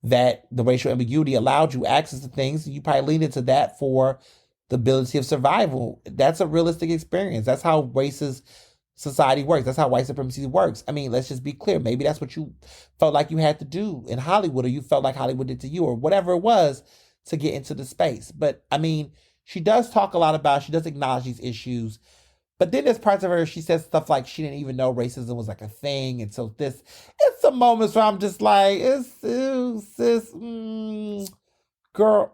[SPEAKER 1] that the racial ambiguity allowed you access to things. You probably lean into that for the ability of survival. That's a realistic experience. That's how racist society works. That's how white supremacy works. I mean, let's just be clear. Maybe that's what you felt like you had to do in Hollywood, or you felt like Hollywood did to you, or whatever it was to get into the space. But I mean, she does talk a lot about, she does acknowledge these issues. But then there's parts of her, she says stuff like she didn't even know racism was like a thing. And so it's some moments where I'm just like, ew, sis, girl,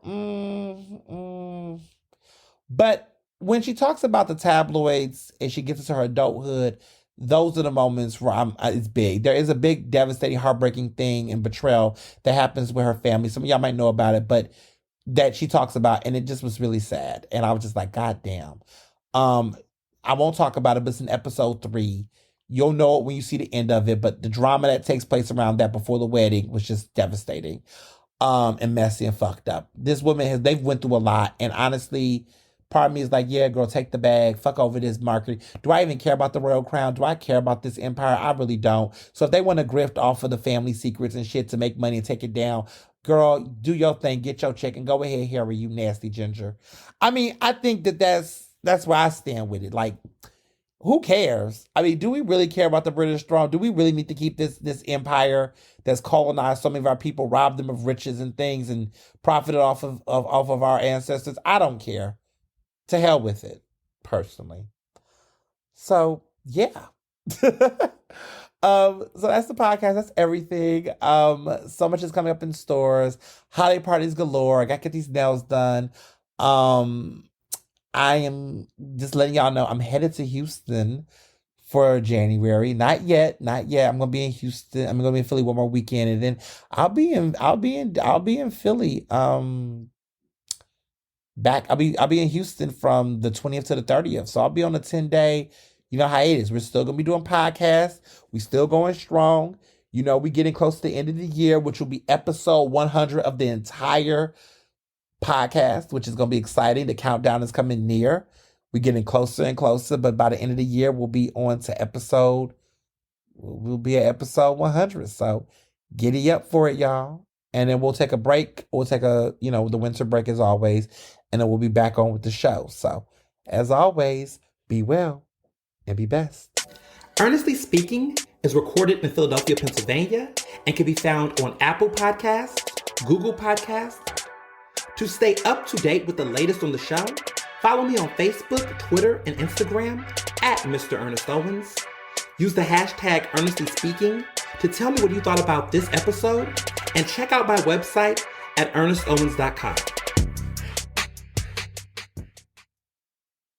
[SPEAKER 1] But when she talks about the tabloids and she gets into her adulthood, those are the moments where it's big. There is a big, devastating, heartbreaking thing and betrayal that happens with her family. Some of y'all might know about it, but that she talks about, and it just was really sad. And I was just like, God damn. I won't talk about it, but it's in episode 3. You'll know it when you see the end of it, but the drama that takes place around that before the wedding was just devastating, and messy and fucked up. This woman they've went through a lot, and honestly, part of me is like, yeah, girl, take the bag, fuck over this marketing. Do I even care about the royal crown? Do I care about this empire? I really don't. So if they want to grift off of the family secrets and shit to make money and take it down, girl, do your thing, get your check, and go ahead, Harry, you nasty ginger. I mean, I think that's where I stand with it. Like, who cares? I mean, do we really care about the British throne? Do we really need to keep this empire that's colonized so many of our people, robbed them of riches and things, and profited off of our ancestors? I don't care. To hell with it, personally. So yeah. So that's the podcast. That's everything. So much is coming up in stores. Holiday parties galore. I gotta get these nails done. I am just letting y'all know I'm headed to Houston for January. Not yet. I'm gonna be in Houston. I'm gonna be in Philly one more weekend, and then I'll be in Philly. I'll be in Houston from the 20th to the 30th. So I'll be on a 10-day, hiatus. We're still gonna be doing podcasts. We still going strong. We getting close to the end of the year, which will be episode 100 of the entire podcast, which is going to be exciting. The countdown is coming near. We're getting closer and closer, but by the end of the year, we'll be at episode 100. So giddy up for it, y'all. And then we'll take a break. We'll take the winter break as always, and then we'll be back on with the show. So as always, be well and be best. Ernestly Speaking is recorded in Philadelphia, Pennsylvania, and can be found on Apple Podcasts, Google Podcasts. To stay up to date with the latest on the show, follow me on Facebook, Twitter, and Instagram at Mr. Ernest Owens. Use the hashtag Ernestly Speaking to tell me what you thought about this episode, and check out my website at ernestowens.com.